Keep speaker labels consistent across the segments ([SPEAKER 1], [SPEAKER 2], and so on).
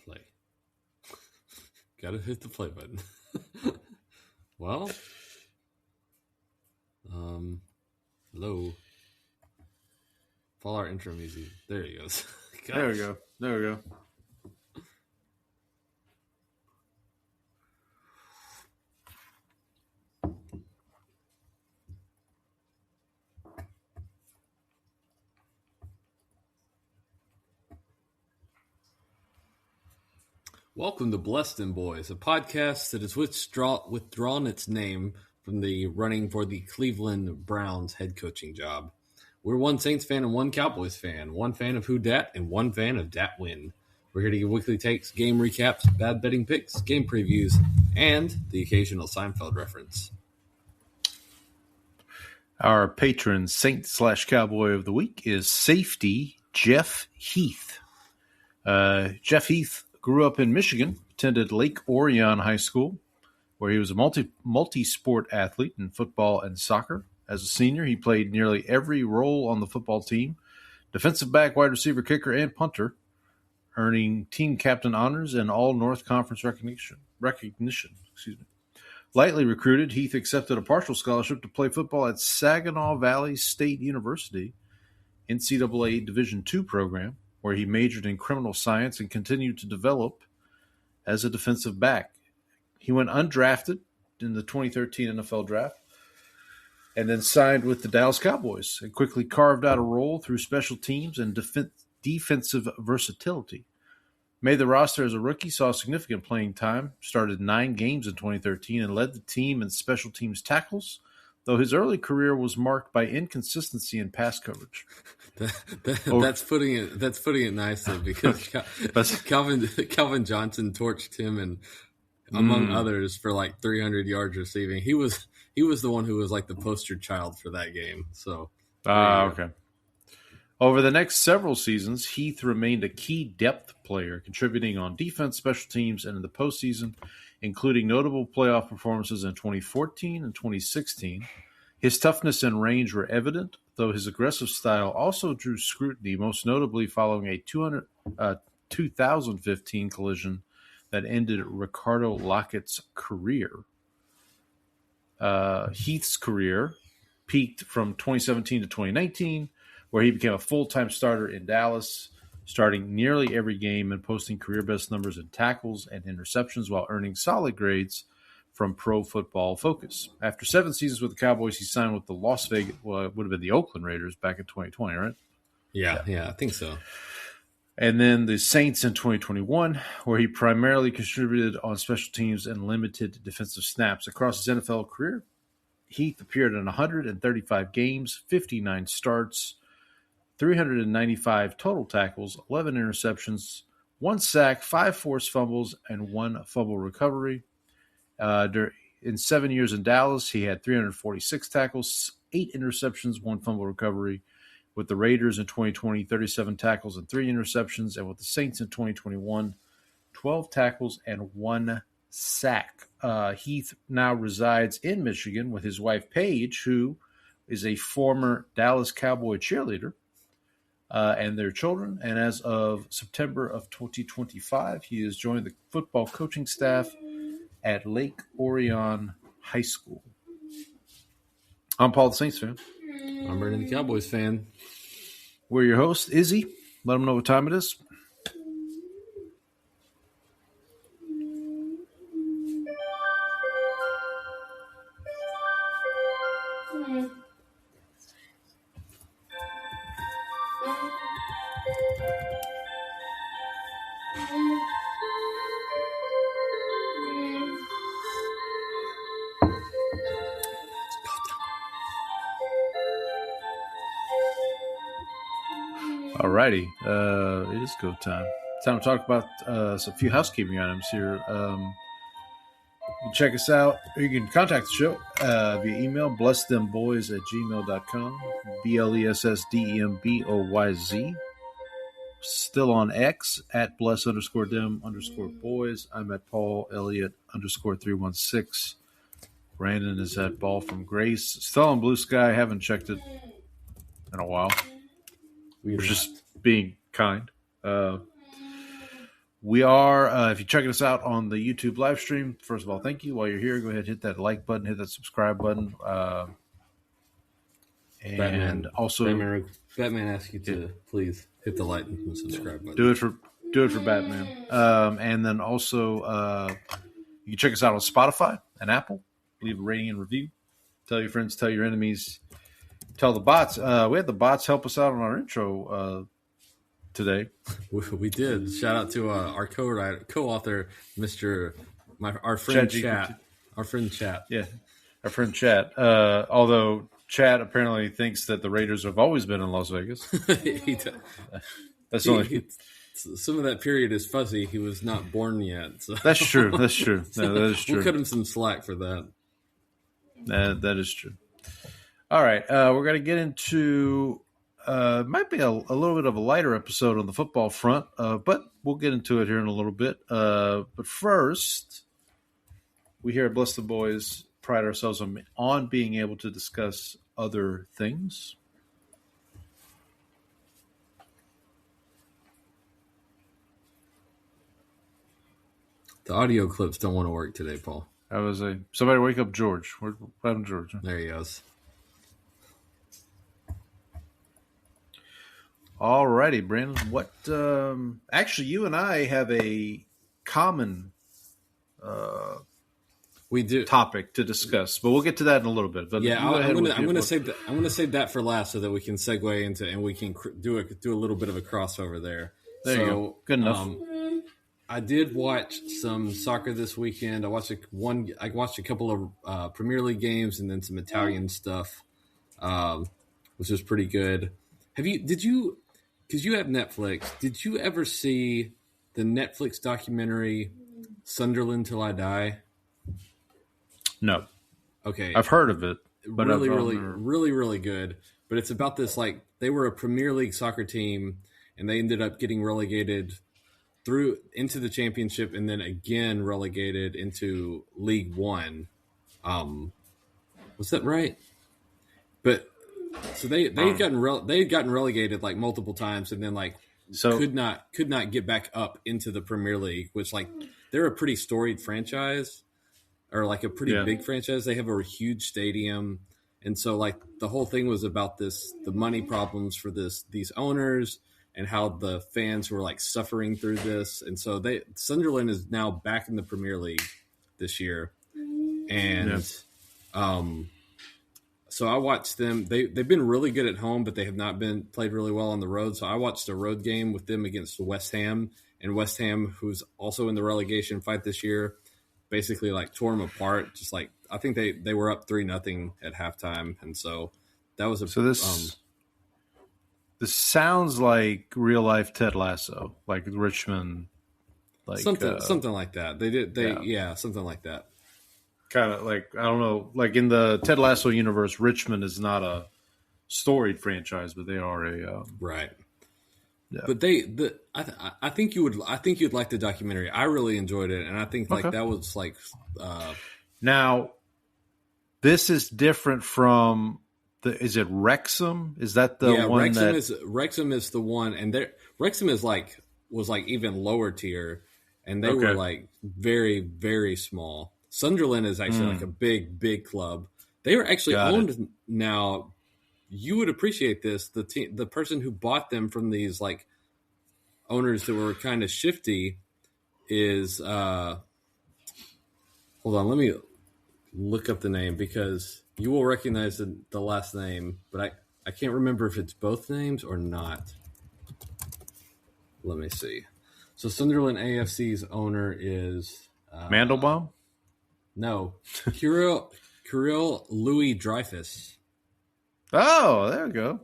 [SPEAKER 1] Play. Gotta hit the play button. Well, hello. Follow our intro music. There he goes.
[SPEAKER 2] There we go.
[SPEAKER 1] Welcome to Dem Boyz, a podcast that has withdrawn its name from the running for the Cleveland Browns head coaching job. We're one Saints fan and one Cowboys fan, one fan of Who Dat and one fan of Dat Win. We're here to give weekly takes, game recaps, bad betting picks, game previews, and the occasional Seinfeld reference.
[SPEAKER 2] Our patron Saint/Cowboy of the week is safety Jeff Heath. Jeff Heath grew up in Michigan, attended Lake Orion High School, where he was a multi-sport athlete in football and soccer. As a senior, he played nearly every role on the football team, defensive back, wide receiver, kicker, and punter, earning team captain honors and All-North Conference recognition. Lightly recruited, Heath accepted a partial scholarship to play football at Saginaw Valley State University, NCAA Division II program, where he majored in criminal science and continued to develop as a defensive back. He went undrafted in the 2013 NFL Draft and then signed with the Dallas Cowboys and quickly carved out a role through special teams and defensive versatility. Made the roster as a rookie, saw significant playing time, started 9 games in 2013, and led the team in special teams tackles, though his early career was marked by inconsistency in pass coverage.
[SPEAKER 1] That's putting it nicely because Calvin Johnson torched him and among others for like 300 yards receiving. He was the one who was like the poster child for that game. So
[SPEAKER 2] okay. Over the next several seasons, Heath remained a key depth player, contributing on defense, special teams, and in the postseason, including notable playoff performances in 2014 and 2016. His toughness and range were evident, though his aggressive style also drew scrutiny, most notably following a 2015 collision that ended Ricardo Lockett's career. Heath's career peaked from 2017 to 2019, where he became a full-time starter in Dallas, starting nearly every game and posting career-best numbers in tackles and interceptions while earning solid grades from Pro Football Focus. After 7 seasons with the Cowboys, he signed with the it would have been the Oakland Raiders back in 2020, right?
[SPEAKER 1] Yeah, I think so.
[SPEAKER 2] And then the Saints in 2021, where he primarily contributed on special teams and limited defensive snaps. Across his NFL career, Heath appeared in 135 games, 59 starts, 395 total tackles, 11 interceptions, 1 sack, 5 forced fumbles, and 1 fumble recovery. In 7 years in Dallas, he had 346 tackles, 8 interceptions, 1 fumble recovery. With the Raiders in 2020, 37 tackles and 3 interceptions. And with the Saints in 2021, 12 tackles and 1 sack. Heath now resides in Michigan with his wife, Paige, who is a former Dallas Cowboy cheerleader, and their children. And as of September of 2025, he has joined the football coaching staff at Lake Orion High School. I'm Paul, the Saints fan.
[SPEAKER 1] I'm Brandon the Cowboys fan.
[SPEAKER 2] We're your host, Izzy. Let them know what time it is. Alrighty, it is go time. Time to talk about a few housekeeping items here. You can check us out, or you can contact the show via email, blessthemboys@gmail.com, BLESSDEMBOYZ. Still on X, at bless_dem_boys. I'm at Paul Elliott _316. Brandon is at Ball from Grace. Still on Blue Sky. Haven't checked it in a while. We're just being kind. We are, if you're checking us out on the YouTube live stream, first of all, thank you. While you're here, go ahead, hit that like button, hit that subscribe button. And
[SPEAKER 1] Batman,
[SPEAKER 2] also,
[SPEAKER 1] Batman asks you to please hit the like and subscribe button.
[SPEAKER 2] Do it for Batman. And then also, you can check us out on Spotify and Apple. Leave a rating and review. Tell your friends, tell your enemies, tell the bots. We had the bots help us out on our intro today.
[SPEAKER 1] We did. Shout out to our co-author, our friend Chat. Our friend Chat.
[SPEAKER 2] Yeah, our friend Chat. Although Chat apparently thinks that the Raiders have always been in Las Vegas.
[SPEAKER 1] He does.
[SPEAKER 2] That's only.
[SPEAKER 1] Some of that period is fuzzy. He was not born yet. So.
[SPEAKER 2] That's true. That's true. No, that is true.
[SPEAKER 1] We'll cut him some slack for that.
[SPEAKER 2] That is true. All right. We're going to get into might be a little bit of a lighter episode on the football front, but we'll get into it here in a little bit. But first, we here at Bless the Boys pride ourselves on being able to discuss other things.
[SPEAKER 1] The audio clips don't want to work today, Paul.
[SPEAKER 2] Somebody wake up George. What happened to George?
[SPEAKER 1] There he goes.
[SPEAKER 2] All righty, Brandon. What? Actually, you and I have a common
[SPEAKER 1] we do
[SPEAKER 2] topic to discuss, but we'll get to that in a little bit. But
[SPEAKER 1] yeah, I'm going to save that for last so that we can segue into and we can do a little bit of a crossover there.
[SPEAKER 2] There you go. Good enough.
[SPEAKER 1] I did watch some soccer this weekend. I watched a couple of Premier League games and then some Italian stuff, which was pretty good. Because you have Netflix, did you ever see the Netflix documentary Sunderland Till I Die?
[SPEAKER 2] No.
[SPEAKER 1] Okay.
[SPEAKER 2] I've heard of it. But
[SPEAKER 1] really good. But it's about this, like, they were a Premier League soccer team and they ended up getting relegated into the championship and then again relegated into League One. Was that right? But so they had gotten relegated like multiple times and then could not get back up into the Premier League, which like they're a pretty storied franchise or like a pretty big franchise. They have a huge stadium. And so like the whole thing was about the money problems for these owners and how the fans were like suffering through this. And so Sunderland is now back in the Premier League this year. And so I watched them. They've been really good at home, but they have not been played really well on the road. So I watched a road game with them against West Ham. And West Ham, who's also in the relegation fight this year, basically like tore them apart. Just like I think they were up 3-0 at halftime. And so that was
[SPEAKER 2] This sounds like real life Ted Lasso, like Richmond, like
[SPEAKER 1] something like that. Something like that.
[SPEAKER 2] Kind of like I don't know, like in the Ted Lasso universe, Richmond is not a storied franchise, but they are a
[SPEAKER 1] right. Yeah. But I think you'd like the documentary. I really enjoyed it, and I think that was like.
[SPEAKER 2] Now, this is different from. Is it Wrexham? Is that the one
[SPEAKER 1] Wrexham is the one, and Wrexham was even lower tier, and they were like very, very small. Sunderland is actually like a big club. They are actually owned now. You would appreciate this. The person who bought them from these like owners that were kind of shifty is hold on, let me look up the name because you will recognize the last name, but I can't remember if it's both names or not. Let me see. So Sunderland AFC's owner is
[SPEAKER 2] Mandelbaum?
[SPEAKER 1] No. Kirill Louis Dreyfus.
[SPEAKER 2] Oh, there we go.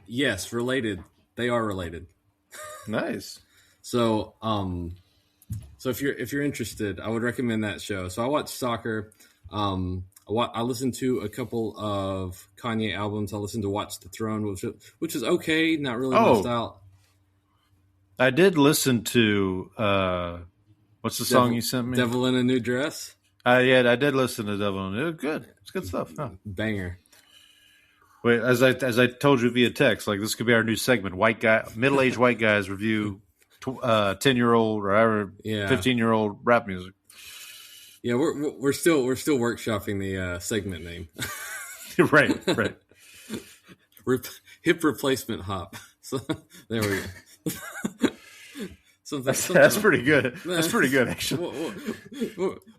[SPEAKER 1] Yes, related. They are related.
[SPEAKER 2] Nice.
[SPEAKER 1] So if you're interested, I would recommend that show. So I watch soccer. I listened to a couple of Kanye albums. I listened to Watch the Throne, which is okay, not really my style.
[SPEAKER 2] I did listen to what's the song you sent me?
[SPEAKER 1] Devil in a New Dress.
[SPEAKER 2] Yeah, I did listen to Devil in a New Dress. Good. It's good stuff. Huh?
[SPEAKER 1] Banger.
[SPEAKER 2] Wait, as I told you via text, like this could be our new segment: middle-aged white guys review 10-year-old or 15-year-old rap music.
[SPEAKER 1] Yeah, we're still workshopping the segment name.
[SPEAKER 2] right.
[SPEAKER 1] Hip replacement hop. So there we go.
[SPEAKER 2] That's pretty good. That's pretty good, actually.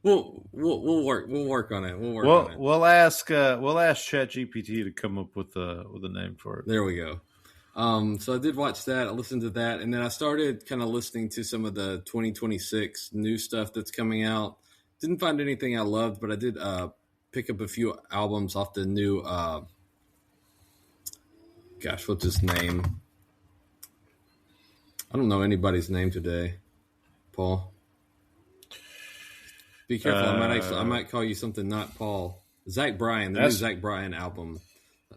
[SPEAKER 1] We'll work on it.
[SPEAKER 2] We'll ask ChatGPT to come up with a name for it.
[SPEAKER 1] There we go. So I did watch that. I listened to that, and then I started kind of listening to some of the 2026 new stuff that's coming out. Didn't find anything I loved, but I did pick up a few albums off the new. What's his name? I don't know anybody's name today, Paul. Be careful. I might call you something not Paul. Zach Bryan, the new Zach Bryan album.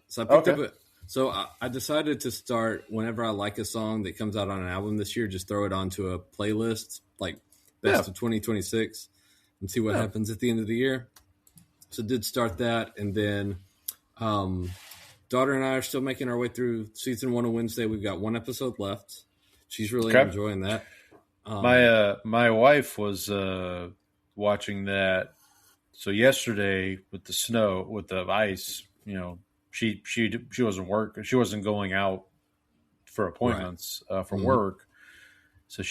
[SPEAKER 1] So I picked up it. So I decided to start whenever I like a song that comes out on an album this year, just throw it onto a playlist, like best of 2026, and see what happens at the end of the year. So I did start that, and then daughter and I are still making our way through season 1 of Wednesday. We've got 1 episode left. She's really enjoying that.
[SPEAKER 2] My wife was watching that. So yesterday with the snow, with the ice, she wasn't working. She wasn't going out for appointments for work. So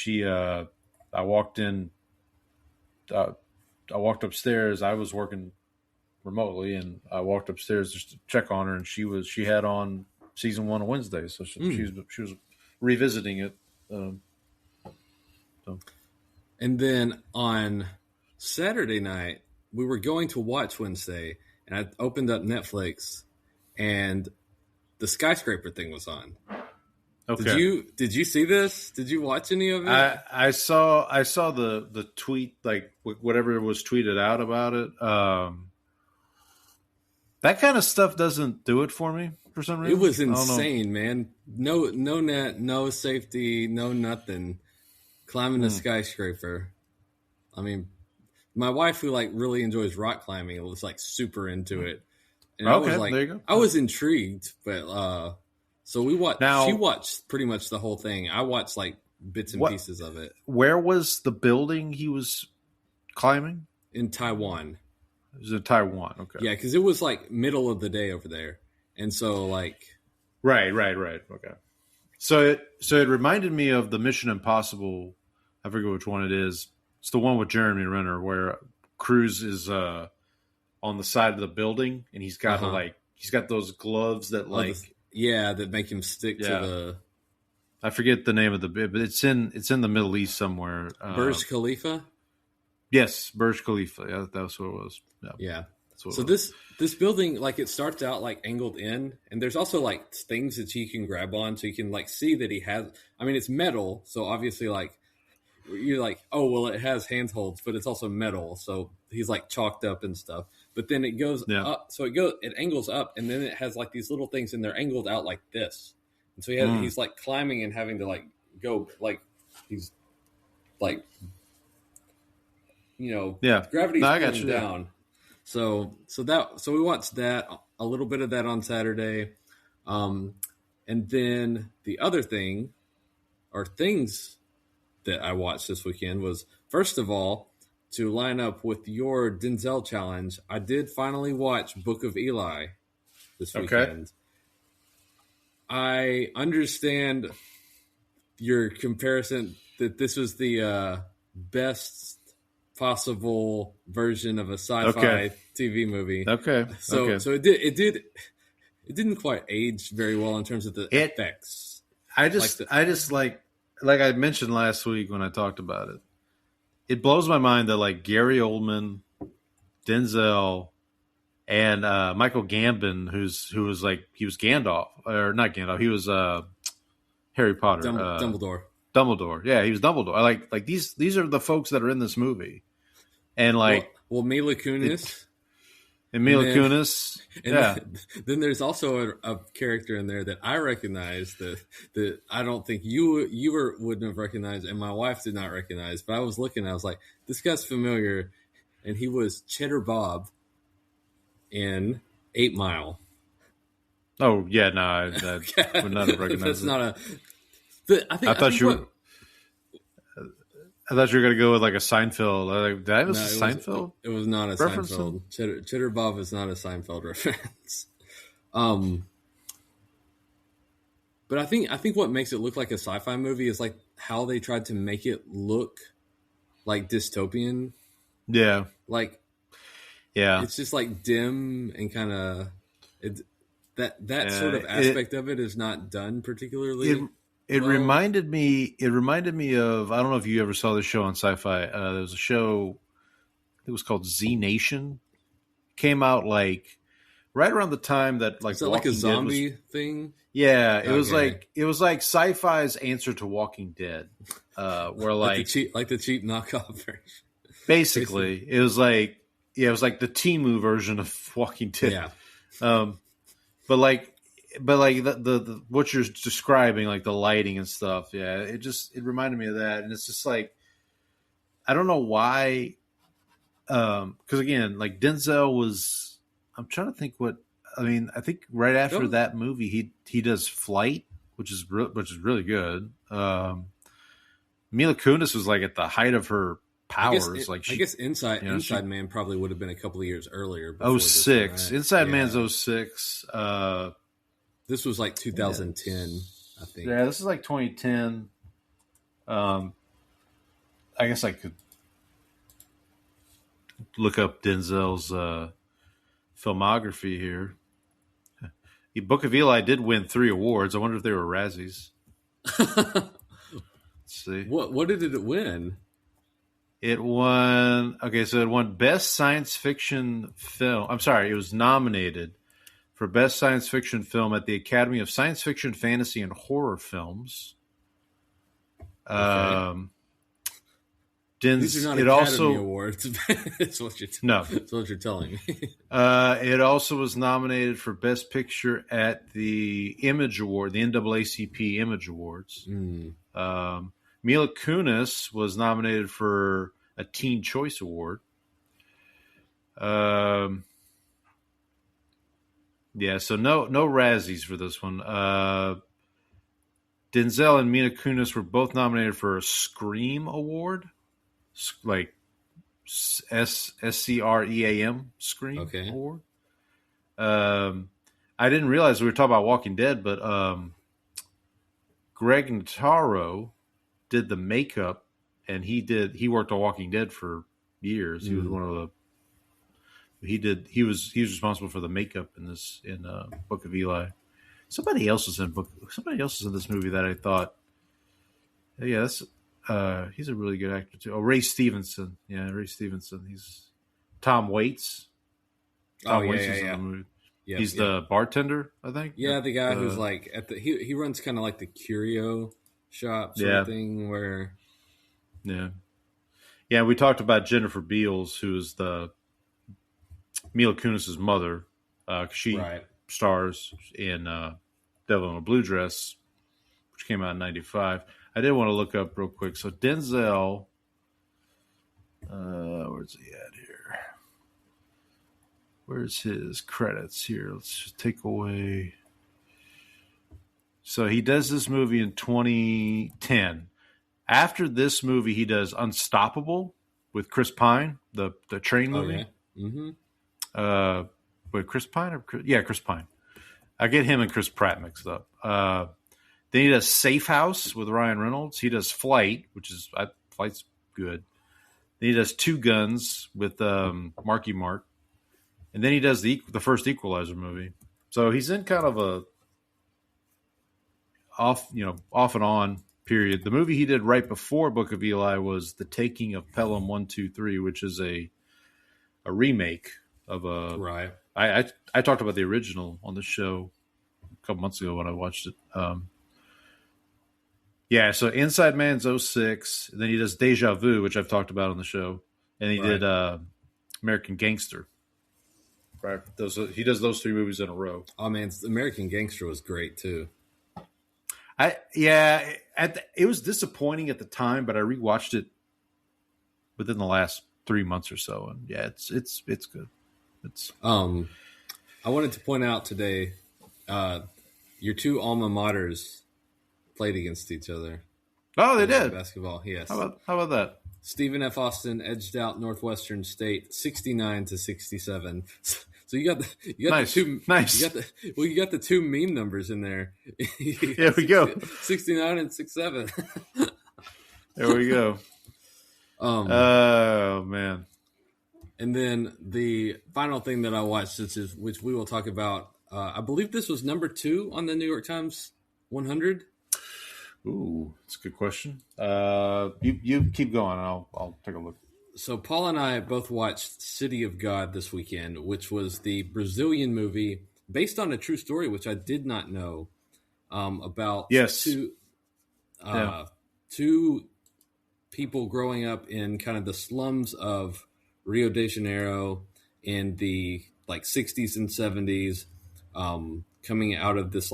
[SPEAKER 2] I walked in. I walked upstairs. I was working remotely, and I walked upstairs just to check on her, and she had on season 1 of Wednesday. So she was revisiting it.
[SPEAKER 1] And then on Saturday night, we were going to watch Wednesday, and I opened up Netflix, and the skyscraper thing was on. Okay. Did you see this? Did you watch any of it?
[SPEAKER 2] I saw the tweet, like whatever was tweeted out about it. That kind of stuff doesn't do it for me for some reason.
[SPEAKER 1] It was insane, man. No net, no safety, no nothing. Climbing a skyscraper. I mean, my wife, who really enjoys rock climbing, was super into it. And I was there you go. I was intrigued, but so we watched. She watched pretty much the whole thing. I watched bits and pieces of it.
[SPEAKER 2] Where was the building he was climbing?
[SPEAKER 1] In Taiwan.
[SPEAKER 2] It was in Taiwan. Okay.
[SPEAKER 1] Yeah, because it was middle of the day over there, and so
[SPEAKER 2] Right. Okay. So it reminded me of the Mission Impossible. I forget which one it is. It's the one with Jeremy Renner where Cruise is on the side of the building, and he's got he's got those gloves that
[SPEAKER 1] that make him stick to the.
[SPEAKER 2] I forget the name of the bit, but it's in the Middle East somewhere.
[SPEAKER 1] Burj Khalifa.
[SPEAKER 2] Yes, Burj Khalifa. Yeah, that's what it was.
[SPEAKER 1] Yeah. So this building, it starts out angled in, and there's also things that you can grab on, so you can see that he has. I mean, it's metal, so obviously you're oh well, it has handholds, but it's also metal, so he's chalked up and stuff. But then it goes up, so it angles up, and then it has these little things, and they're angled out like this, and so he's climbing and having to go he's gravity's pulling down. So we watched that, a little bit of that on Saturday. And then the other thing, or things that I watched this weekend, was, first of all, to line up with your Denzel challenge, I did finally watch Book of Eli this weekend. I understand your comparison that this was the best possible version of a sci-fi TV movie. So it didn't quite age very well in terms of the effects.
[SPEAKER 2] I mentioned last week when I talked about it. It blows my mind that Gary Oldman, Denzel, and Michael Gambon, who was he was Gandalf, or not Gandalf, he was Harry Potter, Dumbledore. Yeah, he was Dumbledore. These are the folks that are in this movie. And
[SPEAKER 1] Mila Kunis.
[SPEAKER 2] And Mila Kunis. Yeah.
[SPEAKER 1] Then there's also a character in there that I recognize that I don't think you wouldn't have recognized, and my wife did not recognize. But I was looking, I was like, this guy's familiar, and he was Cheddar Bob in 8 Mile.
[SPEAKER 2] Oh yeah, no, I would not have recognized.
[SPEAKER 1] That's not a. I
[SPEAKER 2] I thought you were going to go with like a Seinfeld. Did I miss a Seinfeld?
[SPEAKER 1] It was not a
[SPEAKER 2] reference?
[SPEAKER 1] Seinfeld. Cheddar Bob is not a Seinfeld reference. But I think what makes it look like a sci-fi movie is like how they tried to make it look like dystopian.
[SPEAKER 2] Yeah.
[SPEAKER 1] Like,
[SPEAKER 2] yeah,
[SPEAKER 1] it's just like dim and kind of that sort of aspect of it is not done particularly.
[SPEAKER 2] It reminded me of, I don't know if you ever saw this show on Sci-Fi. There was a show, it was called Z Nation. Came out like right around the time that like
[SPEAKER 1] is that like a zombie thing?
[SPEAKER 2] Yeah, it was like Sci-Fi's answer to Walking Dead, where
[SPEAKER 1] like the cheap knockoff version.
[SPEAKER 2] Basically, it was like the Temu version of Walking Dead. Yeah. But like the what you're describing, like the lighting and stuff, yeah, it reminded me of that, and it's just like I don't know why, because again, like Denzel was, I'm trying to think I think right after that movie he does Flight, which is really good. Mila Kunis was like at the height of her powers.
[SPEAKER 1] I guess Inside Man probably would have been a couple of years earlier.
[SPEAKER 2] 06. Right? Inside Man's 06.
[SPEAKER 1] This was like 2010, I think.
[SPEAKER 2] Yeah, this is like 2010. I guess I could look up Denzel's filmography here. The Book of Eli did win 3 awards. I wonder if they were Razzies. Let's see.
[SPEAKER 1] What did it win?
[SPEAKER 2] It won. Okay, so it won Best Science Fiction Film. I'm sorry, it was nominated for Best Science Fiction Film at the Academy of Science Fiction, Fantasy, and Horror Films.
[SPEAKER 1] Okay. These are not Academy Awards. That's what you're telling me.
[SPEAKER 2] It also was nominated for Best Picture at the Image Award, the NAACP Image Awards. Mila Kunis was nominated for a Teen Choice Award. Yeah, so no Razzies for this one. Denzel and Mila Kunis were both nominated for a Scream Award, like SCREAM Scream Award. I didn't realize we were talking about Walking Dead, but Greg Nicotero did the makeup, and he worked on Walking Dead for years. He was one of the he was responsible for the makeup in Book of Eli. Somebody else was in this movie that I thought, yeah, that's he's a really good actor too. Oh, Ray Stevenson. Yeah, Ray Stevenson. He's Tom Waits. Tom Waits is in the movie. Yeah, he's the bartender, I think.
[SPEAKER 1] Yeah, the guy who's like he runs kind of like the curio shop sort of thing where.
[SPEAKER 2] Yeah, we talked about Jennifer Beals, who is the Mila Kunis' mother. She stars in Devil in a Blue Dress, which came out in 95. I did want to look up real quick. So Denzel, where's he at here? Where's his credits here? Let's just take away. So he does this movie in 2010. After this movie, he does Unstoppable with Chris Pine, the train movie. Wait, Chris Pine? Chris Pine. I get him and Chris Pratt mixed up. Then he does Safe House with Ryan Reynolds. He does Flight, Flight's good. Then he does Two Guns with Marky Mark. And then he does the first Equalizer movie. So he's in kind of a off and on period. The movie he did right before Book of Eli was The Taking of Pelham 123, which is a remake of a.
[SPEAKER 1] Right.
[SPEAKER 2] I talked about the original on the show a couple months ago when I watched it. So Inside Man's 06. And then he does Deja Vu, which I've talked about on the show. And he did American Gangster. Right. He does those 3 movies in a row.
[SPEAKER 1] Oh, man. American Gangster was great, too.
[SPEAKER 2] It was disappointing at the time, but I rewatched it within the last 3 months or so. And, yeah, it's good.
[SPEAKER 1] I wanted to point out today, your 2 alma maters played against each other.
[SPEAKER 2] Oh, they did
[SPEAKER 1] basketball. Yes.
[SPEAKER 2] How about that?
[SPEAKER 1] Stephen F. Austin edged out Northwestern State 69-67. So you got
[SPEAKER 2] Nice.
[SPEAKER 1] the two
[SPEAKER 2] Nice.
[SPEAKER 1] you got the two meme numbers in there.
[SPEAKER 2] There we go.
[SPEAKER 1] 69 and 67.
[SPEAKER 2] There we go. Oh man.
[SPEAKER 1] And then the final thing that I watched, which we will talk about, I believe this was number 2 on the New York Times 100.
[SPEAKER 2] Ooh, that's a good question. You keep going. I'll take a look.
[SPEAKER 1] So Paul and I both watched City of God this weekend, which was the Brazilian movie based on a true story, which I did not know about. Two people growing up in kind of the slums of Rio de Janeiro in the 60s and 70s, coming out of this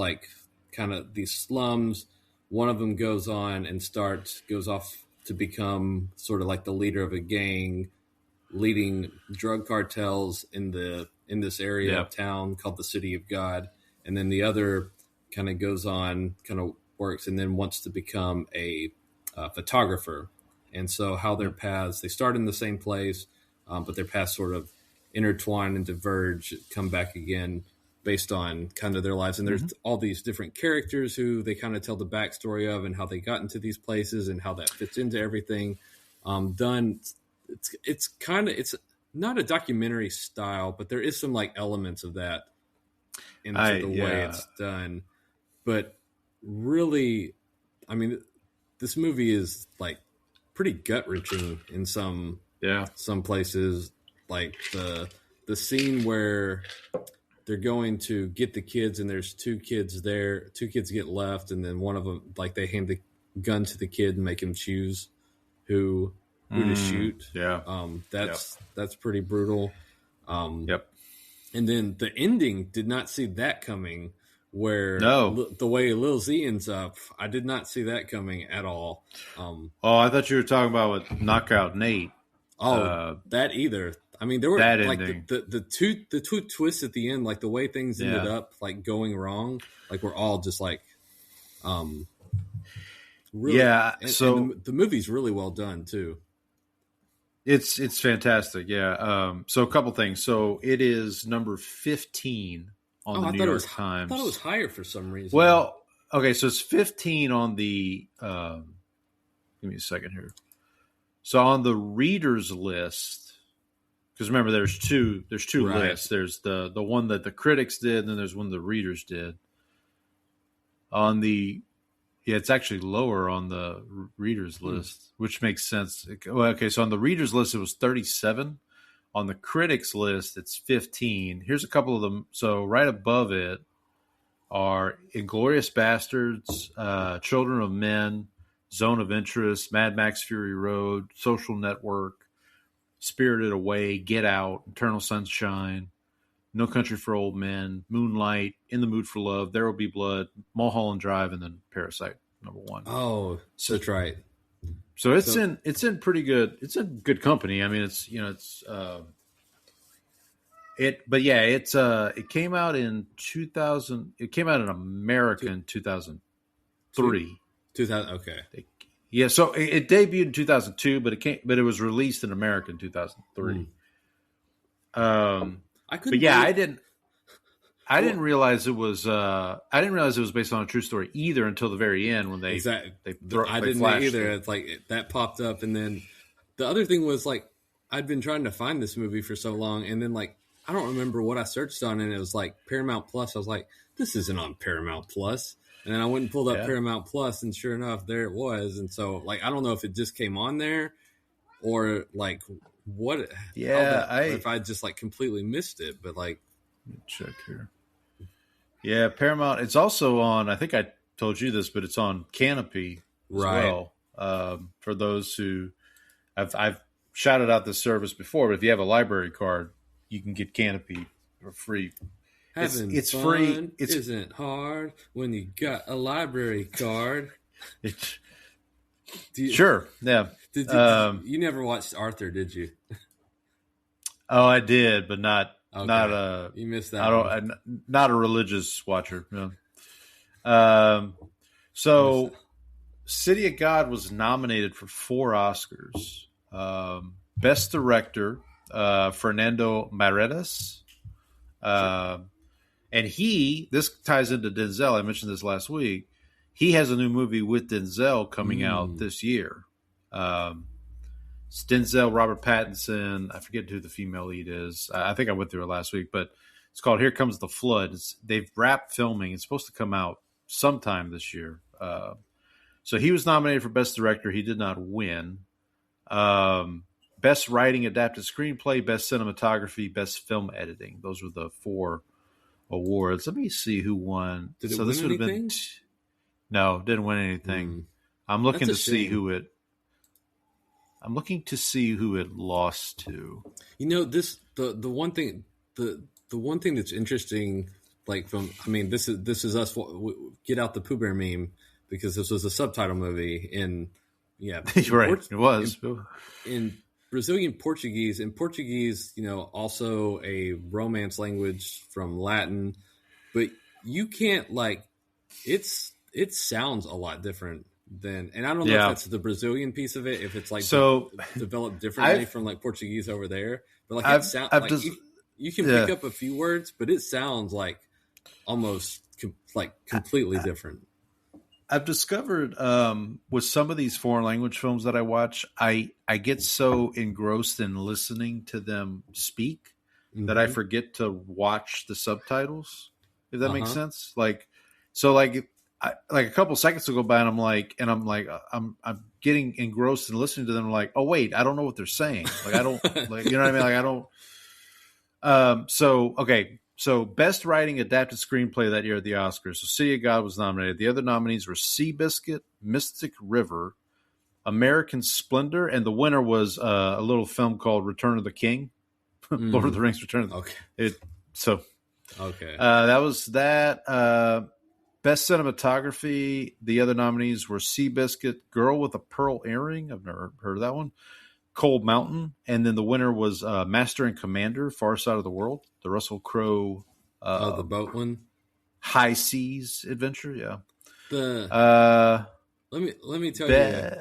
[SPEAKER 1] kind of these slums. One of them goes off to become sort of like the leader of a gang, leading drug cartels in this area of town called the City of God. And then the other kind of goes on, kind of works, and then wants to become a photographer. And so how their paths, they start in the same place, but their paths sort of intertwine and diverge, come back again based on kind of their lives. And there's all these different characters who they kind of tell the backstory of and how they got into these places and how that fits into everything. It's not a documentary style, but there is some elements of that into the way it's done. But really, I mean, this movie is pretty gut wrenching in some places. Like the scene where they're going to get the kids and there's 2 kids there. 2 kids get left, and then one of them, they hand the gun to the kid and make him choose who to shoot.
[SPEAKER 2] Yeah.
[SPEAKER 1] That's pretty brutal. And then the ending, did not see that coming, where the way Lil Z ends up, I did not see that coming at all.
[SPEAKER 2] I thought you were talking about with Knockout Nate.
[SPEAKER 1] That either. I mean, there were the two twists at the end, the way things ended up going wrong, we're all just really, and the movie's really well done too.
[SPEAKER 2] It's fantastic. Yeah. So a couple things. So it is number 15 on the New York Times.
[SPEAKER 1] I thought it was higher for some reason.
[SPEAKER 2] Well, okay. So it's 15 on the, give me a second here. So on the readers list, because remember, there's two lists. There's the one that the critics did, and then there's one the readers did. It's actually lower on the readers list, which makes sense. Well, okay, so on the readers list, it was 37. On the critics list, it's 15. Here's a couple of them. So right above it are Inglourious Bastards, Children of Men, Zone of Interest, Mad Max Fury Road, Social Network, Spirited Away, Get Out, Eternal Sunshine, No Country for Old Men, Moonlight, In the Mood for Love, There Will Be Blood, Mulholland Drive, and then Parasite, number 1.
[SPEAKER 1] Oh, that's right.
[SPEAKER 2] So it's in pretty good. It's in good company. I mean, it came out in 2000. It came out in America in 2003.
[SPEAKER 1] 2000. Okay.
[SPEAKER 2] Yeah, so it debuted in 2002, but it was released in America in 2003. I didn't realize it was. I didn't realize it was based on a true story either until the very end when they
[SPEAKER 1] I didn't either. It's that popped up, and then the other thing was I'd been trying to find this movie for so long, and then I don't remember what I searched on, and it was Paramount Plus. I was like, this isn't on Paramount Plus. And then I went and pulled up Paramount Plus, and sure enough, there it was. And so, I don't know if it just came on there or, what. Yeah. If I just, completely missed it. But,
[SPEAKER 2] let me check here. Yeah, Paramount. It's also on, I think I told you this, but it's on Canopy as well. For those who, I've shouted out this service before, but if you have a library card, you can get Canopy for free.
[SPEAKER 1] It's fun free. It isn't hard when you got a library card.
[SPEAKER 2] Sure, yeah.
[SPEAKER 1] You never watched Arthur, did you?
[SPEAKER 2] Oh, I did, but not
[SPEAKER 1] you missed that.
[SPEAKER 2] Not a religious watcher. No. So City of God was nominated for 4 Oscars. Best Director, Fernando Meirelles. And this ties into Denzel. I mentioned this last week. He has a new movie with Denzel coming out this year. It's Denzel, Robert Pattinson. I forget who the female lead is. I think I went through it last week, but it's called Here Comes the Flood. They've wrapped filming. It's supposed to come out sometime this year. So he was nominated for Best Director. He did not win. Best Writing, Adapted Screenplay, Best Cinematography, Best Film Editing. Those were the 4 awards. Let me see who won.
[SPEAKER 1] Did it win anything?
[SPEAKER 2] No, didn't win anything. I'm looking to see who it. I'm looking to see who it lost to.
[SPEAKER 1] You know, the one thing that's interesting, like this is us. Get out the Pooh Bear meme, because this was a subtitle movie in
[SPEAKER 2] right. It was
[SPEAKER 1] in Brazilian Portuguese. In Portuguese, also a Romance language from Latin, but you can't it sounds a lot different than, and I don't know if that's the Brazilian piece of it, if it's developed differently from Portuguese over there, but it sounds you can pick up a few words, but it sounds almost completely different.
[SPEAKER 2] I've discovered with some of these foreign language films that I watch, I get so engrossed in listening to them speak that I forget to watch the subtitles, if that makes sense. A couple seconds will go by and I'm getting engrossed in listening to them. I'm like, oh wait, I don't know what they're saying. I don't you know what I mean? I don't. So Best Writing, Adapted Screenplay that year at the Oscars. So City of God was nominated. The other nominees were Seabiscuit, Mystic River, American Splendor, and the winner was a little film called Return of the King. Lord of the Rings, Return of the King. That was that. Best Cinematography, the other nominees were Seabiscuit, Girl with a Pearl Earring. I've never heard of that one. Cold Mountain. And then the winner was Master and Commander, Far Side of the World, the Russell Crowe.
[SPEAKER 1] The boat one?
[SPEAKER 2] High Seas Adventure, yeah.
[SPEAKER 1] Let me tell you,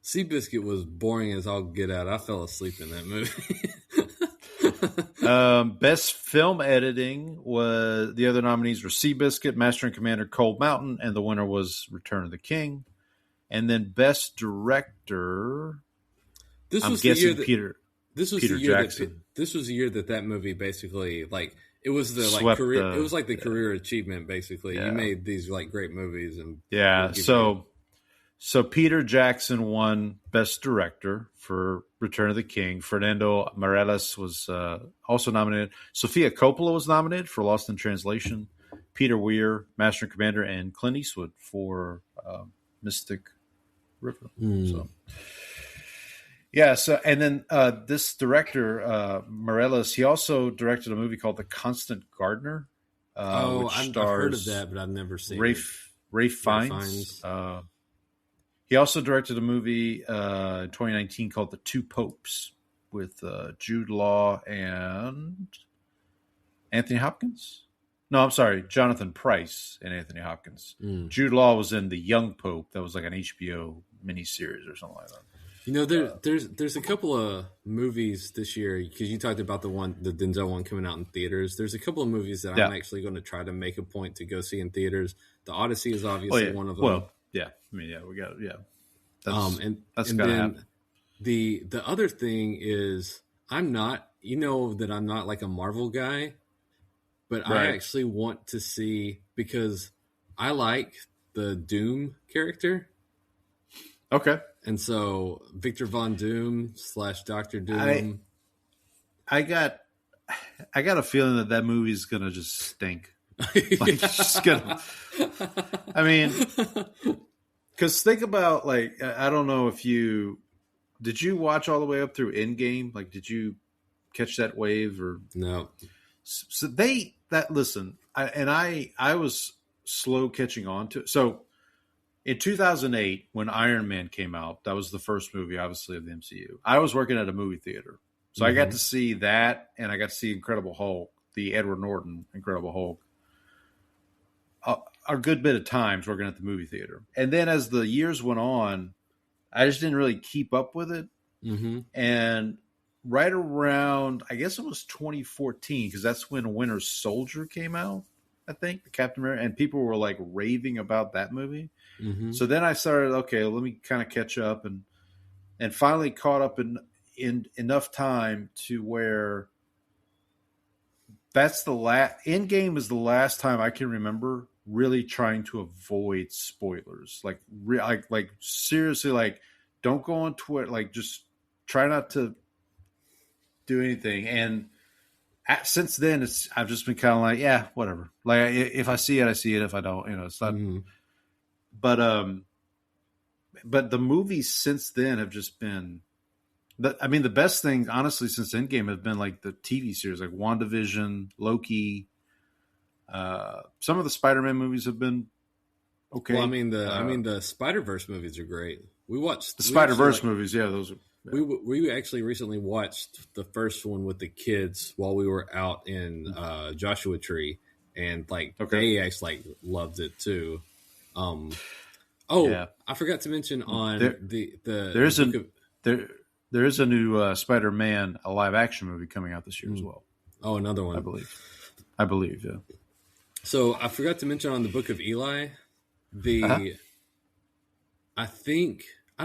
[SPEAKER 1] Seabiscuit was boring as all get out. I fell asleep in that movie.
[SPEAKER 2] Best Film Editing was the other nominees were Seabiscuit, Master and Commander, Cold Mountain, and the winner was Return of the King. And then Best Director,
[SPEAKER 1] This was
[SPEAKER 2] Peter
[SPEAKER 1] Jackson. This was the year that movie basically it was the career. It was the career achievement basically. Yeah. You made these great movies and
[SPEAKER 2] So Peter Jackson won Best Director for Return of the King. Fernando Meirelles was also nominated. Sofia Coppola was nominated for Lost in Translation. Peter Weir, Master and Commander, and Clint Eastwood for Mystic River. And then this director, Meirelles, he also directed a movie called The Constant Gardener.
[SPEAKER 1] I've heard of that, but I've never seen it.
[SPEAKER 2] Ralph Fiennes. He also directed a movie in 2019 called The Two Popes with Jude Law and Anthony Hopkins. No, I'm sorry, Jonathan Pryce and Anthony Hopkins. Jude Law was in The Young Pope. That was an HBO miniseries or something like that.
[SPEAKER 1] There's a couple of movies this year, because you talked about the Denzel one coming out in theaters. There's a couple of movies that I'm actually going to try to make a point to go see in theaters. The Odyssey is obviously one of them.
[SPEAKER 2] Well, we got that's
[SPEAKER 1] and
[SPEAKER 2] gotta
[SPEAKER 1] then
[SPEAKER 2] happen.
[SPEAKER 1] The other thing is I'm not a Marvel guy, but I actually want to see, because I like the Doom character.
[SPEAKER 2] Okay.
[SPEAKER 1] And so Victor Von Doom / Dr. Doom.
[SPEAKER 2] I got a feeling that movie's gonna just stink. It's just gonna. I mean, because think about I don't know if did you watch all the way up through Endgame? Did you catch that wave or
[SPEAKER 1] no?
[SPEAKER 2] So I was slow catching on to it. So in 2008, when Iron Man came out, that was the first movie, obviously, of the MCU. I was working at a movie theater. So I got to see that, and I got to see Incredible Hulk, the Edward Norton Incredible Hulk, a good bit of times working at the movie theater. And then as the years went on, I just didn't really keep up with it.
[SPEAKER 1] Mm-hmm.
[SPEAKER 2] And right around, I guess it was 2014, because that's when Winter Soldier came out, I think, the Captain America, and people were like raving about that movie.
[SPEAKER 1] Mm-hmm.
[SPEAKER 2] So then I started, okay, let me kind of catch up, and finally caught up in enough time to where that's the Endgame is the last time I can remember really trying to avoid spoilers. Like seriously, like don't go on Twitter. Like just try not to do anything. And since then, I've just been kind of like, yeah, whatever. Like if I see it, I see it. If I don't, it's not.
[SPEAKER 1] Mm-hmm.
[SPEAKER 2] But the movies since then have just been. The best thing, honestly, since Endgame have been like the TV series, like WandaVision, Loki. Some of the Spider-Man movies have been okay.
[SPEAKER 1] Well, the Spider-Verse movies are great. We watched
[SPEAKER 2] the Spider-Verse movies. Yeah, those are. Yeah.
[SPEAKER 1] We actually recently watched the first one with the kids while we were out in Joshua Tree, and they actually loved it too. I forgot to mention on
[SPEAKER 2] there is a new Spider-Man, a live-action movie coming out this year as well.
[SPEAKER 1] Oh, another one,
[SPEAKER 2] I believe, yeah.
[SPEAKER 1] So I forgot to mention on the Book of Eli, I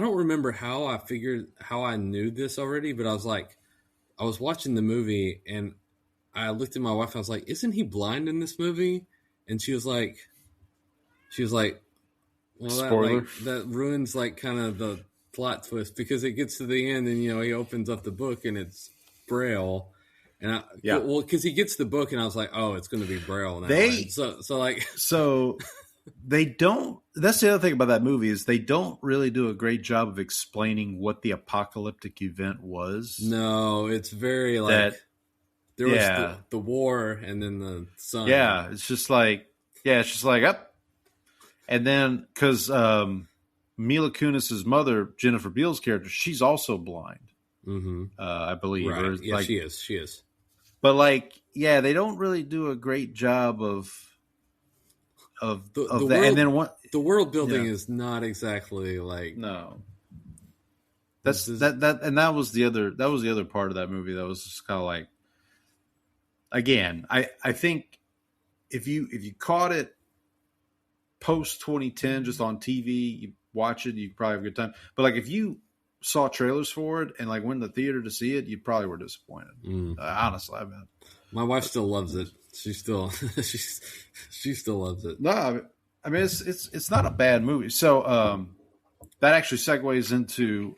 [SPEAKER 1] don't remember how I knew this already, but I was watching the movie and I looked at my wife and I was like, "Isn't he blind in this movie?" And she was like, "Well,
[SPEAKER 2] spoiler.
[SPEAKER 1] that ruins kind of the plot twist because it gets to the end and he opens up the book and it's Braille." And because he gets the book and I was like, "Oh, it's going to be Braille now." So they don't. That's the other thing about that movie is they don't really do a great job of explaining what the apocalyptic event was. No, it's very was the war and then the sun.
[SPEAKER 2] Yeah, it's just like up. And then because Mila Kunis's mother, Jennifer Beals' character, she's also blind.
[SPEAKER 1] Mm-hmm.
[SPEAKER 2] I believe.
[SPEAKER 1] Right. She is.
[SPEAKER 2] But they don't really do a great job of that.
[SPEAKER 1] World,
[SPEAKER 2] and then what
[SPEAKER 1] the world building is not exactly
[SPEAKER 2] no. That was the other part of that movie that was just kind of like, again, I think if you caught it post 2010 just on TV, you watch it, you probably have a good time. But if you saw trailers for it and went to the theater to see it, you probably were disappointed. Honestly, I mean,
[SPEAKER 1] my wife still loves it. She still she still loves it.
[SPEAKER 2] No, I mean it's not a bad movie. So that actually segues into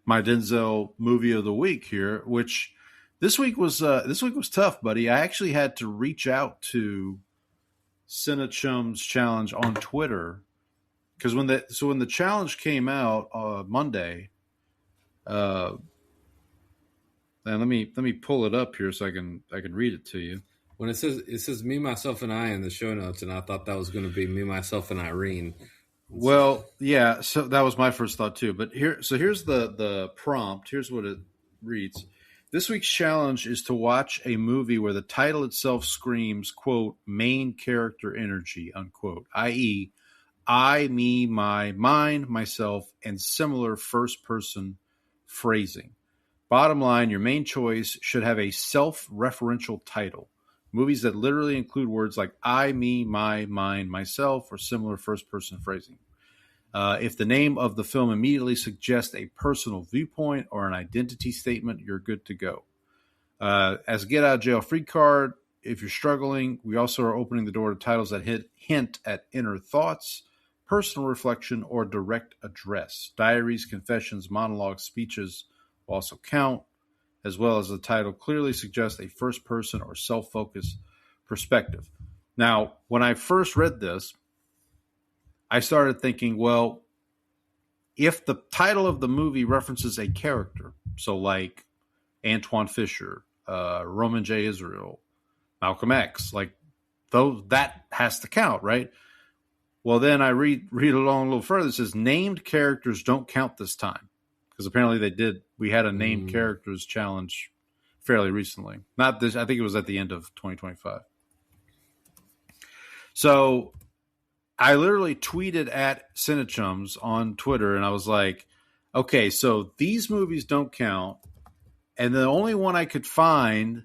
[SPEAKER 2] my Denzel movie of the week here, which this week was tough, buddy. I actually had to reach out to Cinechum's challenge on Twitter because when the challenge came out Monday, and let me pull it up here so I can read it to you.
[SPEAKER 1] When it says me, myself, and I in the show notes, and I thought that was going to be me, myself, and Irene.
[SPEAKER 2] Well, yeah, so that was my first thought too. But here's the prompt. Here's what it reads. This week's challenge is to watch a movie where the title itself screams, quote, main character energy, unquote, i.e., I, me, my, mine, myself, and similar first-person phrasing. Bottom line, your main choice should have a self-referential title. Movies that literally include words like I, me, my, mine, myself, or similar first-person phrasing. If the name of the film immediately suggests a personal viewpoint or an identity statement, you're good to go. As a get-out-of-jail-free card, if you're struggling, we also are opening the door to titles that hint at inner thoughts, personal reflection, or direct address. Diaries, confessions, monologues, speeches will also count, as well as the title clearly suggests a first-person or self-focused perspective. Now, when I first read this, I started thinking, well, if the title of the movie references a character, so like Antoine Fisher, Roman J. Israel, Malcolm X, that has to count, right? Well, then I read along a little further. It says named characters don't count this time because apparently they did. We had a named characters challenge fairly recently. Not this. I think it was at the end of 2025. So I literally tweeted at Cinechums on Twitter, and I was like, Okay, so these movies don't count. And the only one I could find,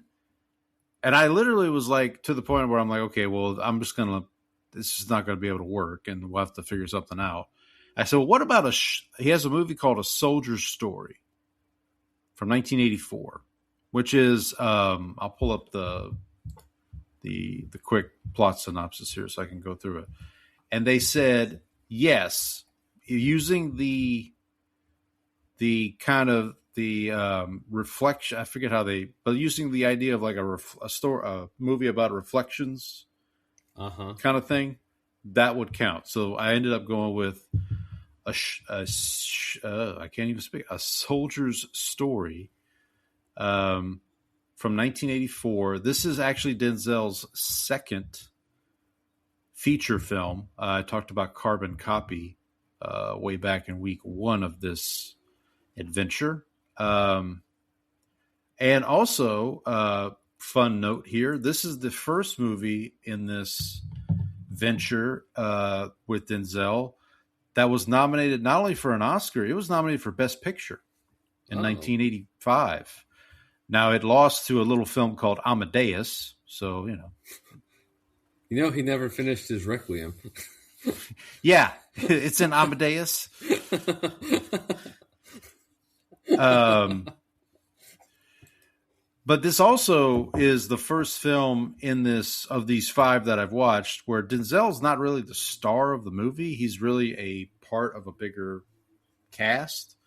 [SPEAKER 2] and I literally was like to the point where I'm like, okay, well, this is not going to be able to work and we'll have to figure something out. I said, well, what about he has a movie called A Soldier's Story from 1984, which is, I'll pull up the quick plot synopsis here so I can go through it. And they said, yes, using the kind of the reflection, I forget how but using the idea of like a movie about reflections kind of thing, that would count. So I ended up going with I can't even speak, A Soldier's Story from 1984. This is actually Denzel's second feature film. I talked about Carbon Copy way back in week 1 of this adventure. And also, fun note here, this is the first movie in this venture with Denzel that was nominated not only for an Oscar, it was nominated for Best Picture in 1985. Now, it lost to a little film called Amadeus, so,
[SPEAKER 1] he never finished his Requiem.
[SPEAKER 2] Yeah, it's in Amadeus. But this also is the first film in this of these 5 that I've watched where Denzel's not really the star of the movie. He's really a part of a bigger cast.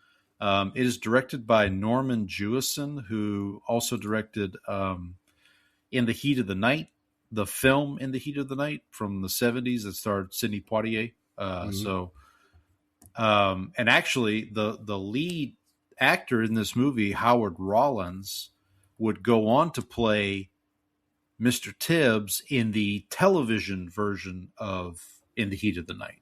[SPEAKER 2] It is directed by Norman Jewison, who also directed In the Heat of the Night, the film In the Heat of the Night from the 70s that starred Sidney Poitier. And actually the lead actor in this movie, Howard Rollins, would go on to play Mr. Tibbs in the television version of In the Heat of the Night.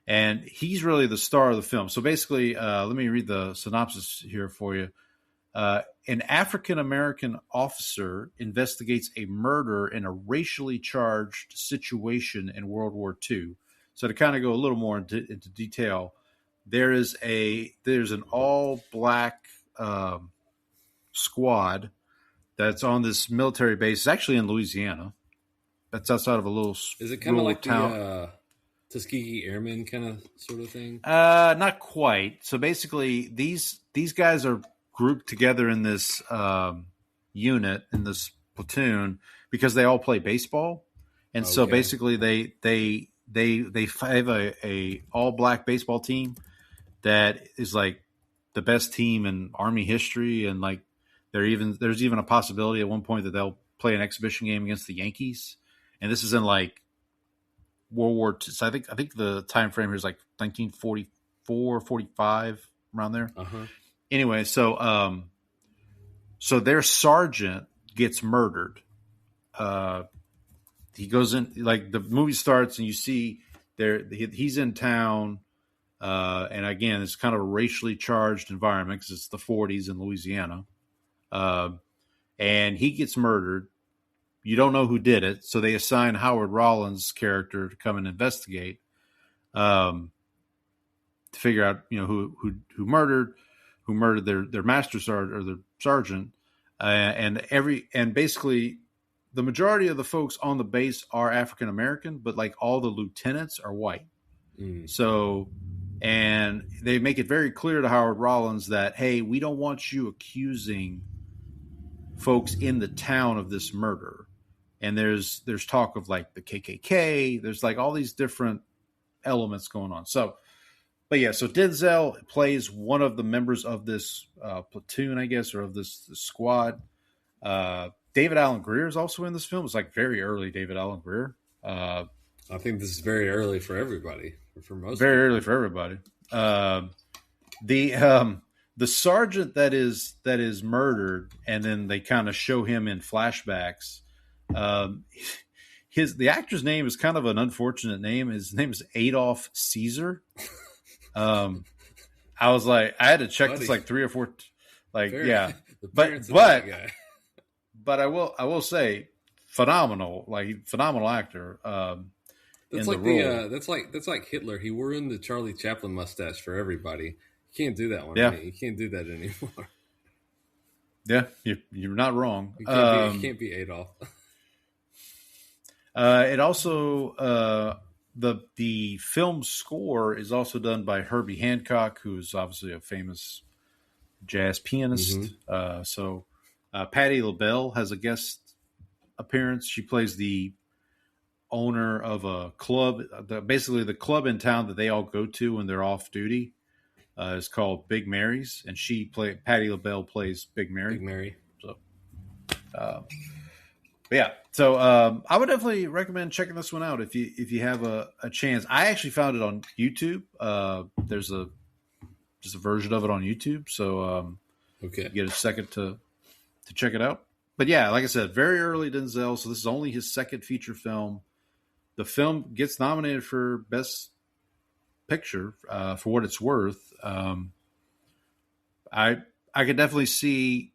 [SPEAKER 2] And he's really the star of the film. So basically, let me read the synopsis here for you. An African-American officer investigates a murder in a racially charged situation in World War II. So to kind of go a little more into detail, there's an all-black squad that's on this military base. It's actually in Louisiana. That's outside of a little
[SPEAKER 1] Is it kind of like
[SPEAKER 2] town.
[SPEAKER 1] The Tuskegee Airmen kind of sort of thing?
[SPEAKER 2] Not quite. So basically, these guys are grouped together in this unit, in this platoon, because they all play baseball, and so basically they have a all black baseball team that is like the best team in Army history, and like there's even a possibility at one point that they'll play an exhibition game against the Yankees, and this is in like World War II. So I think the time frame here is like 1944, 45, around there. Anyway, so their sergeant gets murdered. He goes in, like the movie starts and you see he's in town. And again, it's kind of a racially charged environment because it's the 40s in Louisiana. And he gets murdered. You don't know who did it. So they assign Howard Rollins' character to come and investigate, to figure out, who murdered their master sergeant or their sergeant. And basically the majority of the folks on the base are African-American, but like all the lieutenants are white. So, and they make it very clear to Howard Rollins that, hey, we don't want you accusing folks in the town of this murder. And there's talk of like the KKK. There's like all these different elements going on. So Denzel plays one of the members of this platoon, I guess, or of this squad. David Alan Grier is also in this film. It's like very early David Alan Grier.
[SPEAKER 1] I think this is very early for everybody. For most,
[SPEAKER 2] very early for everybody. The sergeant that is murdered, and then they kind of show him in flashbacks. The actor's name is kind of an unfortunate name. His name is Adolph Caesar. I was like, I had to check this like 3 or 4, yeah. But I will say, phenomenal actor.
[SPEAKER 1] That's
[SPEAKER 2] in the
[SPEAKER 1] like
[SPEAKER 2] role.
[SPEAKER 1] that's like Hitler. He wore in the Charlie Chaplin mustache for everybody. You can't do that one.
[SPEAKER 2] Yeah,
[SPEAKER 1] You can't do that anymore.
[SPEAKER 2] yeah, you're not wrong.
[SPEAKER 1] You can't be Adolf.
[SPEAKER 2] It also the film score is also done by Herbie Hancock, who's obviously a famous jazz pianist. So Patti LaBelle has a guest appearance. She plays the owner of a club, basically the club in town that they all go to when they're off duty. Is called Big Mary's, and Patti LaBelle plays Big Mary.
[SPEAKER 1] Big Mary.
[SPEAKER 2] So, yeah. So I would definitely recommend checking this one out if you have a chance. I actually found it on YouTube. There's just a version of it on YouTube, so
[SPEAKER 1] okay,
[SPEAKER 2] you get a second to check it out. But yeah, like I said, very early Denzel. So this is only his second feature film. The film gets nominated for Best Picture for what it's worth. I could definitely see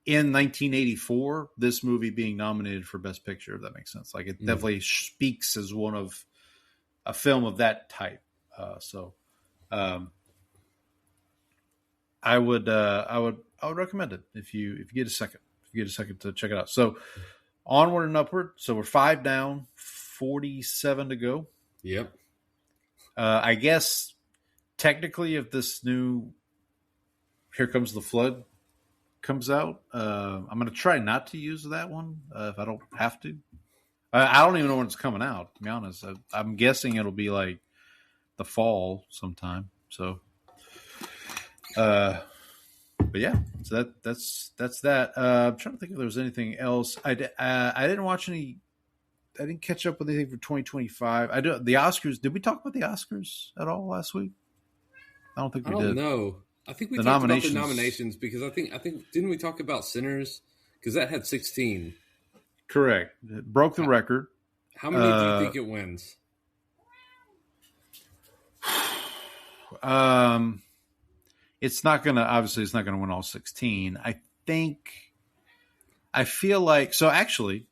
[SPEAKER 2] in 1984 this movie being nominated for Best Picture, if that makes sense. Like it definitely speaks as one of a film of that type. I would recommend it if you get a second. If you get a second to check it out. So onward and upward. So we're 5 down, 47 to go.
[SPEAKER 1] Yep.
[SPEAKER 2] I guess technically, if this new Here Comes the Flood comes out, I'm going to try not to use that one if I don't have to. I don't even know when it's coming out, to be honest. I'm guessing it'll be like the fall sometime. So, but yeah, so that's that. I'm trying to think if there was anything else. I didn't watch any. I didn't catch up with anything for 2025. The Oscars. Did we talk about the Oscars at all last week? I don't think we did.
[SPEAKER 1] I don't know. I think we talked about the nominations because I think didn't we talk about Sinners because that had 16.
[SPEAKER 2] Correct. It broke the record.
[SPEAKER 1] How many do you think it wins?
[SPEAKER 2] It's not gonna win all 16. I feel like so actually.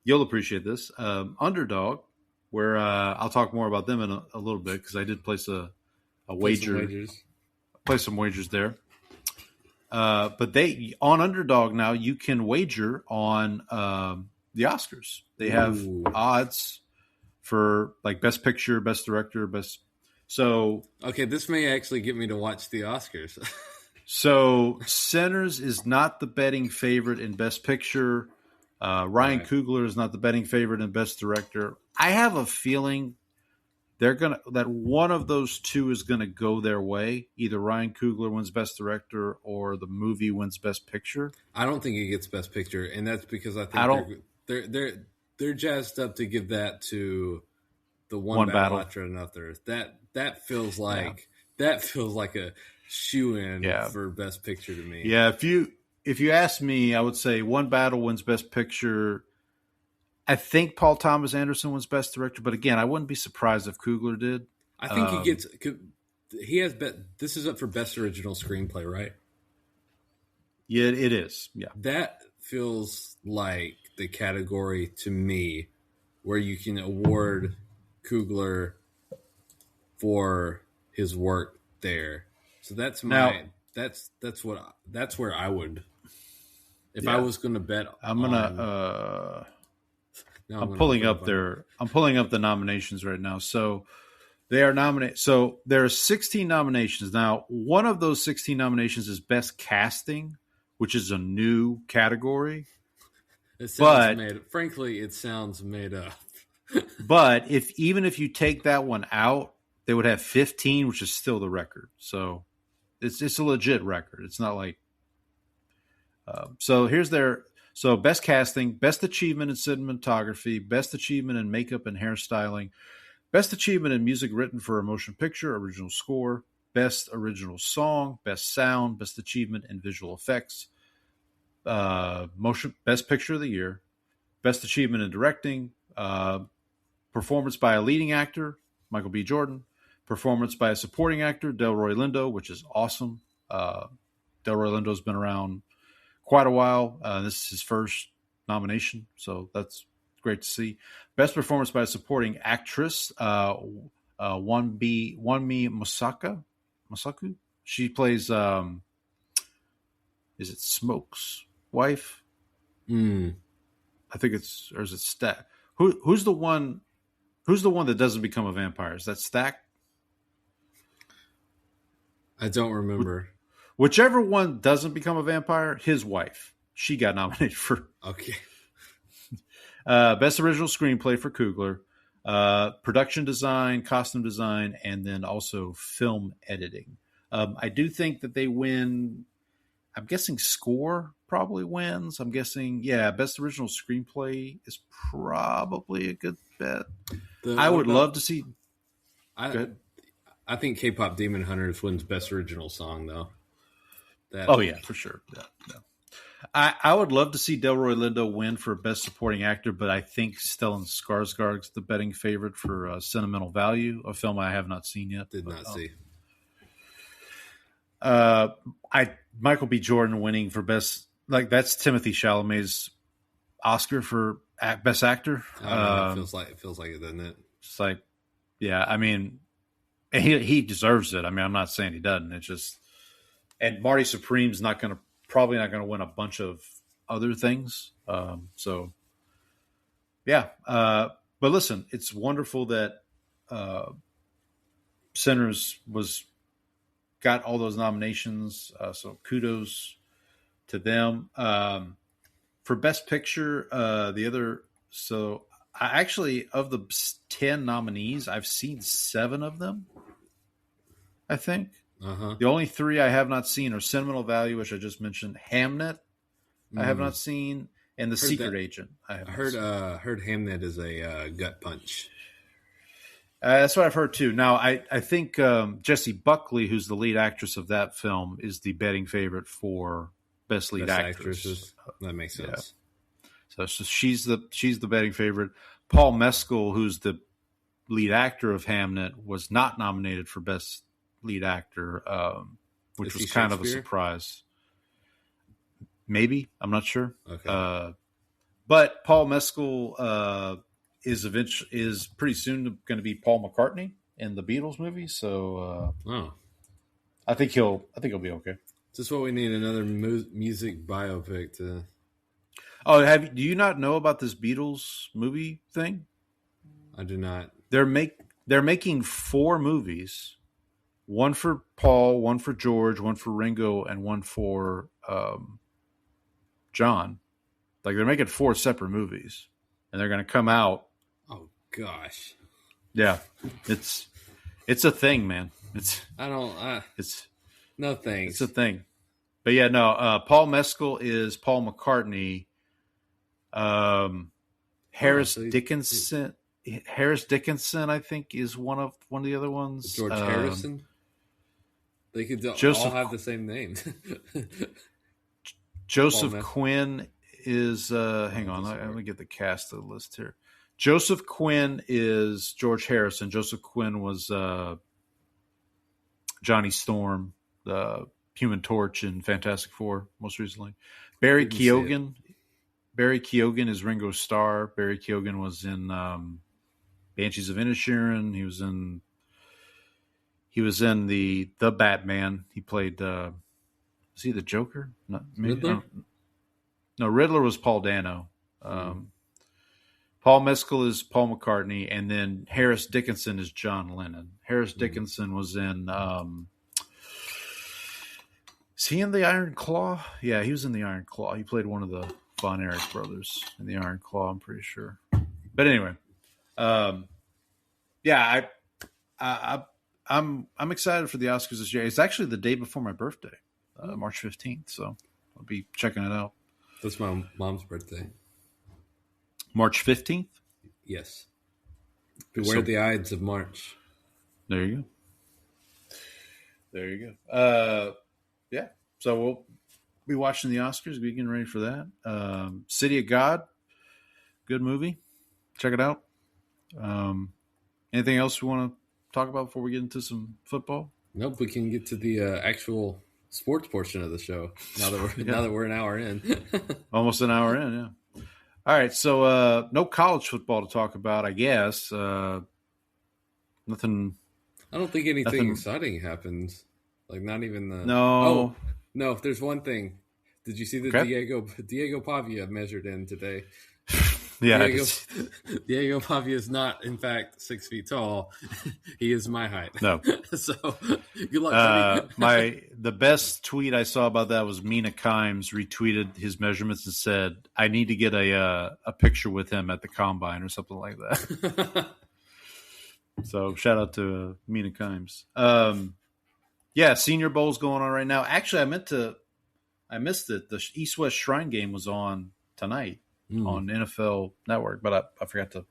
[SPEAKER 2] You'll appreciate this. Underdog, where I'll talk more about them in a little bit because I did place a wager. Play some wagers there. But they on Underdog now you can wager on the Oscars. They have odds for like Best Picture, Best Director, Best. So
[SPEAKER 1] okay, this may actually get me to watch the Oscars.
[SPEAKER 2] So Sinners is not the betting favorite in Best Picture. Ryan Coogler is not the betting favorite in Best Director. I have a feeling that one of those two is gonna go their way. Either Ryan Coogler wins Best Director or the movie wins Best Picture.
[SPEAKER 1] I don't think it gets Best Picture, and that's because I think they're jazzed up to give that to the one battle after another. That feels like a shoe-in for Best Picture to me.
[SPEAKER 2] Yeah, if you ask me, I would say One Battle wins Best Picture. I think Paul Thomas Anderson wins Best Director, but again, I wouldn't be surprised if Coogler did.
[SPEAKER 1] I think he has this is up for Best Original Screenplay, right?
[SPEAKER 2] Yeah, it is. Yeah.
[SPEAKER 1] That feels like the category to me where you can award Coogler for his work there. So that's where I would if I was going to bet.
[SPEAKER 2] I'm pulling up the nominations right now. So they are nominated. So there are 16 nominations. Now, one of those 16 nominations is Best Casting, which is a new category.
[SPEAKER 1] Frankly, it sounds made up.
[SPEAKER 2] But even if you take that one out, they would have 15, which is still the record. So it's a legit record. It's not like so here's so Best Casting, Best Achievement in Cinematography, Best Achievement in Makeup and Hairstyling, Best Achievement in Music Written for a Motion Picture, Original Score, Best Original Song, Best Sound, Best Achievement in Visual Effects, Best Picture of the Year, Best Achievement in Directing, Performance by a Leading Actor, Michael B. Jordan, Performance by a Supporting Actor, Delroy Lindo, which is awesome. Delroy Lindo's been around quite a while. This is his first nomination, so that's great to see. Best performance by a supporting actress, Wanmi Masaku. She plays, is it Smoke's wife?
[SPEAKER 1] Mm.
[SPEAKER 2] I think it's, or is it Stack? Who's the one? Who's the one that doesn't become a vampire? Is that Stack?
[SPEAKER 1] I don't remember.
[SPEAKER 2] Whichever one doesn't become a vampire, his wife. She got nominated for.
[SPEAKER 1] Okay.
[SPEAKER 2] Best original screenplay for Coogler, production design, costume design, and then also film editing. I do think that they win. I'm guessing score probably wins. I'm guessing, best original screenplay is probably a good bet. I would love to see.
[SPEAKER 1] I think K-pop Demon Hunters wins best original song though.
[SPEAKER 2] Yeah, for sure. Yeah. I would love to see Delroy Lindo win for Best Supporting Actor, but I think Stellan Skarsgård's the betting favorite for Sentimental Value, a film I have not seen yet.
[SPEAKER 1] Did not see.
[SPEAKER 2] Michael B. Jordan winning for Best, like that's Timothée Chalamet's Oscar for Best Actor.
[SPEAKER 1] It feels like it, doesn't it?
[SPEAKER 2] It's like, yeah, I mean, he deserves it. I mean, I'm not saying he doesn't. It's just, and Marty Supreme's probably not going to win a bunch of other things. But listen, it's wonderful that Sinners got all those nominations. So kudos to them. For Best Picture, of the 10 nominees, I've seen 7 of them, I think.
[SPEAKER 1] Uh-huh.
[SPEAKER 2] The only 3 I have not seen are Sentimental Value, which I just mentioned, Hamnet, I have not seen, and The Secret Agent. I
[SPEAKER 1] heard Hamnet is a gut punch.
[SPEAKER 2] That's what I've heard too. Now, I think Jessie Buckley, who's the lead actress of that film, is the betting favorite for Best Lead Actress.
[SPEAKER 1] That makes sense.
[SPEAKER 2] Yeah. So she's the betting favorite. Paul Mescal, who's the lead actor of Hamnet, was not nominated for Best Lead Actor, which was kind of a surprise. Maybe, I'm not sure.
[SPEAKER 1] Okay.
[SPEAKER 2] But Paul Mescal is pretty soon going to be Paul McCartney in the Beatles movie. So I think he'll be okay.
[SPEAKER 1] Just what we need, another music biopic to.
[SPEAKER 2] Oh, do you not know about this Beatles movie thing?
[SPEAKER 1] I do not.
[SPEAKER 2] They're making 4 movies. One for Paul, one for George, one for Ringo, and one for John. Like, they're making 4 separate movies, and they're going to come out.
[SPEAKER 1] Oh gosh.
[SPEAKER 2] Yeah, it's a thing, man.
[SPEAKER 1] No thanks.
[SPEAKER 2] It's a thing. But yeah, no. Paul Mescal is Paul McCartney. Harris Dickinson, I think, is one of the other ones.
[SPEAKER 1] George Harrison. They could all have the same name.
[SPEAKER 2] Joseph Quinn is. Hang on, let me get the cast of the list here. Joseph Quinn is George Harrison. Joseph Quinn was Johnny Storm, the Human Torch in Fantastic Four, most recently. Barry Keoghan is Ringo Starr. Barry Keoghan was in Banshees of Inisherin. He was in the Batman. He played. Was he the Joker? No,
[SPEAKER 1] Riddler?
[SPEAKER 2] No, Riddler was Paul Dano. Paul Mescal is Paul McCartney, and then Harris Dickinson is John Lennon. Harris Dickinson was in. Is he in the Iron Claw? Yeah, he was in the Iron Claw. He played one of the Von Erich brothers in the Iron Claw, I'm pretty sure. But anyway, I'm excited for the Oscars this year. It's actually the day before my birthday, March 15th, so I'll be checking it out.
[SPEAKER 1] That's my mom's birthday.
[SPEAKER 2] March 15th?
[SPEAKER 1] Yes. Beware the Ides of March.
[SPEAKER 2] There you go. Yeah. So we'll be watching the Oscars, be getting ready for that. City of God, good movie. Check it out. Anything else we want to talk about before we get into some football?
[SPEAKER 1] Nope, we can get to the actual sports portion of the show now that we're an hour in.
[SPEAKER 2] Almost an hour in, yeah. All right, so no college football to talk about, I guess. Nothing.
[SPEAKER 1] I don't think anything
[SPEAKER 2] Nothing.
[SPEAKER 1] exciting happens. Like not even the.
[SPEAKER 2] No.
[SPEAKER 1] Oh no! If there's one thing, did you see that
[SPEAKER 2] Okay.
[SPEAKER 1] Diego Pavia measured in today?
[SPEAKER 2] Yeah.
[SPEAKER 1] Diego Pavia is not, in fact, 6 feet tall. He is my height.
[SPEAKER 2] No.
[SPEAKER 1] So good luck,
[SPEAKER 2] buddy. The best tweet I saw about that was Mina Kimes retweeted his measurements and said, "I need to get a picture with him at the combine or something like that." So shout out to Mina Kimes. Yeah, Senior Bowl's going on right now. Actually, I missed it. The East West Shrine game was on tonight on NFL Network, but I forgot to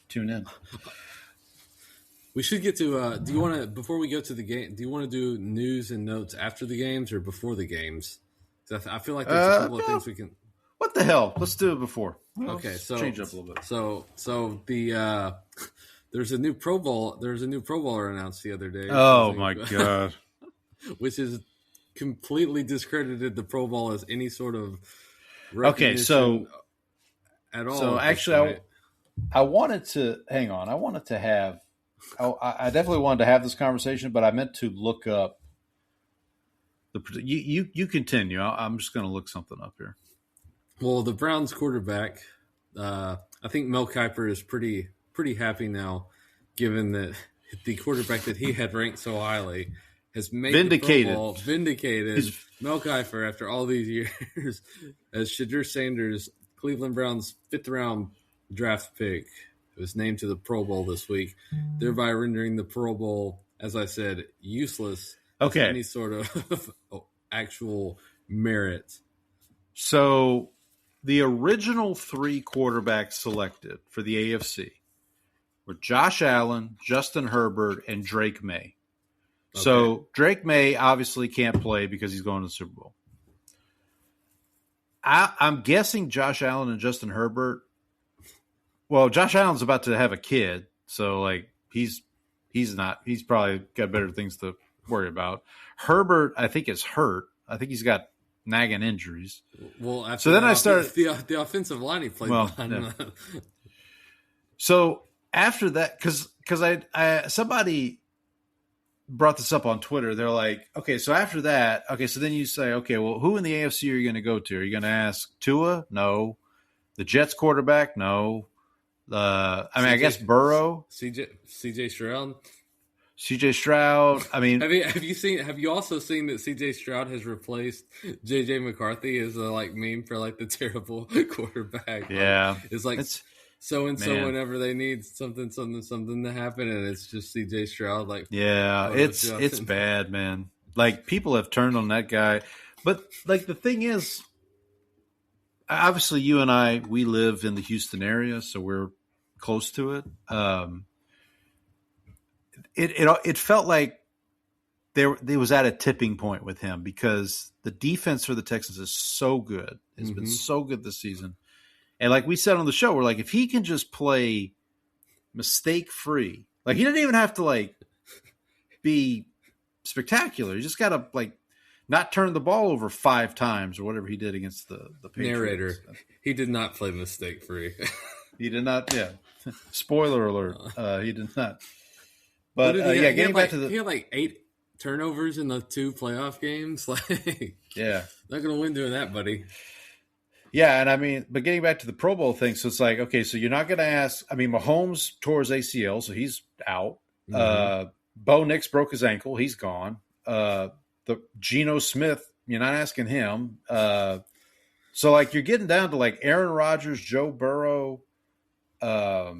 [SPEAKER 2] tune in.
[SPEAKER 1] We should get to. Do you want to, before we go to the game? Do you want to do news and notes after the games or before the games? I feel like there's a couple of things we can.
[SPEAKER 2] What the hell? Let's do it before.
[SPEAKER 1] Okay, so
[SPEAKER 2] change up a little bit.
[SPEAKER 1] So the there's a new Pro Bowl. There's a new Pro Bowler announced the other day.
[SPEAKER 2] Oh my god!
[SPEAKER 1] Which is completely discredited the Pro Bowl as any sort of
[SPEAKER 2] okay. So
[SPEAKER 1] at all.
[SPEAKER 2] So actually, I wanted to hang on. I wanted to have. I definitely wanted to have this conversation, but I meant to look up the. You continue. I'm just going to look something up here.
[SPEAKER 1] Well, the Browns quarterback, I think Mel Kiper is pretty happy now, given that the quarterback that he had ranked so highly has made
[SPEAKER 2] vindicated.
[SPEAKER 1] The Pro Bowl, vindicated Mel Kiper after all these years as Shadur Sanders, Cleveland Browns 5th round draft pick, was named to the Pro Bowl this week, thereby rendering the Pro Bowl, as I said, useless.
[SPEAKER 2] Okay,
[SPEAKER 1] any sort of actual merit.
[SPEAKER 2] So, the original 3 quarterbacks selected for the AFC were Josh Allen, Justin Herbert, and Drake May. Okay. So, Drake May obviously can't play because he's going to the Super Bowl. I'm guessing Josh Allen and Justin Herbert. Well, Josh Allen's about to have a kid, so like he's probably got better things to worry about. Herbert, I think, is hurt. I think he's got nagging injuries.
[SPEAKER 1] Well,
[SPEAKER 2] so then I started
[SPEAKER 1] the offensive line he played behind.
[SPEAKER 2] Yeah. So after that, because I somebody brought this up on Twitter. They're like, okay, so after that, okay, so then you say, okay, well, who in the AFC are you going to go to? Are you going to ask Tua? No. The Jets quarterback? No. I guess Burrow,
[SPEAKER 1] CJ Stroud.
[SPEAKER 2] CJ Stroud. I mean,
[SPEAKER 1] have you also seen that CJ Stroud has replaced JJ McCarthy as a meme for the terrible quarterback?
[SPEAKER 2] Yeah,
[SPEAKER 1] it's like so and so whenever they need something to happen, and it's just CJ Stroud.
[SPEAKER 2] It's bad, man. Like people have turned on that guy, but the thing is, obviously, you and I, we live in the Houston area, so we're close to it. It felt like there was at a tipping point with him because the defense for the Texans is so good. It's been so good this season. And like we said on the show, we're like, if he can just play mistake-free, he didn't even have to be spectacular. He just got to not turn the ball over 5 times or whatever he did against the Patriots.
[SPEAKER 1] Narrator, he did not play mistake-free.
[SPEAKER 2] He did not, yeah. Spoiler alert, he did not. But, getting back to the...
[SPEAKER 1] He had 8 turnovers in the 2 playoff games.
[SPEAKER 2] Yeah.
[SPEAKER 1] Not going to win doing that, buddy.
[SPEAKER 2] Yeah, and but getting back to the Pro Bowl thing, so it's okay, so you're not going to ask... Mahomes tore his ACL, so he's out. Bo Nix broke his ankle. He's gone. The Geno Smith, you're not asking him. So you're getting down to Aaron Rodgers, Joe Burrow,
[SPEAKER 1] I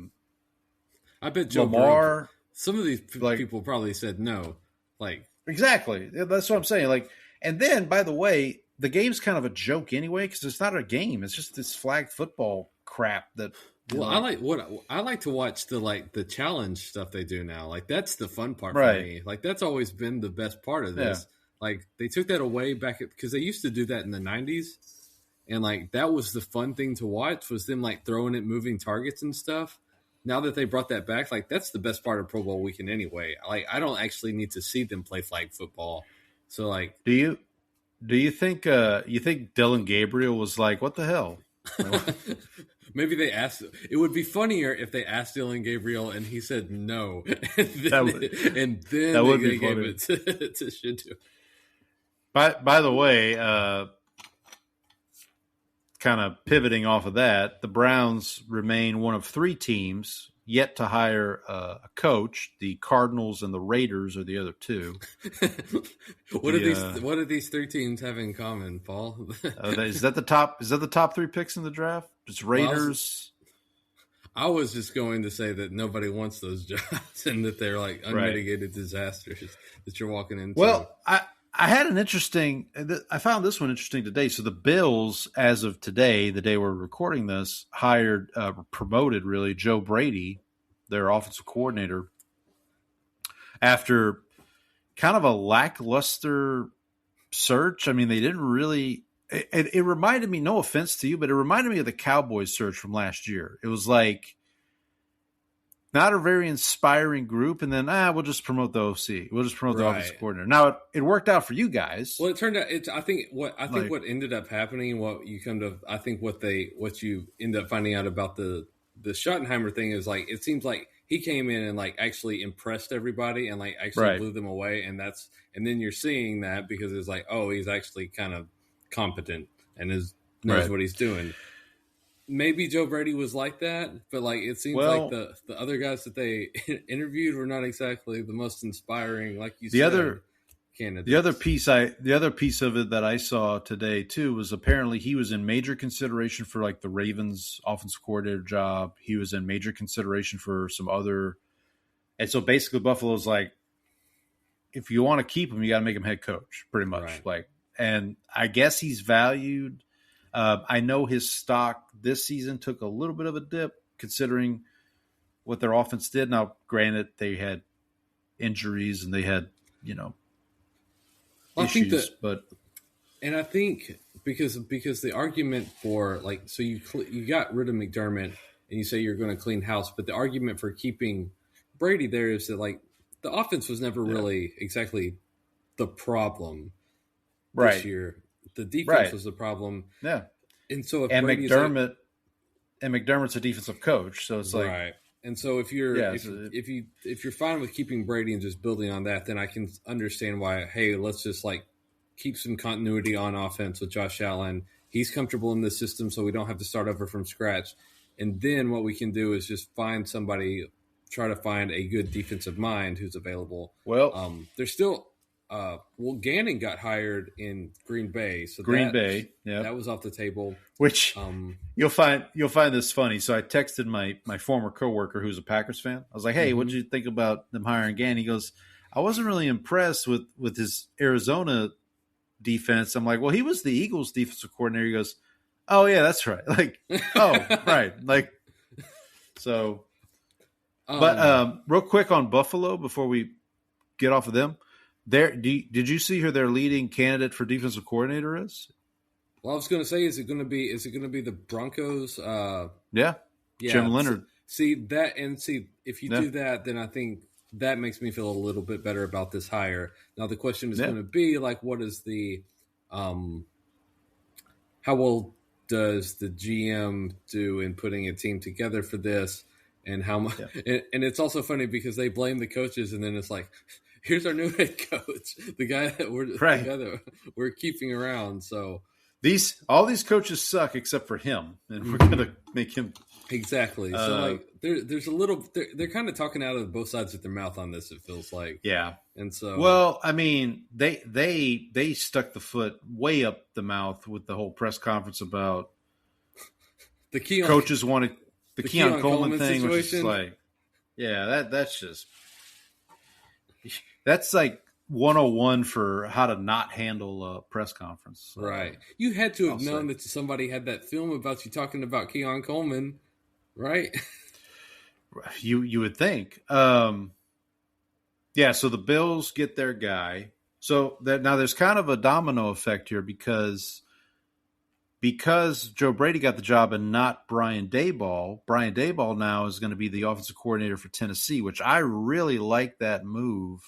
[SPEAKER 1] bet Joe
[SPEAKER 2] Lamar.
[SPEAKER 1] Burrow, some of these people probably said no.
[SPEAKER 2] Exactly. That's what I'm saying. And then, by the way, the game's kind of a joke anyway because it's not a game. It's just this flag football crap that.
[SPEAKER 1] I like to watch the challenge stuff they do now. That's the fun part for me. That's always been the best part of this. Yeah. They took that away back because they used to do that in the 90s. And that was the fun thing to watch was them throwing it, moving targets and stuff. Now that they brought that back, that's the best part of Pro Bowl weekend anyway. I don't actually need to see them play flag football. So
[SPEAKER 2] do you think Dylan Gabriel was what the hell?
[SPEAKER 1] Maybe they asked. It would be funnier if they asked Dylan Gabriel and he said no, and then they gave it to Shinto.
[SPEAKER 2] By the way, kind of pivoting off of that, the Browns remain one of 3 teams yet to hire a coach. The Cardinals and the Raiders are the other 2.
[SPEAKER 1] What do these 3 teams have in common, Paul?
[SPEAKER 2] Is that the top 3 picks in the draft? It's Raiders.
[SPEAKER 1] I was just going to say that nobody wants those jobs and that they're like unmitigated disasters that you're walking into.
[SPEAKER 2] Well, I had I found this one interesting today. So the Bills, as of today, the day we're recording this, promoted really Joe Brady, their offensive coordinator, after kind of a lackluster search. I mean, they didn't really. It reminded me, no offense to you, but it reminded me of the Cowboys search from last year. It was like not a very inspiring group, and then we'll just promote the OC. We'll just promote the offensive coordinator. Now it worked out for you guys.
[SPEAKER 1] Well, it turned out I think what ended up happening, what you end up finding out about the Schottenheimer thing is like it seems like he came in and like actually impressed everybody and like actually blew them away, and then you're seeing that because it's like, oh, he's actually kind of competent and knows what he's doing. Maybe Joe Brady was like that, but like it seems like the other guys that they interviewed were not exactly the most inspiring, like you said. Candidates. The
[SPEAKER 2] other piece of it that I saw today too was apparently he was in major consideration for like the Ravens offensive coordinator job. He was in major consideration for some other, and so basically Buffalo's like, if you want to keep him, you got to make him head coach, pretty much.
[SPEAKER 1] Right.
[SPEAKER 2] Like, and I guess he's valued. I know his stock this season took a little bit of a dip considering what their offense did. Now, granted, they had injuries and they had, issues.
[SPEAKER 1] I think because the argument for like, so you got rid of McDermott and you say you're going to clean house, but the argument for keeping Brady there is that like the offense was never really exactly the problem this year. The defense was the problem.
[SPEAKER 2] Yeah.
[SPEAKER 1] And so if
[SPEAKER 2] McDermott's a defensive coach, so it's like
[SPEAKER 1] right. And so if you're fine with keeping Brady and just building on that, then I can understand why, hey, let's just like keep some continuity on offense with Josh Allen. He's comfortable in this system, so we don't have to start over from scratch. And then what we can do is just try to find a good defensive mind who's available.
[SPEAKER 2] Well,
[SPEAKER 1] there's still Gannon got hired in Green Bay, so that was off the table.
[SPEAKER 2] Which you'll find this funny. So I texted my former coworker who's a Packers fan. I was like, "Hey, what did you think about them hiring Gannon?" He goes, "I wasn't really impressed with his Arizona defense." I'm like, "Well, he was the Eagles defensive coordinator." He goes, "Oh yeah, that's right." Like, oh right, like so. But real quick on Buffalo before we get off of them. Did you see who their leading candidate for defensive coordinator is?
[SPEAKER 1] Well, I was going to say, is it going to be the Broncos?
[SPEAKER 2] Yeah, Jim Leonard.
[SPEAKER 1] If you do that, then I think that makes me feel a little bit better about this hire. Now the question is going to be like, what is the, how well does the GM do in putting a team together for this, and how much? Yeah. And it's also funny because they blame the coaches, and then it's like, here's our new head coach, the guy that we're keeping around. So
[SPEAKER 2] all these coaches suck except for him, and we're gonna make him
[SPEAKER 1] exactly. So like there's a little they're kind of talking out of both sides of their mouth on this. It feels like and so
[SPEAKER 2] well, I mean they stuck the foot way up the mouth with the whole press conference about
[SPEAKER 1] the
[SPEAKER 2] coaches wanted the Keon Coleman thing,
[SPEAKER 1] situation.
[SPEAKER 2] Which is like that's like 101 for how to not handle a press conference.
[SPEAKER 1] Right. You had to have known that somebody had that film about you talking about Keon Coleman, right?
[SPEAKER 2] You would think. So the Bills get their guy. So now there's kind of a domino effect here because Joe Brady got the job and not Brian Daboll. Brian Daboll now is going to be the offensive coordinator for Tennessee, which I really like that move.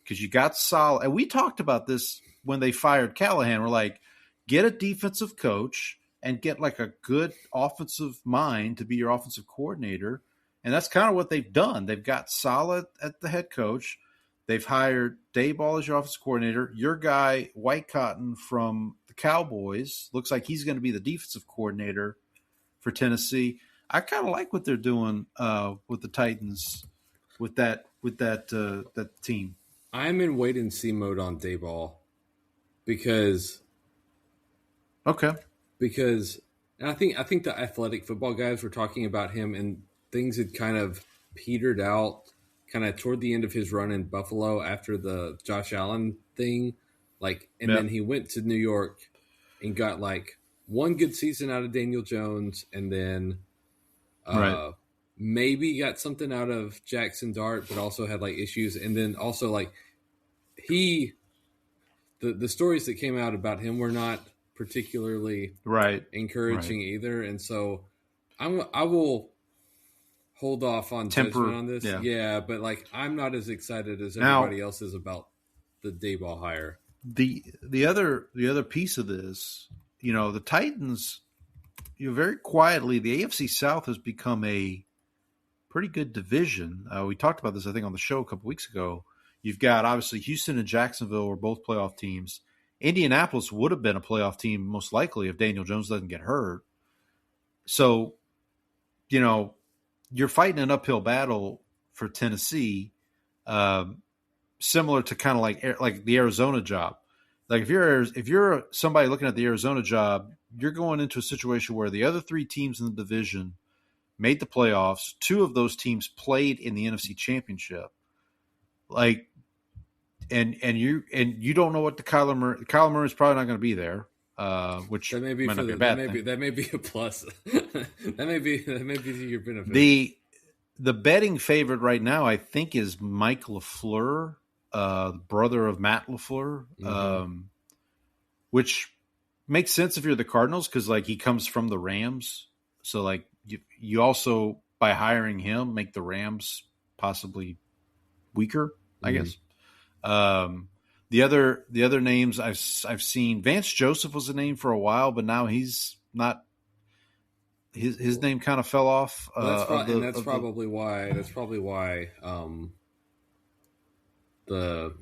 [SPEAKER 2] Because you got solid, and we talked about this when they fired Callahan. We're like, get a defensive coach, and get like a good offensive mind to be your offensive coordinator. And that's kind of what they've done. They've got solid at the head coach. They've hired Daboll as your offensive coordinator. Your guy, White Cotton from the Cowboys, looks like he's going to be the defensive coordinator for Tennessee. I kind of like what they're doing with the Titans with that team.
[SPEAKER 1] I'm in wait and see mode on Daboll because and I think the athletic football guys were talking about him, and things had kind of petered out kind of toward the end of his run in Buffalo after the Josh Allen thing. Then he went to New York and got like one good season out of Daniel Jones, and then maybe got something out of Jackson Dart, but also had like issues. And then also like the stories that came out about him were not particularly encouraging either. And so I will hold off on judgment on this. Yeah, but like I'm not as excited as everybody else is about the Daboll hire.
[SPEAKER 2] The other piece of this, the Titans, very quietly, the AFC South has become a pretty good division. We talked about this, I think, on the show a couple weeks ago. You've got, obviously, Houston and Jacksonville were both playoff teams. Indianapolis would have been a playoff team, most likely, if Daniel Jones doesn't get hurt. So, you're fighting an uphill battle for Tennessee, similar to kind of like the Arizona job. Like if you're somebody looking at the Arizona job, you're going into a situation where the other three teams in the division made the playoffs. Two of those teams played in the NFC Championship. And you don't know what Kyler Murray is probably not going to be there. Which
[SPEAKER 1] that may be,
[SPEAKER 2] a bad thing.
[SPEAKER 1] That may be a plus. that may be to your benefit.
[SPEAKER 2] The betting favorite right now, I think, is Mike LaFleur, brother of Matt LaFleur, which makes sense if you're the Cardinals because like he comes from the Rams. So like you also by hiring him make the Rams possibly weaker, I guess. The other names I've seen, Vance Joseph was a name for a while, but now he's not. His name kind of fell off.
[SPEAKER 1] That's probably why. The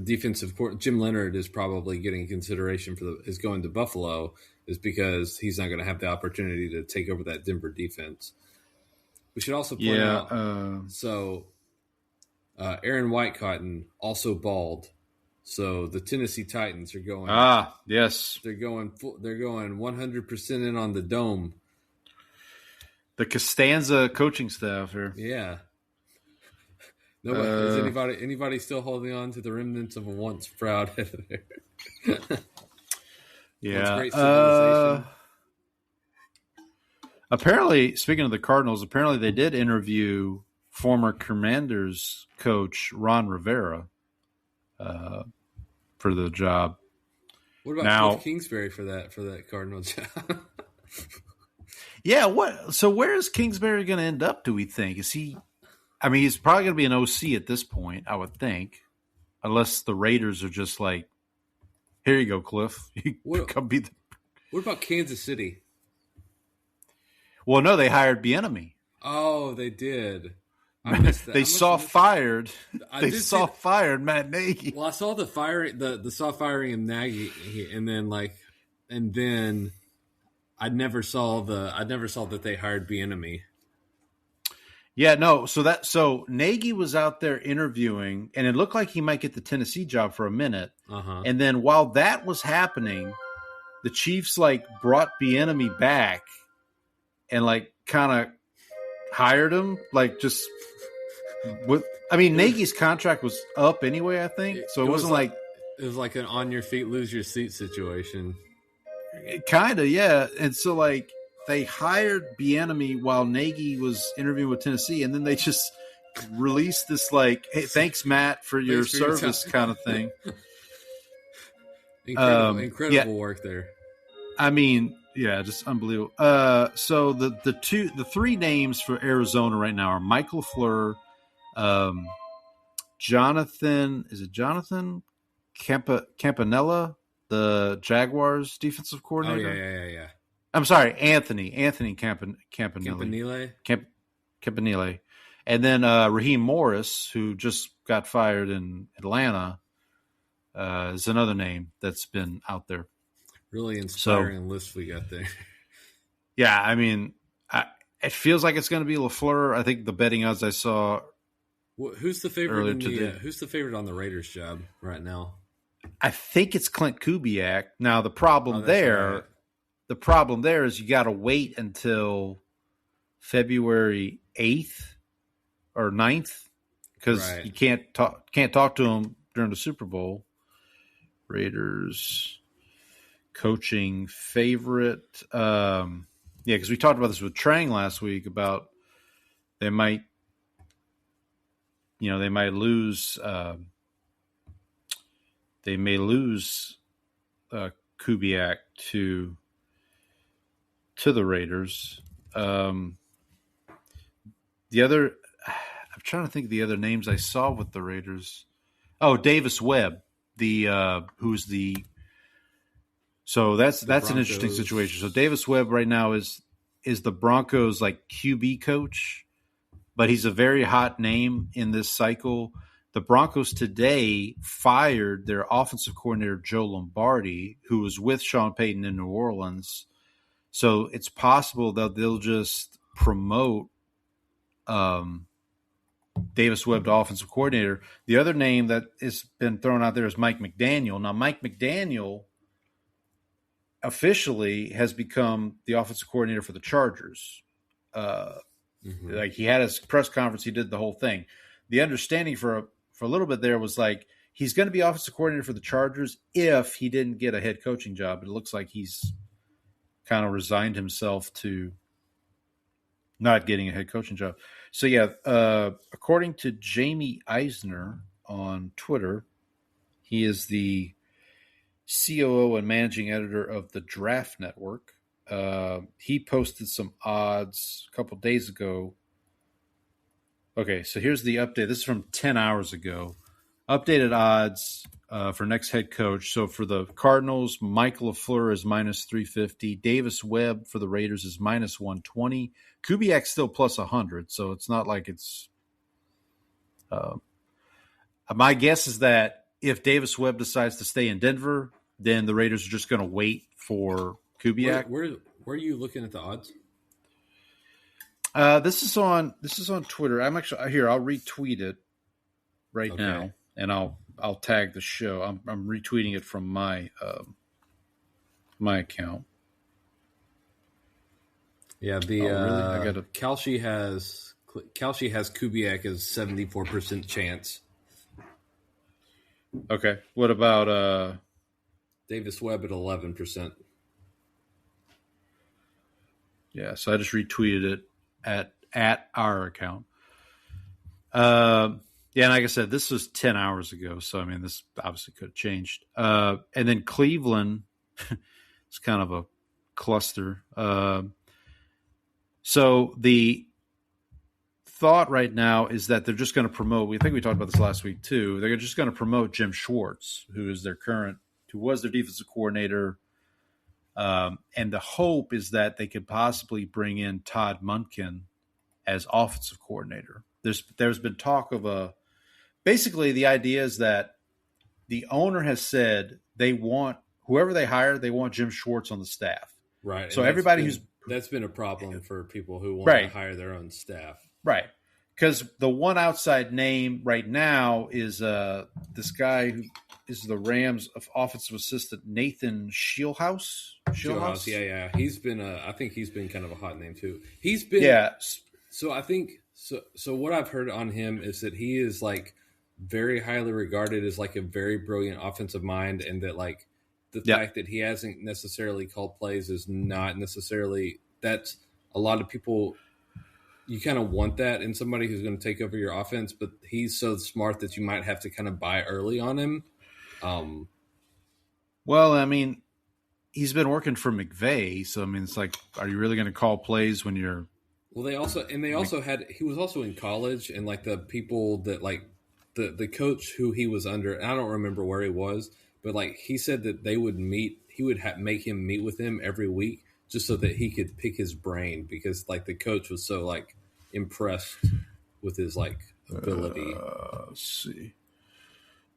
[SPEAKER 1] defensive court. Jim Leonard is probably getting consideration is going to Buffalo is because he's not going to have the opportunity to take over that Denver defense. We should also point out. Aaron Whitecotton also bald. So the Tennessee Titans are going.
[SPEAKER 2] Yes,
[SPEAKER 1] they're going 100% in on the dome.
[SPEAKER 2] The Costanza coaching staff here.
[SPEAKER 1] Yeah. Is anybody still holding on to the remnants of a once proud head of hair?
[SPEAKER 2] Yeah.
[SPEAKER 1] Great civilization.
[SPEAKER 2] Apparently, speaking of the Cardinals, they did interview former Commanders coach Ron Rivera for the job.
[SPEAKER 1] What about Cliff Kingsbury for that Cardinal job?
[SPEAKER 2] Yeah, so where is Kingsbury going to end up, do we think? Is he I mean, he's probably going to be an OC at this point, I would think, unless the Raiders are just like, here you go, Cliff. Come be the...
[SPEAKER 1] What about Kansas City?
[SPEAKER 2] Well, no, they hired Bieniemy.
[SPEAKER 1] Oh, they did.
[SPEAKER 2] They saw fired Matt Nagy.
[SPEAKER 1] Well, I saw the firing, the saw firing of Nagy, and then I never saw that they hired Bieniemy.
[SPEAKER 2] Yeah, no. So Nagy was out there interviewing, and it looked like he might get the Tennessee job for a minute. And then while that was happening, the Chiefs brought Bieniemy back and kind of hired him, Nagy's contract was up anyway, I think. So it wasn't
[SPEAKER 1] it was like an on your feet, lose your seat situation.
[SPEAKER 2] Kind of, yeah. And so they hired Bieniemy while Nagy was interviewing with Tennessee, and then they just released this hey, thanks Matt for your service kind of thing.
[SPEAKER 1] Incredible work there.
[SPEAKER 2] I mean, yeah, just unbelievable. So the three names for Arizona right now are Mike LaFleur, Jonathan Campanella, the Jaguars defensive
[SPEAKER 1] Oh,
[SPEAKER 2] coordinator.
[SPEAKER 1] yeah.
[SPEAKER 2] I'm sorry, Anthony Campanile. Campanile. And then Raheem Morris, who just got fired in Atlanta, is another name that's been out there.
[SPEAKER 1] Really inspiring list we got there.
[SPEAKER 2] Yeah, I mean, it feels like it's going to be LaFleur. I think the betting odds I saw.
[SPEAKER 1] Who's the favorite? Who's the favorite on the Raiders job right now?
[SPEAKER 2] I think it's Clint Kubiak. Now the problem there is you got to wait until February 8th or 9th because you can't talk to him during the Super Bowl. Raiders coaching favorite. Because we talked about this with Trang last week about they might lose. They may lose Kubiak to the Raiders. I'm trying to think of the other names I saw with the Raiders. Oh, Davis Webb, So that's an interesting situation. So Davis Webb right now is the Broncos like QB coach, but he's a very hot name in this cycle. The Broncos today fired their offensive coordinator Joe Lombardi, who was with Sean Payton in New Orleans. So it's possible that they'll just promote Davis Webb to offensive coordinator. The other name that has been thrown out there is Mike McDaniel. Now, Mike McDaniel officially has become the offensive coordinator for the Chargers. Like he had his press conference, he did the whole thing. The understanding for a little bit there was like he's going to be offensive coordinator for the Chargers if he didn't get a head coaching job. It looks like he's kind of resigned himself to not getting a head coaching job. So yeah, according to Jamie Eisner on Twitter, he is the COO and managing editor of the Draft Network. He posted some odds a couple days ago. Okay, so here's the update. This is from 10 hours ago. Updated odds for next head coach. So for the Cardinals, Mike LaFleur is minus 350. Davis Webb for the Raiders is minus 120. Kubiak's still plus 100, so it's not like it's my guess is that if Davis Webb decides to stay in Denver, then the Raiders are just going to wait for Kubiak.
[SPEAKER 1] Where are you looking at the odds?
[SPEAKER 2] This is on Twitter. I'm actually here. I'll retweet it now, and I'll tag the show. I'm retweeting it from my my account.
[SPEAKER 1] Yeah, really? Kalshi has Kubiak as 74% chance.
[SPEAKER 2] Okay. What about
[SPEAKER 1] Davis Webb at 11%?
[SPEAKER 2] Yeah, so I just retweeted it at our account. Yeah, and like I said, this was 10 hours ago, so I mean, this obviously could have changed. And then Cleveland, it's kind of a cluster. So the thought right now is that they're just going to promote. We think we talked about this last week too. They're just going to promote Jim Schwartz, who was their defensive coordinator. And the hope is that they could possibly bring in Todd Monken as offensive coordinator. There's been talk of basically the idea is that the owner has said they want whoever they hire, they want Jim Schwartz on the staff.
[SPEAKER 1] Right.
[SPEAKER 2] So
[SPEAKER 1] that's been a problem for people who want to hire their own staff.
[SPEAKER 2] Right. Because the one outside name right now is this guy who is the Rams offensive assistant, Nathan Scheelhaus.
[SPEAKER 1] Yeah. He's been I think he's been kind of a hot name too. He's been So I think so what I've heard on him is that he is like very highly regarded as like a very brilliant offensive mind, and that like the fact that he hasn't necessarily called plays is not necessarily that's a lot of people. You kind of want that in somebody who's going to take over your offense, but he's so smart that you might have to kind of buy early on him.
[SPEAKER 2] Well, I mean, he's been working for McVay, so I mean, it's like, are you really going to call plays when you're?
[SPEAKER 1] Well, he was also in college, and like the people that like the coach who he was under, I don't remember where he was, but like he said that they would meet. He would make him meet with him every week just so that he could pick his brain because like the coach was so like impressed with his like ability.
[SPEAKER 2] Let's see.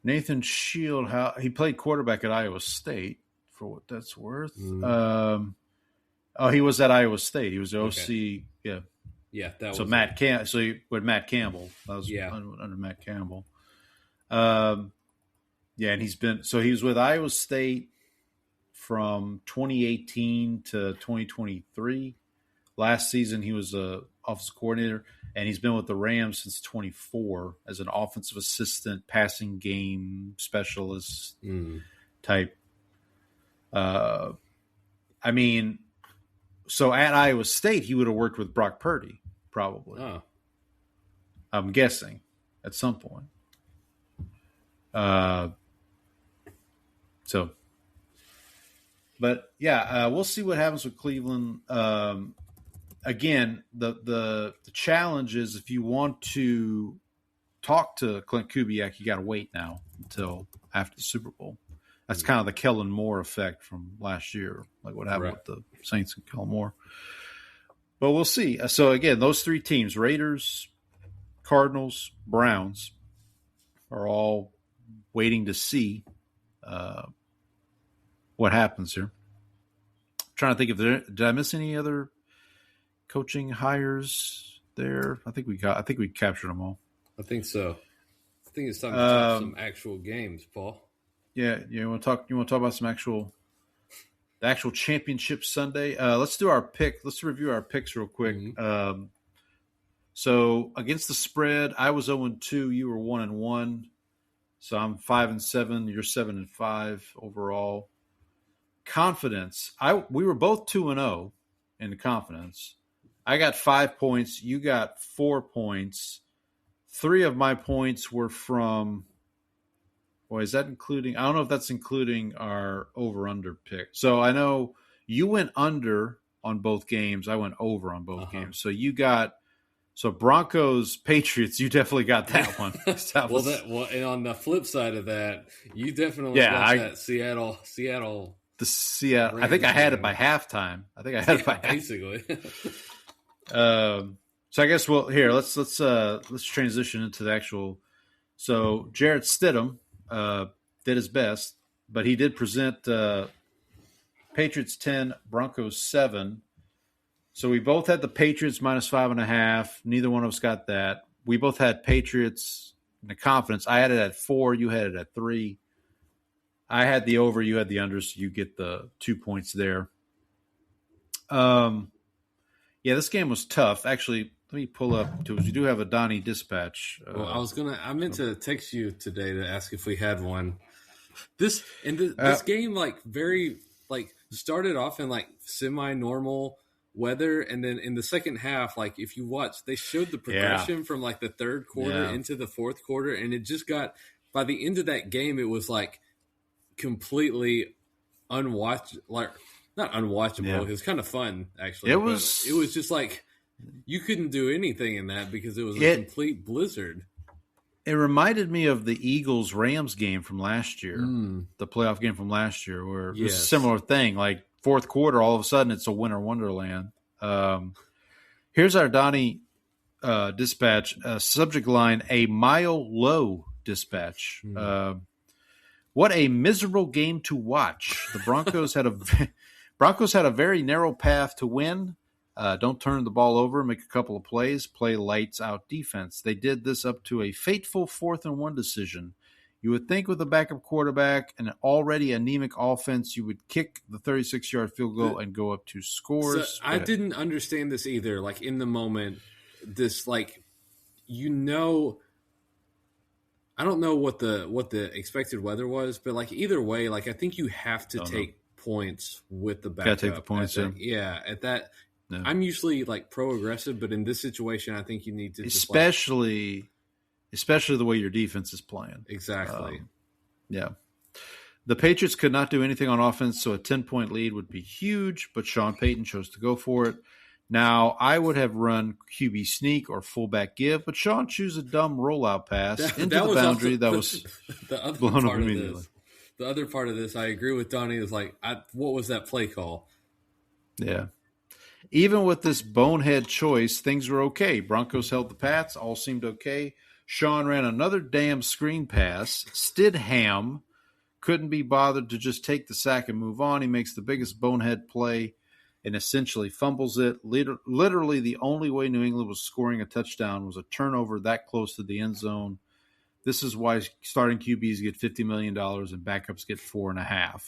[SPEAKER 2] Nathan Shield, how he played quarterback at Iowa State for what that's worth. He was at Iowa State. He was the OC. Okay. Yeah.
[SPEAKER 1] Yeah, that
[SPEAKER 2] so
[SPEAKER 1] was
[SPEAKER 2] Matt with Matt Campbell. That was under Matt Campbell. And he was with Iowa State from 2018 to 2023. Last season he was a offensive coordinator, and he's been with the Rams since 24 as an offensive assistant, passing game specialist type. So at Iowa State, he would have worked with Brock Purdy, probably.
[SPEAKER 1] Oh.
[SPEAKER 2] I'm guessing at some point. We'll see what happens with Cleveland. Again, the challenge is if you want to talk to Clint Kubiak, you got to wait now until after the Super Bowl. That's kind of the Kellen Moore effect from last year, like what happened with the Saints and Kellen Moore. But we'll see. So, again, those three teams, Raiders, Cardinals, Browns, are all waiting to see what happens here. I'm trying to think did I miss any other coaching hires there? I think we captured them all.
[SPEAKER 1] I think so. I think it's time to talk some actual games, Paul.
[SPEAKER 2] Yeah, you want to talk about the actual championship Sunday? Let's do our pick. Let's review our picks real quick. Mm-hmm. So against the spread, I was 0-2. You were 1-1. So I'm 5-7. You're 7-5 overall. Confidence. We were both 2-0 in the confidence. I got 5 points. You got 4 points. 3 of my points were from. Boy, is that including? I don't know if that's including our over/under pick. So I know you went under on both games. I went over on both games. So you got Broncos Patriots. You definitely got that one.
[SPEAKER 1] And on the flip side of that, you definitely got that Seattle.
[SPEAKER 2] The Seattle. I think I had it by halftime.
[SPEAKER 1] Basically.
[SPEAKER 2] So I guess let's transition into the actual. So Jarrett Stidham did his best, but he did present Patriots 10, Broncos 7. So we both had the Patriots -5.5. Neither one of us got that. We both had Patriots in the confidence. I had it at 4. You had it at 3. I had the over. You had the under, so you get the 2 points there. This game was tough. Actually, let me pull up because you do have a Donnie dispatch.
[SPEAKER 1] I meant to text you today to ask if we had one. This game started off in semi-normal weather, and then in the second half, if you watch, they showed the progression from the third quarter into the fourth quarter, and it just got by the end of that game, it was completely unwatchable. Not unwatchable. Yeah. It was kind of fun, actually. It was just you couldn't do anything in that because it was a complete blizzard.
[SPEAKER 2] It reminded me of the Eagles-Rams game from last year, the playoff game from last year, where it was a similar thing. Fourth quarter, all of a sudden, it's a winter wonderland. Here's our Donnie dispatch. Subject line, a mile low dispatch. What a miserable game to watch. The Broncos had a very narrow path to win. Don't turn the ball over, make a couple of plays, play lights out defense. They did this up to a fateful 4th-and-1 decision. You would think with a backup quarterback and an already anemic offense, you would kick the 36-yard field goal and go up 2 scores.
[SPEAKER 1] So I didn't understand this either. In the moment, this I don't know what the expected weather was, but either way, I think you have to take points with the backup.
[SPEAKER 2] Got to take the points.
[SPEAKER 1] At that. No. I'm usually pro-aggressive, but in this situation, I think you need to
[SPEAKER 2] especially the way your defense is playing.
[SPEAKER 1] Exactly.
[SPEAKER 2] The Patriots could not do anything on offense, so a 10-point lead would be huge, but Sean Payton chose to go for it. Now, I would have run QB sneak or fullback give, but Sean chose a dumb rollout pass into the boundary that was
[SPEAKER 1] the other
[SPEAKER 2] blown up
[SPEAKER 1] part
[SPEAKER 2] immediately.
[SPEAKER 1] the other part of this, I agree with Donnie. Is like, what was that play call?
[SPEAKER 2] Yeah. Even with this bonehead choice, things were okay. Broncos held the Pats. All seemed okay. Sean ran another damn screen pass. Stidham couldn't be bothered to just take the sack and move on. He makes the biggest bonehead play and essentially fumbles it. Literally the only way New England was scoring a touchdown was a turnover that close to the end zone. This is why starting QBs get $50 million and backups get $4.5 million.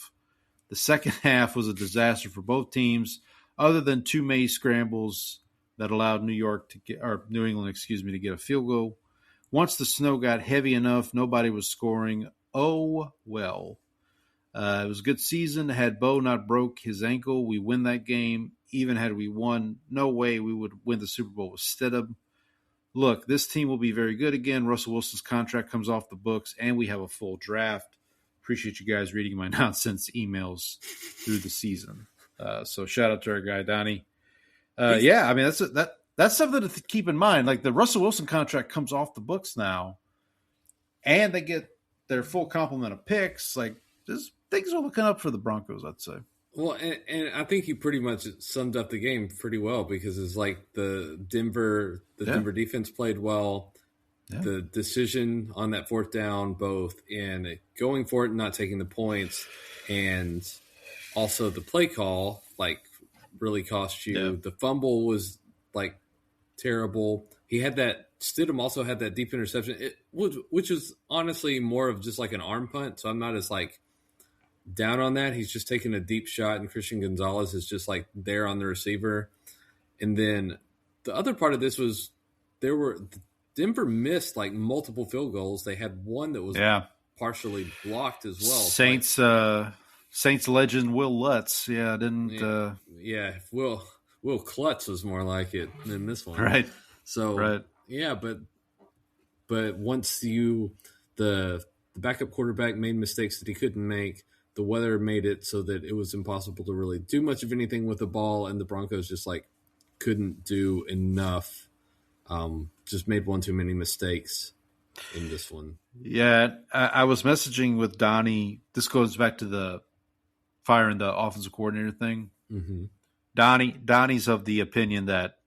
[SPEAKER 2] The second half was a disaster for both teams, other than two Mays scrambles that allowed New England, to get a field goal. Once the snow got heavy enough, nobody was scoring. Oh, well. It was a good season. Had Bo not broke his ankle, we win that game. Even had we won, no way we would win the Super Bowl with Stidham. Look, this team will be very good again. Russell Wilson's contract comes off the books, and we have a full draft. Appreciate you guys reading my nonsense emails through the season. So shout out to our guy, Donnie. Yeah, I mean, that's something to keep in mind. Like, the Russell Wilson contract comes off the books now, and they get their full complement of picks. Like, things are looking up for the Broncos, I'd say.
[SPEAKER 1] Well, and I think he pretty much summed up the game pretty well, because it's like the Denver defense played well. Yeah. The decision on that fourth down, both in going for it and not taking the points, and also the play call, like, really cost you. Yeah. The fumble was, like, terrible. Stidham also had that deep interception, which was honestly more of just like an arm punt, so I'm not as, like, down on that. He's just taking a deep shot, and Christian Gonzalez is just, like, there on the receiver. And then the other part of this was Denver missed, like, multiple field goals. They had one that was partially blocked as well.
[SPEAKER 2] Saints legend Will Lutz, didn't.
[SPEAKER 1] Will Klutz was more like it than this one,
[SPEAKER 2] right?
[SPEAKER 1] So,
[SPEAKER 2] right.
[SPEAKER 1] Yeah, but once the backup quarterback made mistakes that he couldn't make, the weather made it so that it was impossible to really do much of anything with the ball, and the Broncos just, like, couldn't do enough. Just made one too many mistakes in this one.
[SPEAKER 2] Yeah, I was messaging with Donnie. This goes back to the firing the offensive coordinator thing.
[SPEAKER 1] Mm-hmm.
[SPEAKER 2] Donnie's of the opinion that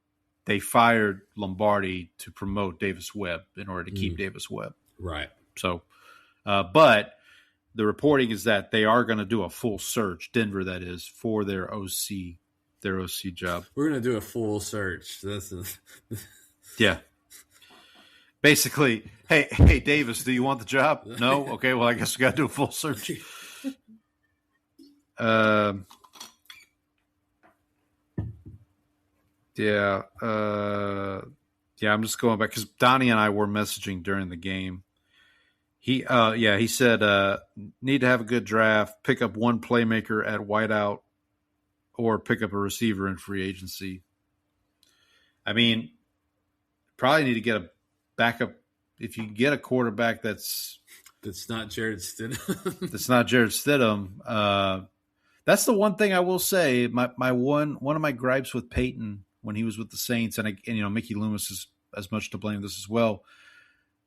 [SPEAKER 2] they fired Lombardi to promote Davis Webb in order to keep Davis Webb.
[SPEAKER 1] Right.
[SPEAKER 2] So, but the reporting is that they are going to do a full search, Denver that is, for their OC job.
[SPEAKER 1] We're going to do a full search.
[SPEAKER 2] Yeah. Basically, hey, Davis, do you want the job? No? Okay, well, I guess we got to do a full search. I'm just going back because Donnie and I were messaging during the game. He said need to have a good draft, pick up one playmaker at wideout, or pick up a receiver in free agency. I mean, probably need to get a backup if you get a quarterback that's
[SPEAKER 1] not Jared Stidham.
[SPEAKER 2] That's not Jared Stidham. That's the one thing I will say. My one of my gripes with Peyton when he was with the Saints, and Mickey Loomis is as much to blame this as well.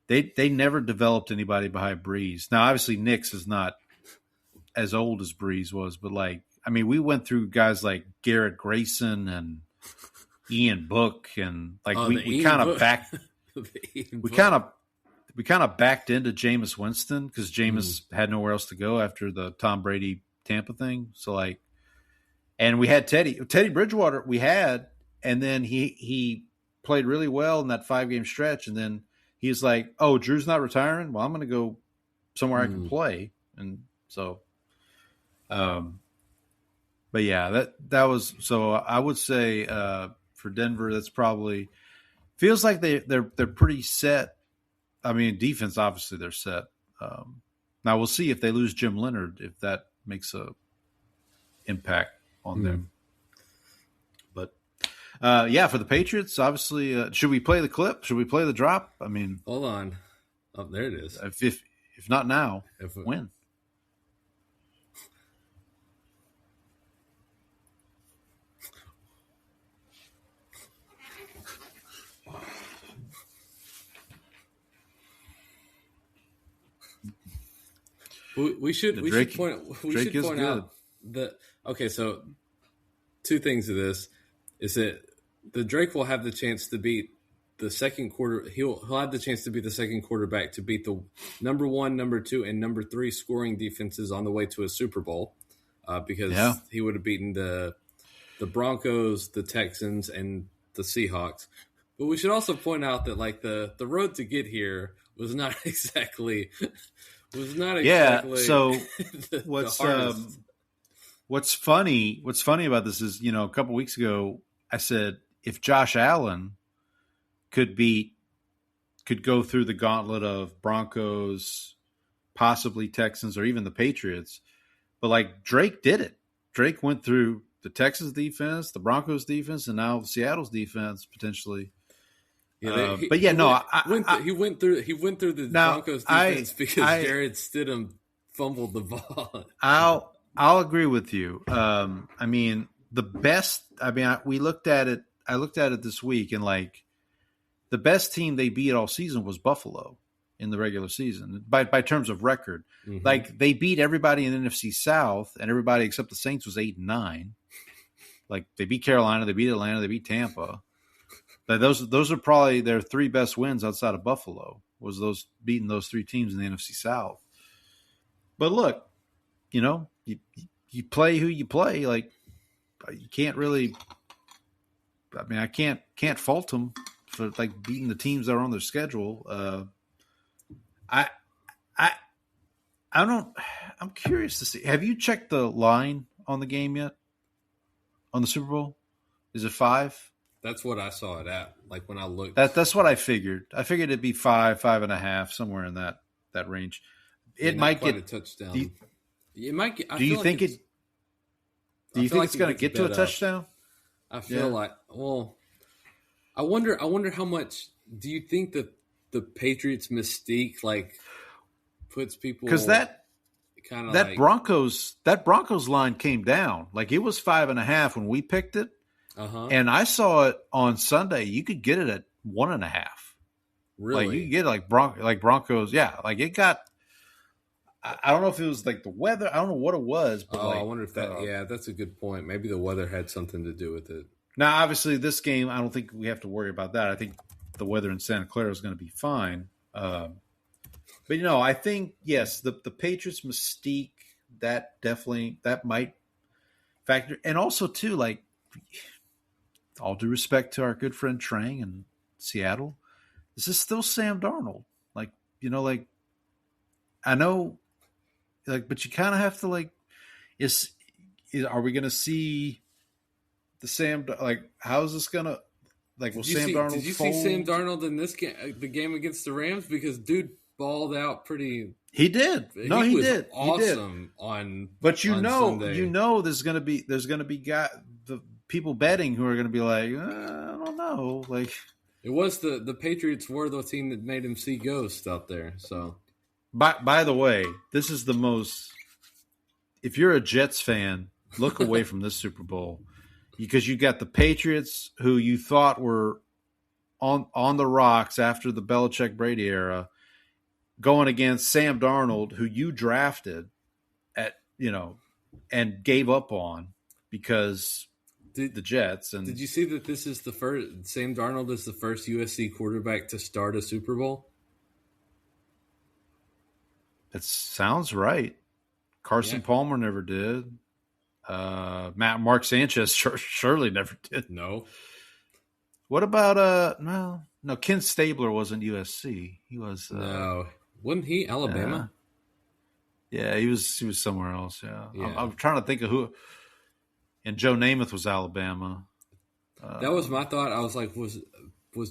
[SPEAKER 2] They never developed anybody behind Breeze. Now, obviously, Nix is not as old as Breeze was, but we went through guys like Garrett Grayson and Ian Book, and we kind of backed into Jameis Winston because Jameis had nowhere else to go after the Tom Brady Tampa thing. So and we had Teddy Bridgewater. We had, and then he played really well in that 5-game stretch, and then he's like, "Oh, Drew's not retiring. Well, I'm going to go somewhere I can play." And so, but yeah, that was so. I would say for Denver, that's probably feels like they're pretty set. I mean, defense obviously they're set. Now we'll see if they lose Jim Leonard, if that makes a impact on them. But for the Patriots, obviously, should we play the clip? Should we play the drop? I mean,
[SPEAKER 1] hold on. Oh, there it is.
[SPEAKER 2] If not now, when?
[SPEAKER 1] We should point out that. Okay, so two things to this is that the Drake will have the chance to beat the second quarter. He'll have the chance to be the second quarterback to beat the number 1, number 2, and number 3 scoring defenses on the way to a Super Bowl, because he would have beaten the Broncos, the Texans, and the Seahawks. But we should also point out that like the road to get here was not exactly.
[SPEAKER 2] So
[SPEAKER 1] the
[SPEAKER 2] what's funny about this is, a couple weeks ago I said if Josh Allen could go through the gauntlet of Broncos, possibly Texans, or even the Patriots, but like Drake did it. Drake went through the Texans defense, the Broncos defense, and now Seattle's defense potentially.
[SPEAKER 1] Yeah, he went through the Broncos defense because Jared Stidham fumbled the ball.
[SPEAKER 2] I'll agree with you. I mean, the best. I mean, we looked at it. I looked at it this week, and like the best team they beat all season was Buffalo in the regular season by terms of record. Mm-hmm. Like they beat everybody in the NFC South, and everybody except the Saints was 8-9. Like they beat Carolina, they beat Atlanta, they beat Tampa. Those are probably their 3 best wins outside of Buffalo, was those beating those 3 teams in the NFC South. But look, you play who you play. Like you can't really. I mean, I can't fault them for like beating the teams that are on their schedule. I don't. I'm curious to see. Have you checked the line on the game yet? On the Super Bowl, is it 5?
[SPEAKER 1] That's what I saw it at. Like when I looked,
[SPEAKER 2] that's what I figured. I figured it'd be 5, 5.5, somewhere in that range. It might get
[SPEAKER 1] a touchdown. It might get.
[SPEAKER 2] Do you think it's going to get to a touchdown?
[SPEAKER 1] I feel like. Well, I wonder how much. Do you think that the Patriots mystique like puts people,
[SPEAKER 2] because that Broncos line came down, like it was 5.5 when we picked it. And I saw it on Sunday. You could get it at 1.5.
[SPEAKER 1] Really?
[SPEAKER 2] Like you could get it like Broncos. Yeah, like it got. I don't know if it was like the weather. I don't know what it was. But
[SPEAKER 1] I wonder if that. Yeah, that's a good point. Maybe the weather had something to do with it.
[SPEAKER 2] Now, obviously, this game, I don't think we have to worry about that. I think the weather in Santa Clara is going to be fine. But I think yes, the Patriots mystique, that might factor, and also too, like. All due respect to our good friend Trang in Seattle, this is still Sam Darnold. Like, I know, like, but you kind of have to like, are we going to see the Sam? Like, how is this going to? Like, will Sam Darnold?
[SPEAKER 1] Did you
[SPEAKER 2] fold?
[SPEAKER 1] see Sam Darnold in this game, the game against the Rams? Because dude balled out pretty.
[SPEAKER 2] He did. He did.
[SPEAKER 1] Awesome on.
[SPEAKER 2] But on
[SPEAKER 1] Sunday.
[SPEAKER 2] There's going to be the people betting who are going to be like, I don't know. Like,
[SPEAKER 1] it was the Patriots were the team that made him see ghosts out there. So,
[SPEAKER 2] by the way, this is the most. If you're a Jets fan, look away from this Super Bowl, because you got the Patriots, who you thought were on the rocks after the Belichick Brady era, going against Sam Darnold, who you drafted and gave up on because. The Jets. And
[SPEAKER 1] did you see that this is the first? Sam Darnold is the first USC quarterback to start a Super Bowl.
[SPEAKER 2] That sounds right. Carson Palmer never did. Mark Sanchez surely never did.
[SPEAKER 1] No.
[SPEAKER 2] What about no? Ken Stabler wasn't USC. He was
[SPEAKER 1] no. Wasn't he Alabama?
[SPEAKER 2] Yeah, he was somewhere else. Yeah. I'm trying to think of who. And Joe Namath was Alabama.
[SPEAKER 1] That was my thought. I was like, was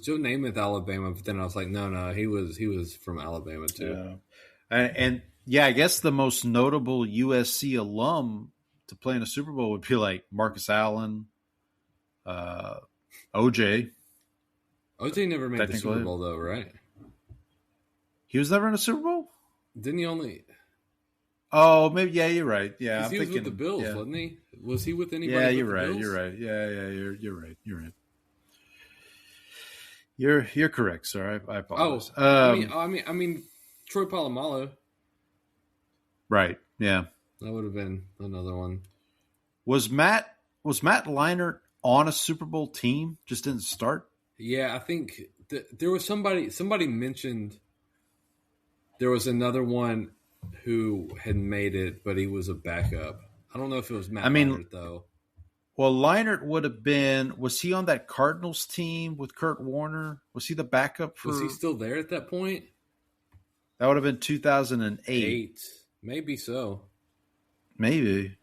[SPEAKER 1] Joe Namath Alabama? But then I was like, no, he was from Alabama too.
[SPEAKER 2] And I guess the most notable USC alum to play in a Super Bowl would be like Marcus Allen, OJ.
[SPEAKER 1] OJ never made the Super Bowl though, right?
[SPEAKER 2] He was never in a Super Bowl?
[SPEAKER 1] Didn't he only?
[SPEAKER 2] Oh, maybe. Yeah, you're right. Yeah,
[SPEAKER 1] I'm thinking, with the Bills, wasn't he? Was he with anybody?
[SPEAKER 2] Yeah, you're
[SPEAKER 1] with
[SPEAKER 2] right.
[SPEAKER 1] The Bills?
[SPEAKER 2] You're right. Yeah, you're right. You're correct, sir. I apologize.
[SPEAKER 1] I mean, Troy Polamalu.
[SPEAKER 2] Right. Yeah.
[SPEAKER 1] That would have been another one.
[SPEAKER 2] Was Matt Leinart on a Super Bowl team? Just didn't start?
[SPEAKER 1] Yeah, I think there was somebody mentioned there was another one who had made it, but he was a backup. I don't know if it was Matt Leinart, though.
[SPEAKER 2] Well, Leinart would have been – was he on that Cardinals team with Kurt Warner? Was he the backup for –
[SPEAKER 1] Was he still there at that point?
[SPEAKER 2] That would have been 2008.
[SPEAKER 1] Maybe so.
[SPEAKER 2] Maybe.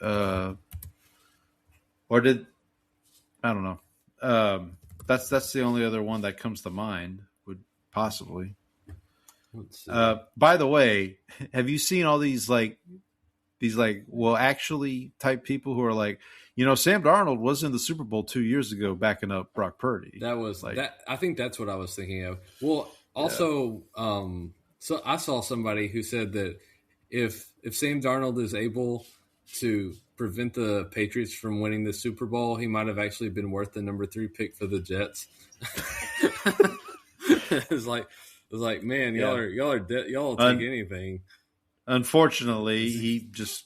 [SPEAKER 2] Or did – I don't know. That's the only other one that comes to mind, would possibly.
[SPEAKER 1] Let's see.
[SPEAKER 2] By the way, have you seen all these well, actually type people who are like, Sam Darnold was in the Super Bowl 2 years ago backing up Brock Purdy.
[SPEAKER 1] That was that. I think that's what I was thinking of. Well, also, so I saw somebody who said that if Sam Darnold is able to prevent the Patriots from winning the Super Bowl, he might have actually been worth the number 3 pick for the Jets. It's like, man, y'all will take anything.
[SPEAKER 2] Unfortunately, he just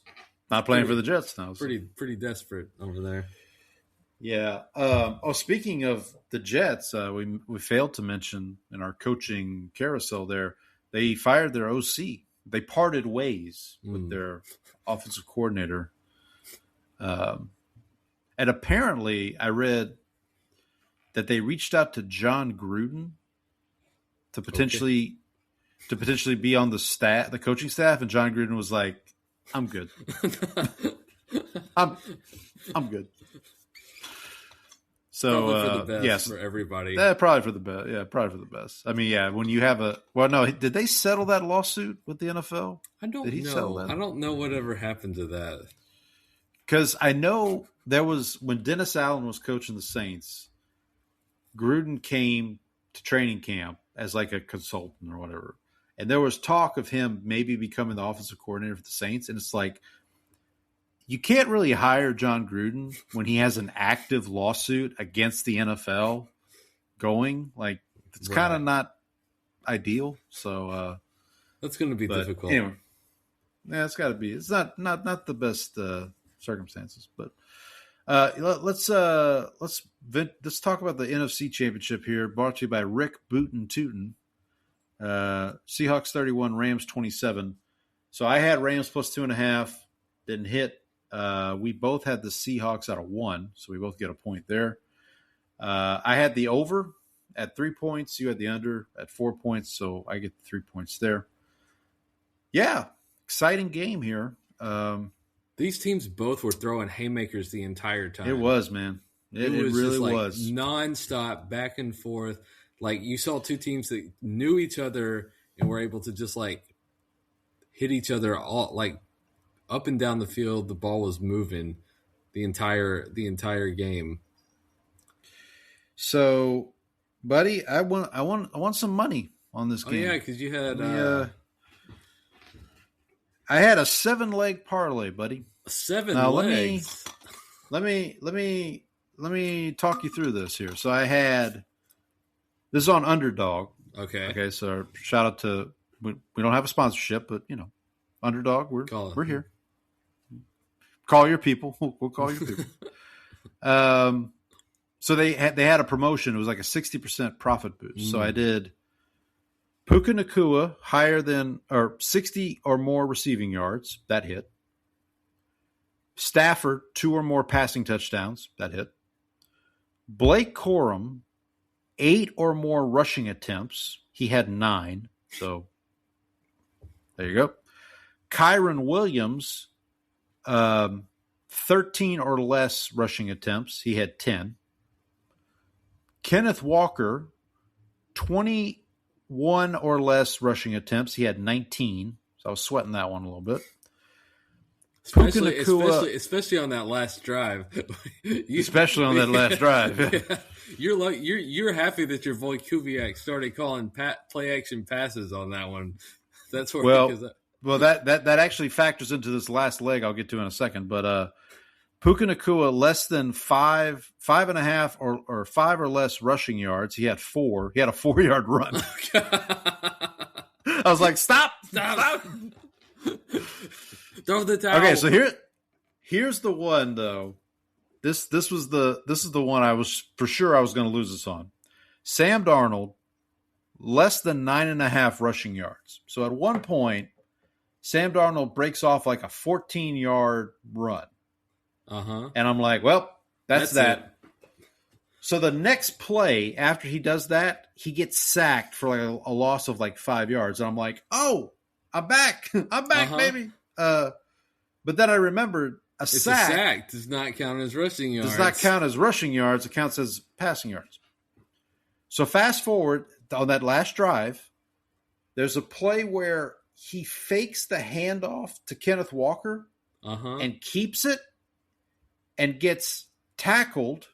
[SPEAKER 2] not playing for the Jets now. So.
[SPEAKER 1] Pretty desperate over there.
[SPEAKER 2] Yeah. Speaking of the Jets, we failed to mention in our coaching carousel there, they fired their OC. They parted ways with their offensive coordinator. And apparently, I read that they reached out to John Gruden to potentially be on the coaching staff, and John Gruden was like, "I'm good. I'm good." So
[SPEAKER 1] probably for the best
[SPEAKER 2] yes,
[SPEAKER 1] for everybody.
[SPEAKER 2] Probably for the best. Yeah, probably for the best. I mean, yeah, when you have did they settle that lawsuit with the NFL?
[SPEAKER 1] I don't know. I don't know whatever happened to that.
[SPEAKER 2] Because I know there was when Dennis Allen was coaching the Saints, Gruden came to training camp as like a consultant or whatever. And there was talk of him maybe becoming the offensive coordinator for the Saints. And it's like, you can't really hire John Gruden when he has an active lawsuit against the NFL going. Like, it's kind of not ideal. So
[SPEAKER 1] that's going to be difficult.
[SPEAKER 2] Anyway, yeah, it's got to be. It's not the best circumstances. But let's talk about the NFC Championship here, brought to you by Rick Bootin' Tootin'. Seahawks 31, Rams 27. So I had Rams plus 2.5, didn't hit. We both had the Seahawks out of 1, so we both get a point there. I had the over at 3 points. You had the under at 4 points, so I get the 3 points there. Yeah, exciting game here.
[SPEAKER 1] These teams both were throwing haymakers the entire time.
[SPEAKER 2] It was, man. It really was.
[SPEAKER 1] Nonstop, back and forth. Like, you saw two teams that knew each other and were able to just, like, hit each other all, like, up and down the field. The ball was moving the entire game. So,
[SPEAKER 2] buddy, I want some money on this game.
[SPEAKER 1] Oh, yeah, because you had
[SPEAKER 2] I had a 7-leg parlay, buddy.
[SPEAKER 1] 7 legs.
[SPEAKER 2] Let me talk you through this here. So I had this is on Underdog. Okay. So shout out to we don't have a sponsorship, but Underdog. We're here. Call your people. We'll call your people. So they had a promotion. It was like a 60% profit boost. So I did Puka Nacua higher than or 60 or more receiving yards. That hit. Stafford 2 or more passing touchdowns. That hit. Blake Corum 8 or more rushing attempts. He had 9. So there you go. Kyron Williams 13 or less rushing attempts. He had 10. Kenneth Walker 21 or less rushing attempts. He had 19. So I was sweating that one a little bit.
[SPEAKER 1] Especially on that last drive.
[SPEAKER 2] Especially on that last drive.
[SPEAKER 1] Yeah. You're happy that your boy Kubiak started calling play action passes on that one. That's where
[SPEAKER 2] that actually factors into this last leg I'll get to in a second. But Puka Nacua less than 5.5 or 5 or less rushing yards. He had 4. He had a 4-yard run. I was like, stop.
[SPEAKER 1] Throw the towel.
[SPEAKER 2] Okay, so here's the one though. This is the one I was going to lose this on. Sam Darnold, less than 9.5 rushing yards. So at one point, Sam Darnold breaks off like a 14-yard run.
[SPEAKER 1] Uh-huh.
[SPEAKER 2] And I'm like, well, that's that.
[SPEAKER 1] It.
[SPEAKER 2] So the next play after he does that, he gets sacked for like a loss of like 5 yards. And I'm like, oh, I'm back. I'm back, baby. But then I remembered a sack
[SPEAKER 1] does not count as rushing yards.
[SPEAKER 2] Does not count as rushing yards. It counts as passing yards. So fast forward on that last drive, there's a play where he fakes the handoff to Kenneth Walker and keeps it and gets tackled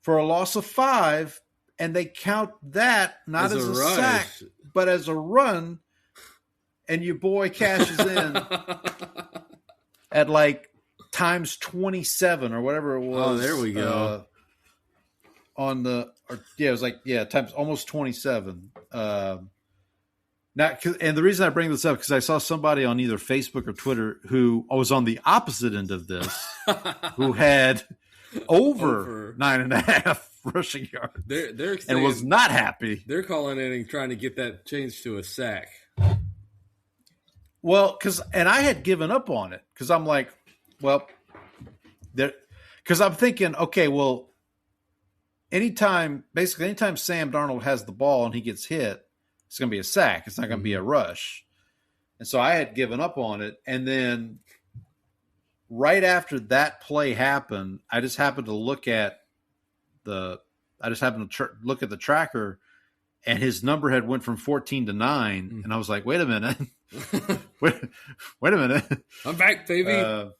[SPEAKER 2] for a loss of 5, and they count that not as a sack, but as a run, and your boy cashes in at like times 27 or whatever it was.
[SPEAKER 1] Oh, there we go.
[SPEAKER 2] It was like, times almost 27. And the reason I bring this up, because I saw somebody on either Facebook or Twitter who was on the opposite end of this, who had over 9.5 rushing yards.
[SPEAKER 1] They're
[SPEAKER 2] and was not happy.
[SPEAKER 1] They're calling it and trying to get that changed to a sack.
[SPEAKER 2] Well, and I had given up on it because I'm like, well, because I'm thinking, okay, well, anytime Sam Darnold has the ball and he gets hit, it's going to be a sack. It's not going to be a rush. And so I had given up on it. And then right after that play happened, I just happened to look at the tracker, and his number had went from 14 to 9. And I was like, wait a minute. wait a minute.
[SPEAKER 1] I'm back, baby.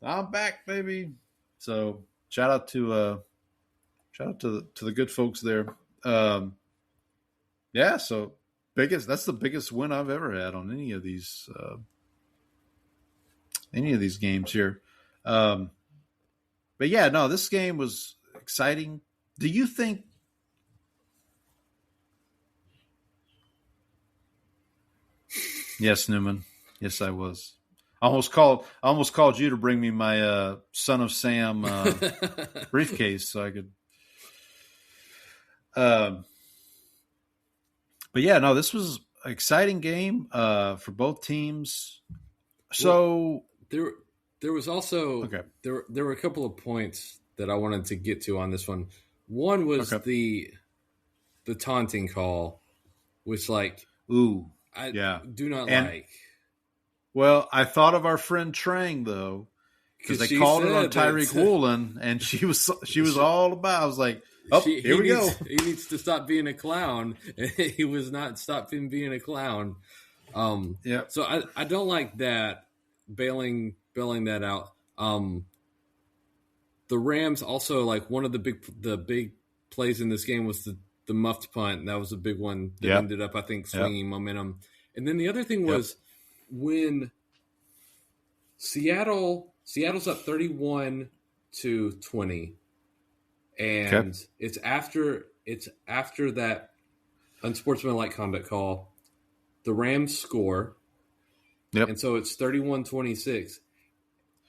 [SPEAKER 2] I'm back, baby. So shout out to the good folks there. So that's the biggest win I've ever had on any of these games here. But yeah, no, this game was exciting. Do you think? Yes, Newman. Yes, I was. I almost called you to bring me my Son of Sam briefcase so I could. But yeah, no, this was an exciting game for both teams. So
[SPEAKER 1] there was also there were a couple of points that I wanted to get to on this one. One was the taunting call, which I do not like.
[SPEAKER 2] Well, I thought of our friend Trang though, because they called it on Tyreek Woolen, and she was all about. I was like, here we go.
[SPEAKER 1] He needs to stop being a clown. He was not stopping being a clown. So I don't like that bailing that out. The Rams also, like, one of the big plays in this game was the muffed punt. And that was a big one that ended up, I think, swinging momentum. And then the other thing was when Seattle's up 31-20, and it's after that unsportsmanlike conduct call, the Rams score. And so it's 31-26.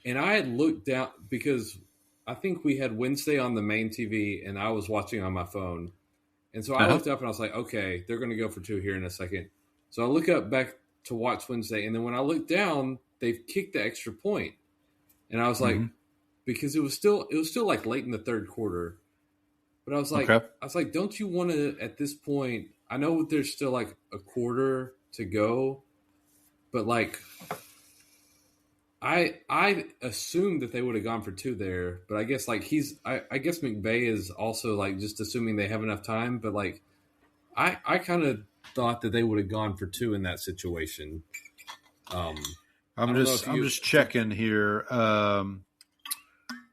[SPEAKER 1] And I had looked down because I think we had Wednesday on the main TV and I was watching on my phone. And so I looked up and I was like, okay, they're going to go for 2 here in a second. So I look up back to watch Wednesday. And then when I look down, they've kicked the extra point. And I was like, because it was still like late in the third quarter. But I was like, don't you want to, at this point, I know there's still like a quarter to go, but like, I assumed that they would have gone for 2 there, but I guess like I guess McVay is also like just assuming they have enough time, but like I kind of thought that they would have gone for 2 in that situation.
[SPEAKER 2] I'm just checking here.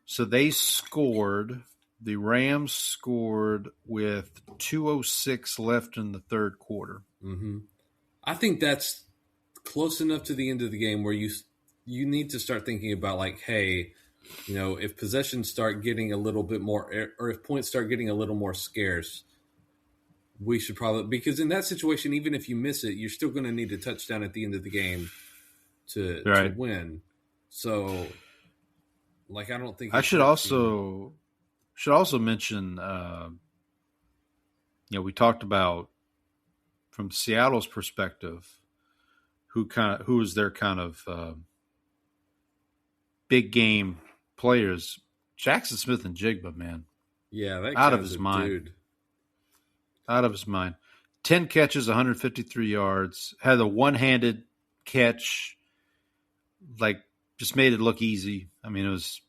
[SPEAKER 2] So they scored. The Rams scored with 2:06 left in the third quarter.
[SPEAKER 1] Mm-hmm. I think that's close enough to the end of the game where you need to start thinking about like, hey, you know, if possessions start getting a little bit more, or if points start getting a little more scarce, we should probably, because in that situation, even if you miss it, you're still going to need a touchdown at the end of the game to win. So, like, I don't think
[SPEAKER 2] I should also mention, we talked about from Seattle's perspective, who is their kind of big game players. Jackson Smith and Jigba, man.
[SPEAKER 1] Yeah, that
[SPEAKER 2] out of his mind.
[SPEAKER 1] Dude.
[SPEAKER 2] Out of his mind. 10 catches, 153 yards. Had a one-handed catch. Like, just made it look easy. I mean, it was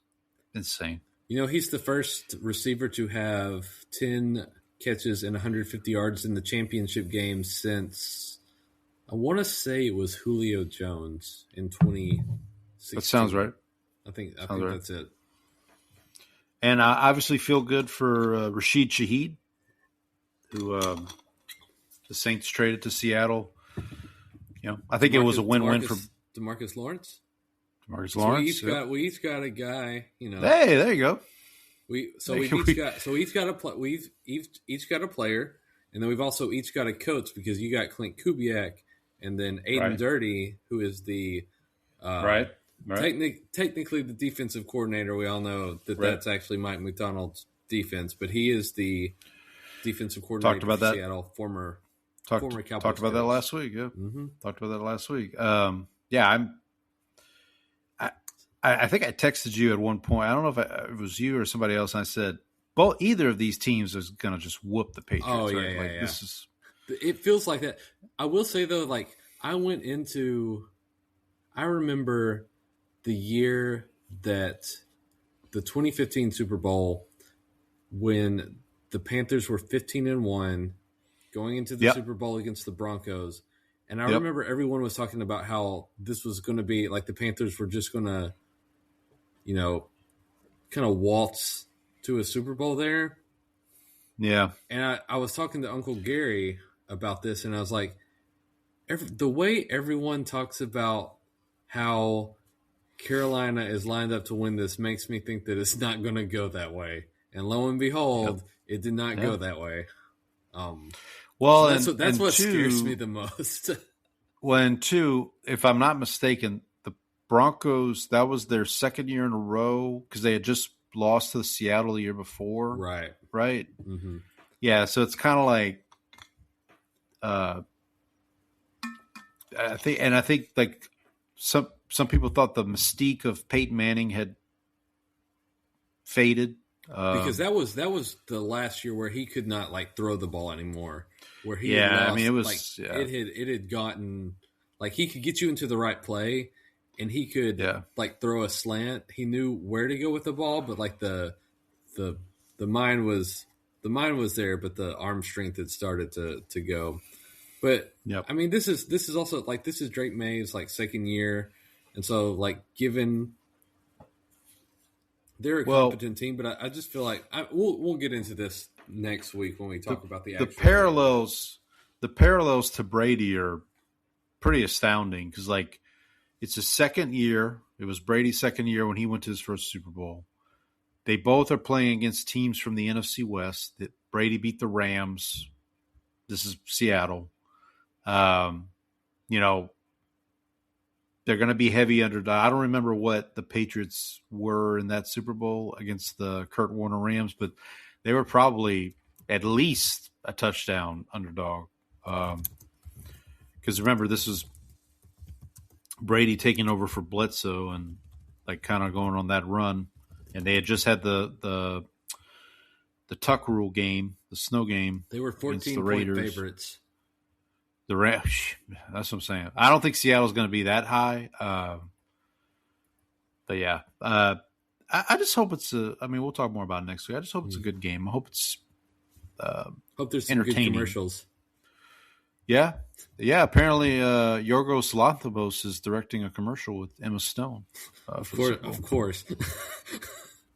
[SPEAKER 2] insane.
[SPEAKER 1] You know, he's the first receiver to have 10 catches and 150 yards in the championship game since, I want to say it was Julio Jones in 2016.
[SPEAKER 2] That sounds right.
[SPEAKER 1] I think that's it.
[SPEAKER 2] And I obviously feel good for Rashid Shaheed, who the Saints traded to Seattle. You know, I think it was a win-win for
[SPEAKER 1] DeMarcus Lawrence.
[SPEAKER 2] DeMarcus Lawrence.
[SPEAKER 1] We each got a guy. You know.
[SPEAKER 2] Hey, there you go.
[SPEAKER 1] We each got a player, and then we've also each got a coach, because you got Clint Kubiak, and then Aiden Dirty, who is the
[SPEAKER 2] right.
[SPEAKER 1] Technically the defensive coordinator. We all know that's actually Mike McDonald's defense, but he is the defensive coordinator for Seattle, former Cowboys.
[SPEAKER 2] Talked about that last week. Yeah, talked about that last week. I think I texted you at one point. I don't know if it was you or somebody else. And I said, either of these teams is going to just whoop the Patriots.
[SPEAKER 1] Oh, yeah,
[SPEAKER 2] right?
[SPEAKER 1] yeah. It feels like that. I will say, though, like, I remember the year that the 2015 Super Bowl, when the Panthers were 15-1 going into the Super Bowl against the Broncos. And I remember everyone was talking about how this was going to be like the Panthers were just going to, kind of waltz to a Super Bowl there.
[SPEAKER 2] Yeah.
[SPEAKER 1] And I was talking to Uncle Gary about this, and I was like, the way everyone talks about how Carolina is lined up to win this makes me think that it's not going to go that way. And lo and behold, it did not go that way.
[SPEAKER 2] Well,
[SPEAKER 1] so that's what scares me the most.
[SPEAKER 2] If I'm not mistaken, the Broncos, that was their second year in a row because they had just lost to Seattle the year before.
[SPEAKER 1] Right.
[SPEAKER 2] Mm-hmm. Yeah, so it's kind of like I think like some people thought the mystique of Peyton Manning had faded.
[SPEAKER 1] Because that was the last year where he could not like throw the ball anymore. Where he
[SPEAKER 2] it was
[SPEAKER 1] like it had gotten like he could get you into the right play, and he could like throw a slant. He knew where to go with the ball, but like the mind was there, but the arm strength had started to go. But I mean, this is also like this is Drake May's like second year, and so like given. They're a competent team, but I just feel like we'll get into this next week when we talk about the
[SPEAKER 2] parallels. The parallels to Brady are pretty astounding because, like, it's his second year. It was Brady's second year when he went to his first Super Bowl. They both are playing against teams from the NFC West. That Brady beat the Rams. This is Seattle. They're going to be heavy underdog. I don't remember what the Patriots were in that Super Bowl against the Kurt Warner Rams, but they were probably at least a touchdown underdog. Because remember, this was Brady taking over for Bledsoe and like kind of going on that run, and they had just had the Tuck Rule game, the snow game.
[SPEAKER 1] They were 14-point favorites.
[SPEAKER 2] The Rams, that's what I'm saying. I don't think Seattle's going to be that high. But yeah, I just hope it's we'll talk more about it next week. I just hope it's a good game. I hope it's
[SPEAKER 1] hope there's some good commercials.
[SPEAKER 2] Yeah. Apparently, Yorgos Lanthimos is directing a commercial with Emma Stone.
[SPEAKER 1] Of course.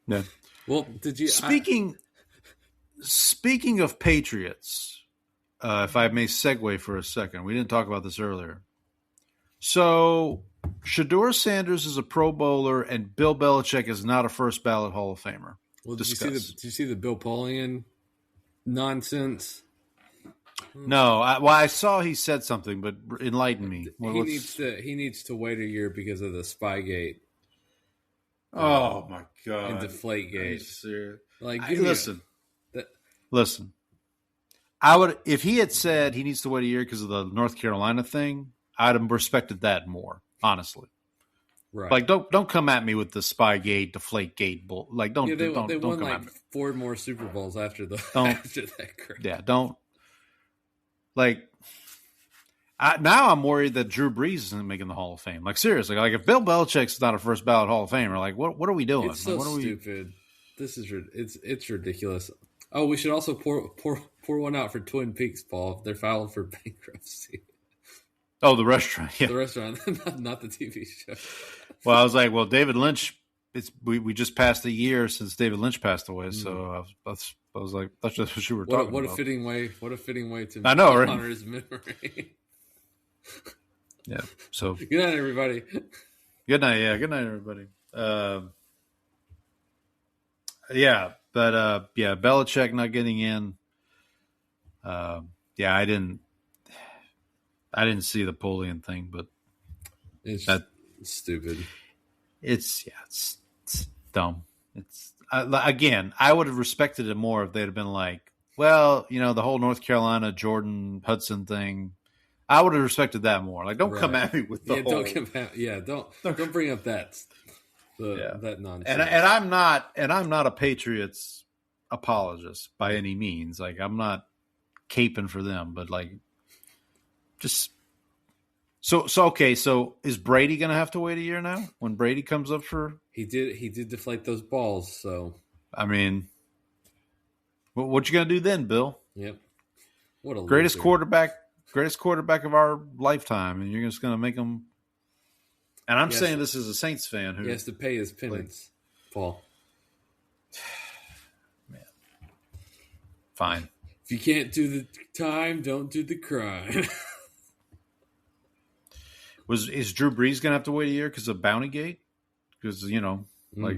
[SPEAKER 2] Yeah.
[SPEAKER 1] Well, did you
[SPEAKER 2] speaking of Patriots? If I may segue for a second, we didn't talk about this earlier. So, Shedeur Sanders is a Pro Bowler, and Bill Belichick is not a first ballot Hall of Famer.
[SPEAKER 1] Well, did you see the Bill Polian nonsense?
[SPEAKER 2] No, I saw he said something, but enlighten me.
[SPEAKER 1] He needs to wait a year because of the Spygate.
[SPEAKER 2] Oh my God!
[SPEAKER 1] And Deflategate. Like,
[SPEAKER 2] listen. I would, if he had said he needs to wait a year because of the North Carolina thing, I'd have respected that more, honestly.
[SPEAKER 1] Right.
[SPEAKER 2] Like, don't come at me with the Spygate, Deflategate bull. Like, don't.
[SPEAKER 1] They
[SPEAKER 2] don't
[SPEAKER 1] won
[SPEAKER 2] come
[SPEAKER 1] like
[SPEAKER 2] at me.
[SPEAKER 1] 4 more Super Bowls after that crap.
[SPEAKER 2] Yeah, don't. Like, now I'm worried that Drew Brees isn't making the Hall of Fame. Like, seriously, like if Bill Belichick's not a first ballot Hall of Famer, like what are we doing?
[SPEAKER 1] It's so stupid. This is it's ridiculous. Oh, we should also pour one out for Twin Peaks, Paul. They're filing for bankruptcy.
[SPEAKER 2] Oh, the restaurant. Yeah,
[SPEAKER 1] the restaurant, not the TV show.
[SPEAKER 2] Well, I was like, well, David Lynch. We just passed a year since David Lynch passed away, so I was like, that's just what you were talking about.
[SPEAKER 1] What a fitting way to
[SPEAKER 2] honor
[SPEAKER 1] his memory.
[SPEAKER 2] Yeah. So
[SPEAKER 1] good night, everybody.
[SPEAKER 2] Good night. Yeah. Good night, everybody. Yeah, but Belichick not getting in. Yeah, I didn't see the Polian thing, but
[SPEAKER 1] it's stupid.
[SPEAKER 2] It's dumb. It's again, I would have respected it more if they'd have been like, well, the whole North Carolina Jordan Hudson thing. I would have respected that more. Like, don't come at me with the whole.
[SPEAKER 1] Don't bring up that nonsense.
[SPEAKER 2] And I'm not a Patriots apologist by any means. Like, I'm not caping for them, but like, just so okay. So is Brady going to have to wait a year now when Brady comes up for?
[SPEAKER 1] He did deflate those balls. So
[SPEAKER 2] I mean, what you going to do then, Bill?
[SPEAKER 1] Yep. What a
[SPEAKER 2] greatest quarterback of our lifetime, and you're just going to make him. And I'm saying this as a Saints fan who
[SPEAKER 1] he has to pay his penance, Paul.
[SPEAKER 2] Man, fine.
[SPEAKER 1] If you can't do the time, don't do the crime.
[SPEAKER 2] Is Drew Brees going to have to wait a year because of Bountygate? Because like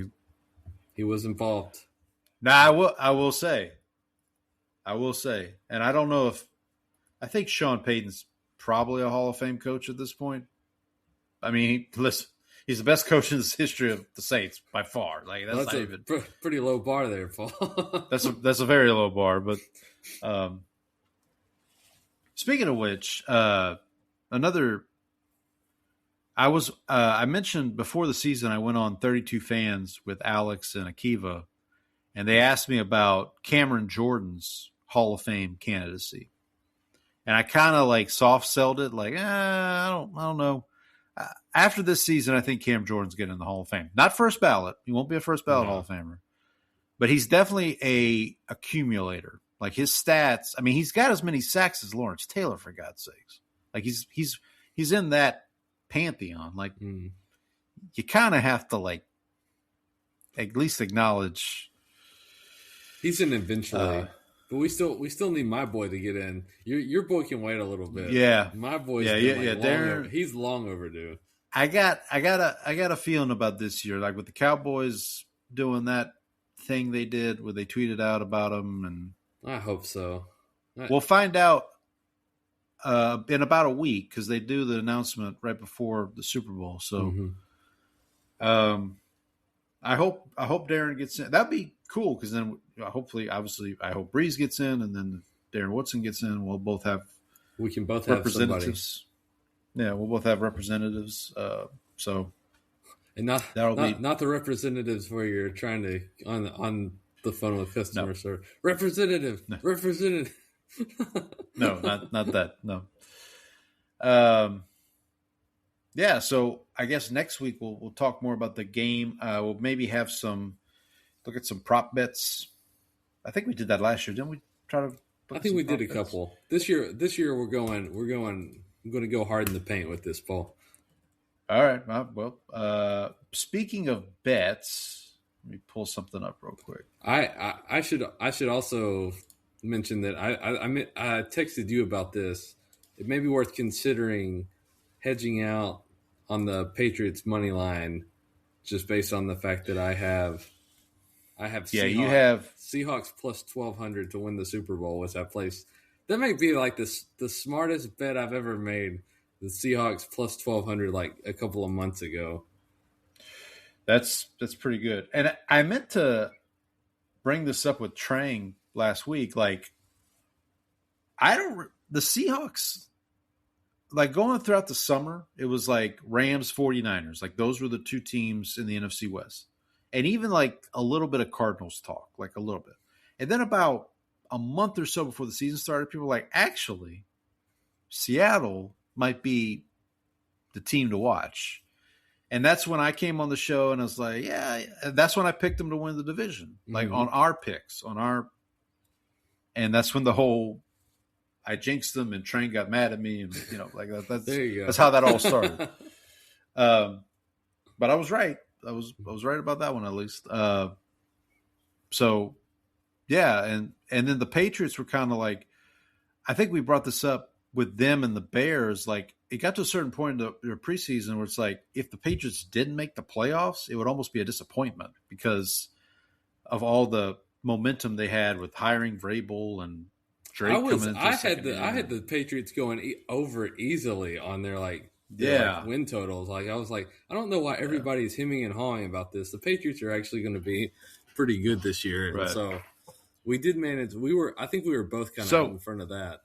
[SPEAKER 1] he was involved.
[SPEAKER 2] Nah, I will say, and I don't know if. I think Sean Payton's probably a Hall of Fame coach at this point. I mean, he's the best coach in the history of the Saints by far. Like that's not even
[SPEAKER 1] pretty low bar there, Paul.
[SPEAKER 2] that's a very low bar. But speaking of which, another. I mentioned before the season I went on 32 Fans with Alex and Akiva, and they asked me about Cameron Jordan's Hall of Fame candidacy. And I kind of like soft sold it, like I don't know. After this season, I think Cam Jordan's getting in the Hall of Fame. Not first ballot; he won't be a first ballot Hall of Famer, but he's definitely a accumulator. Like his stats, I mean, he's got as many sacks as Lawrence Taylor, for God's sakes. Like he's in that pantheon. Like you kind of have to like at least acknowledge
[SPEAKER 1] he's in eventually. But we still need my boy to get in. Your boy can wait a little bit.
[SPEAKER 2] Yeah,
[SPEAKER 1] my boy's he's long overdue.
[SPEAKER 2] I got a feeling about this year, like with the Cowboys doing that thing they did where they tweeted out about him, and
[SPEAKER 1] I hope so.
[SPEAKER 2] We'll find out in about a week because they do the announcement right before the Super Bowl. So, I hope Darren gets in. That'd be cool because then hopefully, obviously, I hope Breeze gets in, and then Darren Woodson gets in. We'll both have.
[SPEAKER 1] We can both have
[SPEAKER 2] representatives. Yeah, we'll both have representatives.
[SPEAKER 1] And not the representatives where you're trying to on the phone with customers or representative.
[SPEAKER 2] No, not that. No. Yeah, so I guess next week we'll talk more about the game. We'll maybe have look at some prop bets. I think we did that last year, didn't we?
[SPEAKER 1] I think we did a couple this year. This year I'm going to go hard in the paint with this, Paul.
[SPEAKER 2] All right. Well, speaking of bets, let me pull something up real quick.
[SPEAKER 1] I should also mention that I texted you about this. It may be worth considering hedging out on the Patriots money line, just based on the fact that I have
[SPEAKER 2] you have
[SPEAKER 1] Seahawks plus 1,200 to win the Super Bowl, which I placed That might be like the smartest bet I've ever made. The Seahawks plus 1,200 like a couple of months ago.
[SPEAKER 2] That's pretty good. And I meant to bring this up with Trang last week. Like, the Seahawks, like going throughout the summer, it was like Rams, 49ers. Like those were the two teams in the NFC West. And even like a little bit of Cardinals talk, like a little bit. And then about a month or so before the season started, people were like, actually, Seattle might be the team to watch. And that's when I came on the show and I was like, yeah, that's when I picked them to win the division, like on our picks, and that's when the whole, I jinxed them and Train got mad at me. And, like that's how that all started. But I was right. I was right about that one, at least. So yeah. And then the Patriots were kind of like, I think we brought this up with them and the Bears. Like, it got to a certain point in the preseason where it's like, if the Patriots didn't make the playoffs, it would almost be a disappointment because of all the momentum they had with hiring Vrabel and Drake coming into
[SPEAKER 1] I had the Patriots going over easily on their win totals. Like, I was like, I don't know why everybody's hemming and hawing about this. The Patriots are actually going to be pretty good this year, and so we did manage. I think we were both kind of in front of that.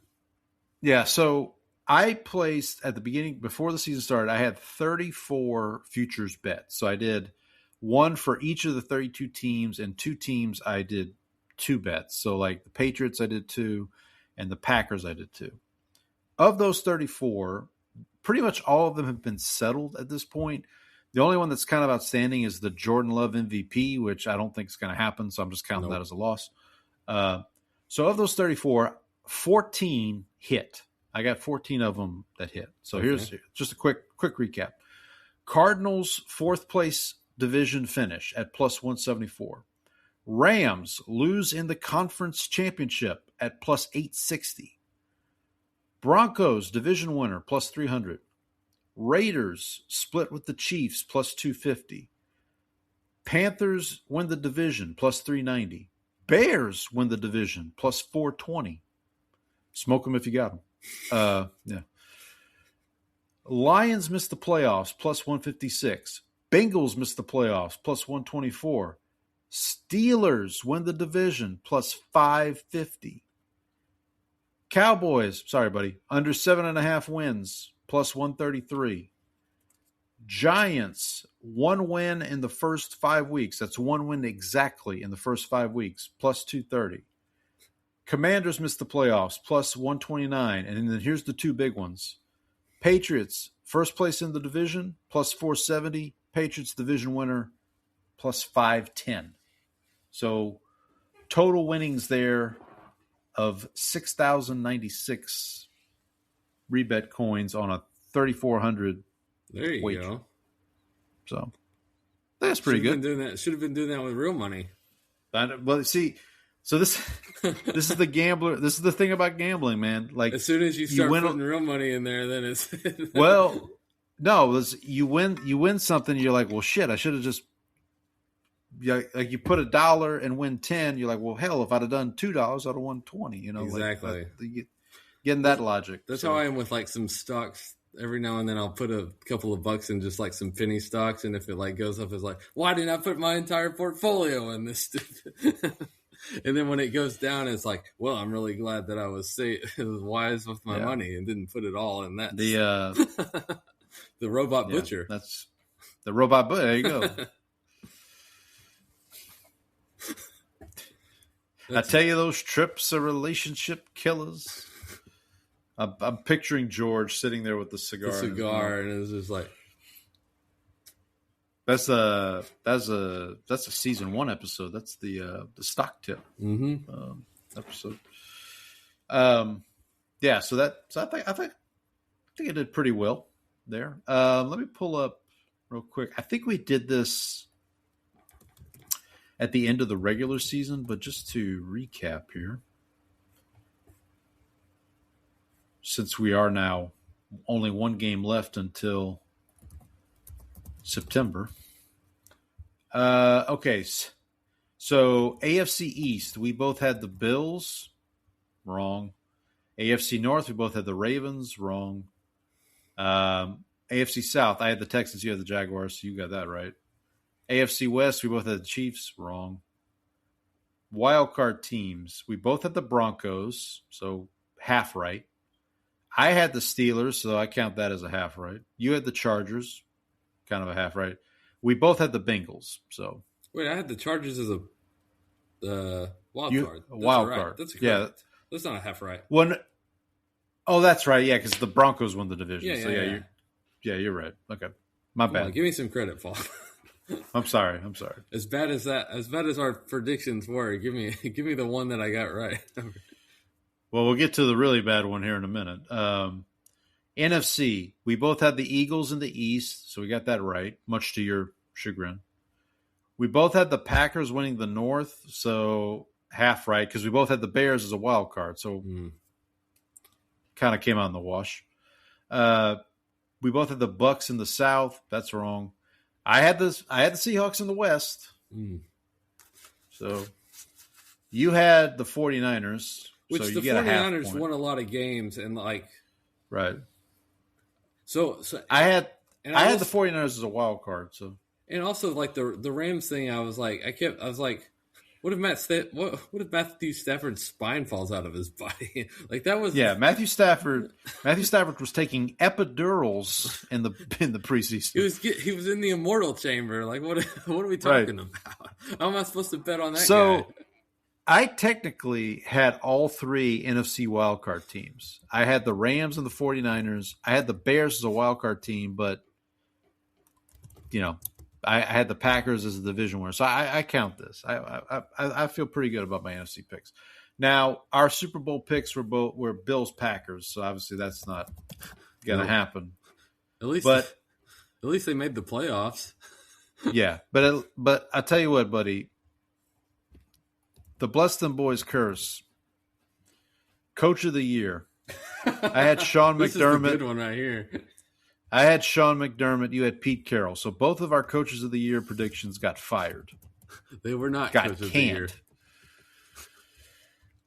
[SPEAKER 2] Yeah, so I placed at the beginning, before the season started, I had 34 futures bets. So I did one for each of the 32 teams, and 2 teams I did 2 bets. So like the Patriots I did 2, and the Packers I did 2. Of those 34, pretty much all of them have been settled at this point. The only one that's kind of outstanding is the Jordan Love MVP, which I don't think is going to happen, so I'm just counting that as a loss. So of those 34, 14 hit. I got 14 of them that hit. So here's just a quick recap. Cardinals 4th place division finish at plus 174. Rams lose in the conference championship at plus 860. Broncos division winner plus 300. Raiders split with the Chiefs plus 250. Panthers win the division plus 390. Bears win the division plus 420. Smoke them if you got them. Yeah. Lions missed the playoffs plus 156. Bengals missed the playoffs plus 124. Steelers win the division plus 550. Cowboys, sorry, buddy, under 7.5 wins plus 133. Giants, 1 win in the first 5 weeks. That's 1 win exactly in the first 5 weeks, plus 230. Commanders missed the playoffs, plus 129. And then here's the 2 big ones. Patriots, first place in the division, plus 470. Patriots division winner, plus 510. So total winnings there of 6,096 rebet coins on a 3,400
[SPEAKER 1] There you
[SPEAKER 2] wager.
[SPEAKER 1] go.
[SPEAKER 2] So that's pretty good.
[SPEAKER 1] Should have been doing that with real money.
[SPEAKER 2] Well, see, so this is the gambler. This is the thing about gambling, man. Like,
[SPEAKER 1] as soon as you start putting real money in there, then it's
[SPEAKER 2] well, no, you win something. You're like, well, shit, I should have just. Like you put $1 and win 10. You're like, well, hell, if I'd have done $2, I'd have won 20.
[SPEAKER 1] Exactly.
[SPEAKER 2] Getting that logic.
[SPEAKER 1] That's how I am with like some stocks. Every now and then I'll put a couple of bucks in just like some penny stocks, and if it like goes up, it's like, why didn't I put my entire portfolio in this? And then when it goes down, it's like, well, I'm really glad that I was wise with my money and didn't put it all in that. The robot butcher.
[SPEAKER 2] That's the robot butcher. There you go. I tell you, those trips are relationship killers. I'm picturing George sitting there with the cigar.
[SPEAKER 1] And it's just like
[SPEAKER 2] that's a season 1 episode. That's the stock tip episode. Yeah. So I think I did pretty well there. Let me pull up real quick. I think we did this at the end of the regular season, but just to recap here, since we are now only 1 game left until September. Okay, so AFC East, we both had the Bills. Wrong. AFC North, we both had the Ravens. Wrong. AFC South, I had the Texans, you had the Jaguars, so you got that right. AFC West, we both had the Chiefs. Wrong. Wild card teams, we both had the Broncos, so half right. I had the Steelers, so I count that as a half right. You had the Chargers, kind of a half right. We both had the Bengals, so.
[SPEAKER 1] Wait, I had the Chargers as a wild card. That's
[SPEAKER 2] wild
[SPEAKER 1] right.
[SPEAKER 2] card.
[SPEAKER 1] That's correct.
[SPEAKER 2] Yeah.
[SPEAKER 1] That's not a half right.
[SPEAKER 2] Oh, that's right. Yeah, because the Broncos won the division.
[SPEAKER 1] Yeah,
[SPEAKER 2] you're right. Okay, my bad.
[SPEAKER 1] Give me some credit, Paul.
[SPEAKER 2] I'm sorry.
[SPEAKER 1] As bad as our predictions were, give me the one that I got right.
[SPEAKER 2] Well, we'll get to the really bad one here in a minute. NFC, we both had the Eagles in the East, so we got that right, much to your chagrin. We both had the Packers winning the North, so half right, because we both had the Bears as a wild card, so kind of came out in the wash. We both had the Bucks in the South. That's wrong. I had the Seahawks in the West. So you had the 49ers.
[SPEAKER 1] Which
[SPEAKER 2] so
[SPEAKER 1] the 49ers won a lot of games and
[SPEAKER 2] right.
[SPEAKER 1] So
[SPEAKER 2] I had the 49ers as a wild card. So
[SPEAKER 1] and also the Rams thing, I was like, what if Matthew Stafford's spine falls out of his body? That was
[SPEAKER 2] Matthew Stafford was taking epidurals in the preseason.
[SPEAKER 1] He was in the immortal chamber. What are we talking about? How am I supposed to bet on that guy?
[SPEAKER 2] I technically had all three NFC wildcard teams. I had the Rams and the 49ers. I had the Bears as a wildcard team, but I had the Packers as a division winner. So I count this. I feel pretty good about my NFC picks. Now, our Super Bowl picks were Bills Packers, so obviously that's not going to happen.
[SPEAKER 1] At least they made the playoffs.
[SPEAKER 2] Yeah, but I tell you what, buddy. The Bless Dem Boys curse. Coach of the year. I had Sean
[SPEAKER 1] This
[SPEAKER 2] McDermott.
[SPEAKER 1] Is the good one right here.
[SPEAKER 2] I had Sean McDermott. You had Pete Carroll. So both of our coaches of the year predictions got fired.
[SPEAKER 1] They were not
[SPEAKER 2] got
[SPEAKER 1] coach of
[SPEAKER 2] canned.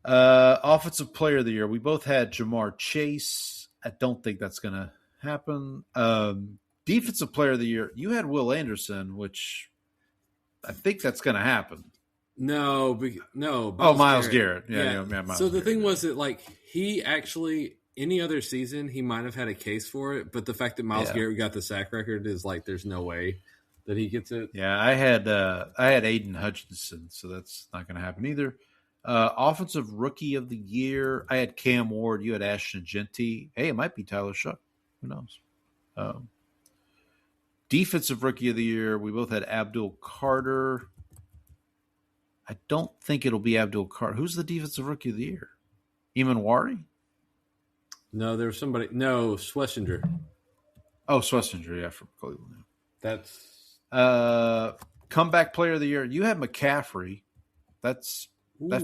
[SPEAKER 1] the year.
[SPEAKER 2] Offensive player of the year. We both had Jamar Chase. I don't think that's going to happen. Defensive player of the year. You had Will Anderson, which I think that's going to happen.
[SPEAKER 1] No.
[SPEAKER 2] Myles Garrett. Yeah, Myles
[SPEAKER 1] so the
[SPEAKER 2] Garrett,
[SPEAKER 1] thing was that he actually any other season he might have had a case for it, but the fact that Myles Garrett got the sack record is there's no way that he gets it.
[SPEAKER 2] Yeah, I had Aiden Hutchinson, so that's not going to happen either. Offensive rookie of the year, I had Cam Ward. You had Ashton Genty. Hey, it might be Tyler Shuck. Who knows? Defensive rookie of the year, we both had Abdul Carter. I don't think it'll be Abdul Carter. Who's the defensive rookie of the year? Eamon Wari?
[SPEAKER 1] No, there was somebody. No, Schlesinger.
[SPEAKER 2] Oh, Schlesinger, yeah, from Cleveland.
[SPEAKER 1] That's
[SPEAKER 2] comeback player of the year. You had McCaffrey. That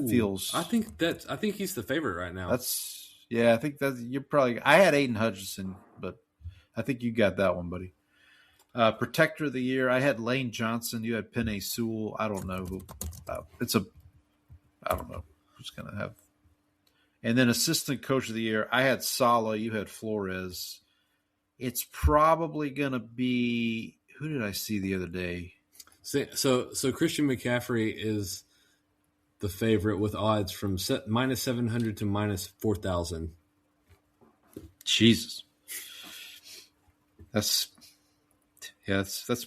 [SPEAKER 2] feels.
[SPEAKER 1] I think he's the favorite right now.
[SPEAKER 2] I think that you're probably. I had Aiden Hutchinson, but I think you got that one, buddy. Protector of the year, I had Lane Johnson. You had Penei Sewell. I don't know who. I don't know who's going to have. And then assistant coach of the year, I had Saleh. You had Flores. It's probably going to be. Who did I see the other day?
[SPEAKER 1] So Christian McCaffrey is the favorite with odds from minus 700 to minus 4,000.
[SPEAKER 2] Jesus, that's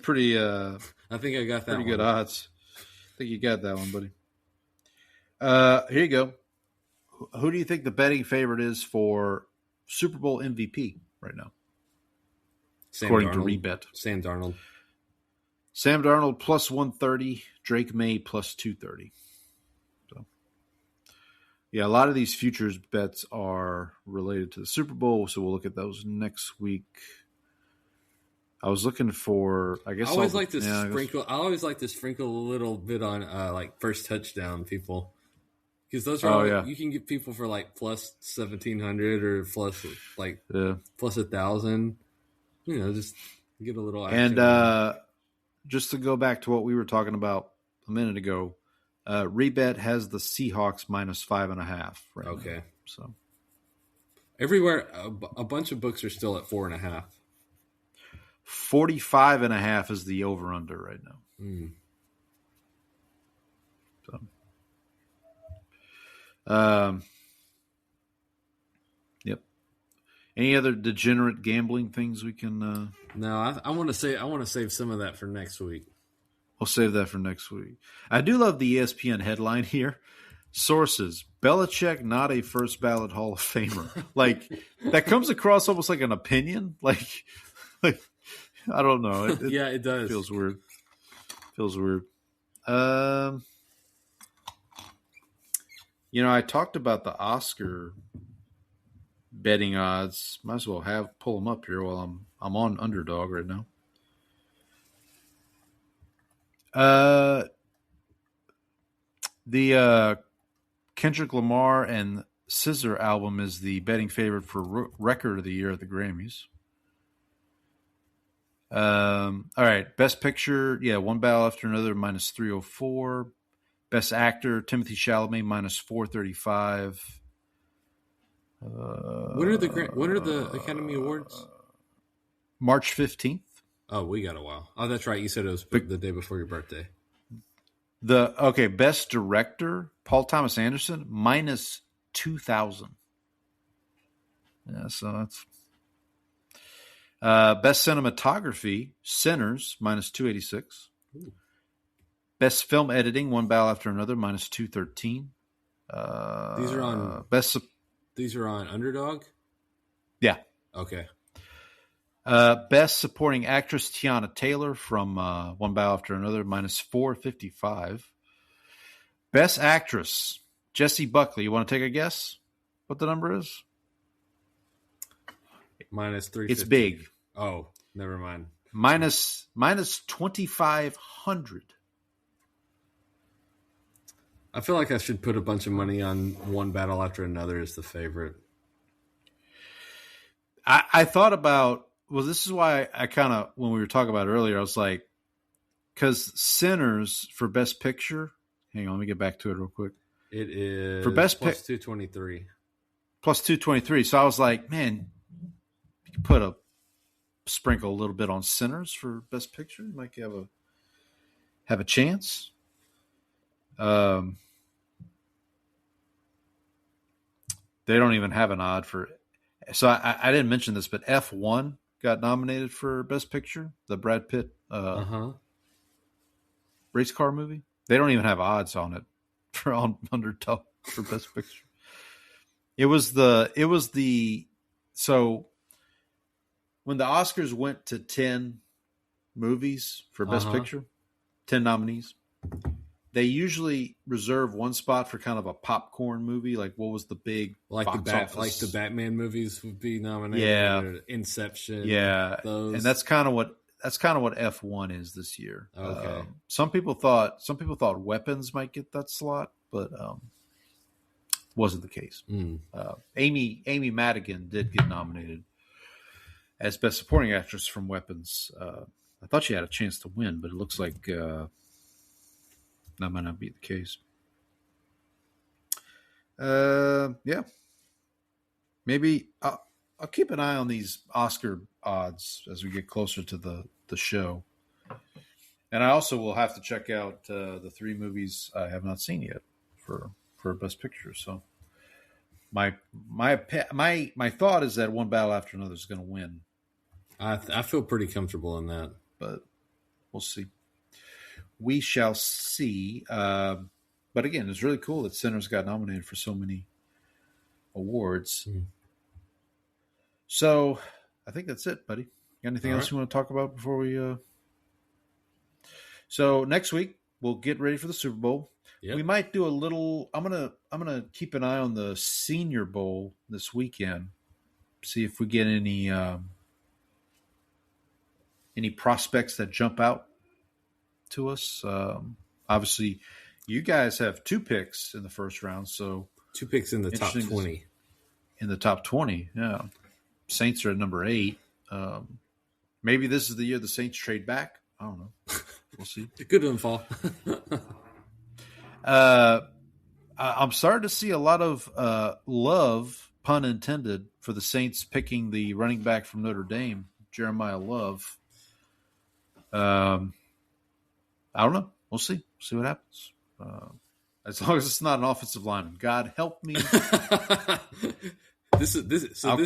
[SPEAKER 2] pretty.
[SPEAKER 1] I think I got that.
[SPEAKER 2] Pretty good odds. I think you got that one, buddy. Here you go. Who do you think the betting favorite is for Super Bowl MVP right now? According to Rebet.
[SPEAKER 1] Sam Darnold.
[SPEAKER 2] Sam Darnold plus 130. Drake May plus 230. So, yeah, a lot of these futures bets are related to the Super Bowl, so we'll look at those next week. I was looking for, I guess. I always like to sprinkle a little bit on first touchdown people. Because those are you can get people for plus 1,700 or plus 1,000. Just get a little action. And just to go back to what we were talking about a minute ago, Rebet has the Seahawks minus 5.5 right now.
[SPEAKER 1] Okay.
[SPEAKER 2] So
[SPEAKER 1] Everywhere, a bunch of books are still at 4.5.
[SPEAKER 2] 45.5 is the over-under right now.
[SPEAKER 1] Mm.
[SPEAKER 2] So, yep. Any other degenerate gambling things we can?
[SPEAKER 1] No, I want to save some of that for next week.
[SPEAKER 2] We'll save that for next week. I do love the ESPN headline here. Sources: Belichick not a first ballot Hall of Famer. Like that comes across almost like an opinion. Like I don't know.
[SPEAKER 1] It does.
[SPEAKER 2] Feels weird. I talked about the Oscar betting odds. Might as well pull them up here while I'm on Underdog right now. The Kendrick Lamar and Scissor album is the betting favorite for record of the year at the Grammys. All right, Best Picture, One Battle After Another minus 304. Best Actor, Timothée Chalamet minus 435.
[SPEAKER 1] When are the Academy Awards?
[SPEAKER 2] March 15th.
[SPEAKER 1] Oh, we got a while. Oh, that's right. You said it was the day before your birthday.
[SPEAKER 2] Best Director, Paul Thomas Anderson, minus 2,000. Yeah, so that's Best Cinematography, Sinners, minus 286. Ooh. Best Film Editing, One Battle After Another, minus 213.
[SPEAKER 1] These are on Underdog?
[SPEAKER 2] Yeah.
[SPEAKER 1] Okay.
[SPEAKER 2] Best Supporting Actress, Tiana Taylor from One Battle After Another, minus 455. Best Actress, Jessie Buckley. You want to take a guess what the number is?
[SPEAKER 1] Minus 350.
[SPEAKER 2] It's big.
[SPEAKER 1] Oh, never mind.
[SPEAKER 2] Minus 2,500.
[SPEAKER 1] I feel like I should put a bunch of money on One Battle After Another as the favorite.
[SPEAKER 2] I thought about, this is why I kind of, when we were talking about it earlier, I was like, because Sinners for Best Picture, hang on, let me get back to it real quick.
[SPEAKER 1] It is
[SPEAKER 2] for Best
[SPEAKER 1] plus 223.
[SPEAKER 2] Plus 223. So I was like, man, you could sprinkle a little bit on Sinners for Best Picture. You might have a chance. They don't even have an odd for. So I didn't mention this, but F1 got nominated for Best Picture, the Brad Pitt race car movie. They don't even have odds on it on Underdog for Best Picture. It was the so when the Oscars went to 10 movies for Best Picture, 10 nominees. They usually reserve one spot for kind of a popcorn movie, like what was the big
[SPEAKER 1] the Batman movies would be nominated.
[SPEAKER 2] Yeah,
[SPEAKER 1] Inception.
[SPEAKER 2] Yeah,
[SPEAKER 1] those.
[SPEAKER 2] And that's kind of what F1 is this year.
[SPEAKER 1] Okay.
[SPEAKER 2] Some people thought Weapons might get that slot, but wasn't the case. Amy Madigan did get nominated as Best Supporting Actress from Weapons. I thought she had a chance to win, but it looks like that might not be the case. Yeah. Maybe I'll keep an eye on these Oscar odds as we get closer to the show. And I also will have to check out the 3 movies I have not seen yet for Best Picture. So my thought is that One Battle After Another is going to win.
[SPEAKER 1] I feel pretty comfortable in that,
[SPEAKER 2] but we'll see. We shall see. But again, it's really cool that Sinners got nominated for so many awards. So I think that's it, buddy. Got anything else you want to talk about before we? So next week we'll get ready for the Super Bowl.
[SPEAKER 1] Yep.
[SPEAKER 2] We might do a little. I'm gonna keep an eye on the Senior Bowl this weekend. See if we get any prospects that jump out to us. Obviously, you guys have 2 picks in the first round, so
[SPEAKER 1] 2 picks in the top 20.
[SPEAKER 2] In the top 20, yeah. Saints are at number 8. Maybe this is the year the Saints trade back. I don't know. We'll see.
[SPEAKER 1] Good info.
[SPEAKER 2] I'm starting to see a lot of love pun intended, for the Saints picking the running back from Notre Dame, Jeremiah Love. I don't know. We'll see. See what happens. As long as it's not an offensive lineman. God help me.
[SPEAKER 1] This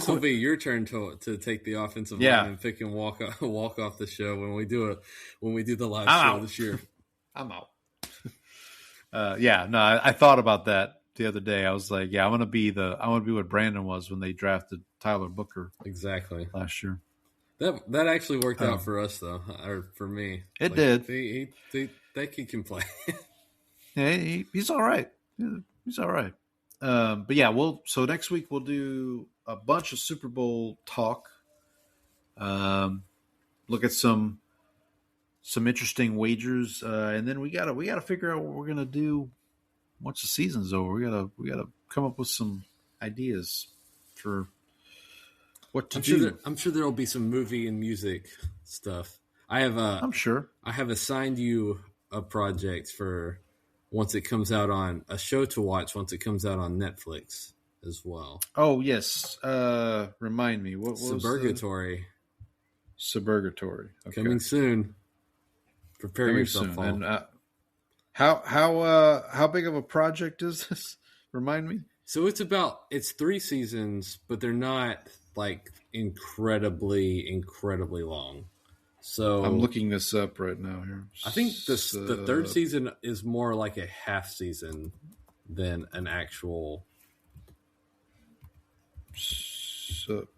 [SPEAKER 1] will be your turn to take the offensive line and pick and walk off the show when we do the live show this year.
[SPEAKER 2] I'm out. I thought about that the other day. I was like, I want to be what Brandon was when they drafted Tyler Booker.
[SPEAKER 1] Exactly.
[SPEAKER 2] Last year.
[SPEAKER 1] That actually worked out for us though, or for me.
[SPEAKER 2] It did.
[SPEAKER 1] That kid can play.
[SPEAKER 2] Yeah, he's all right. He's all right. But so next week we'll do a bunch of Super Bowl talk. Look at some interesting wagers, and then we gotta figure out what we're gonna do once the season's over. We gotta come up with some ideas for what to do.
[SPEAKER 1] I'm sure there'll be some movie and music stuff. I'm
[SPEAKER 2] sure.
[SPEAKER 1] I have assigned you a project for once it comes out on a show to watch once it comes out on Netflix as well.
[SPEAKER 2] Oh yes. Remind me. What
[SPEAKER 1] Suburgatory.
[SPEAKER 2] Suburgatory. Okay.
[SPEAKER 1] Coming soon. Prepare yourself.
[SPEAKER 2] And how big of a project is this? Remind me.
[SPEAKER 1] So it's 3 seasons, but they're not like incredibly long. So
[SPEAKER 2] I'm looking this up right now here.
[SPEAKER 1] I think the 3rd season is more like a half season than an actual.
[SPEAKER 2] So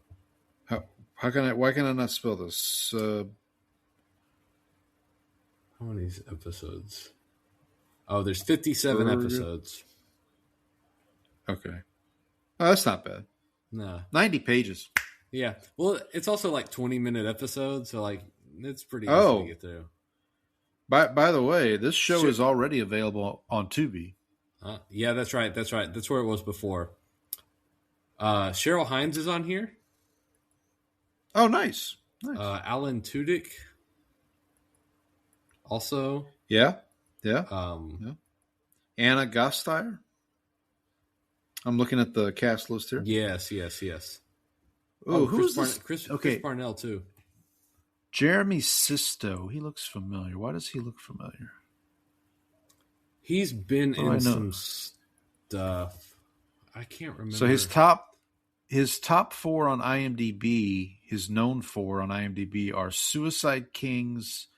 [SPEAKER 2] why can I not spell this?
[SPEAKER 1] How many episodes? Oh, there's 57 episodes.
[SPEAKER 2] Okay. Oh, that's not bad.
[SPEAKER 1] No.
[SPEAKER 2] 90 pages.
[SPEAKER 1] Yeah. Well, it's also like 20-minute episodes, so like it's pretty easy to get through.
[SPEAKER 2] By the way, this show is already available on Tubi.
[SPEAKER 1] Yeah, that's right. That's where it was before. Cheryl Hines is on here.
[SPEAKER 2] Oh, nice.
[SPEAKER 1] Alan Tudyk. Also.
[SPEAKER 2] Yeah.
[SPEAKER 1] Yeah.
[SPEAKER 2] Anna Gasteyer. I'm looking at the cast list here.
[SPEAKER 1] Yes.
[SPEAKER 2] Oh, who's this?
[SPEAKER 1] Chris Parnell too.
[SPEAKER 2] Jeremy Sisto. He looks familiar. Why does he look familiar?
[SPEAKER 1] He's been in some stuff. I can't remember.
[SPEAKER 2] So his top 4 on IMDb, his known 4 on IMDb are Suicide Kings,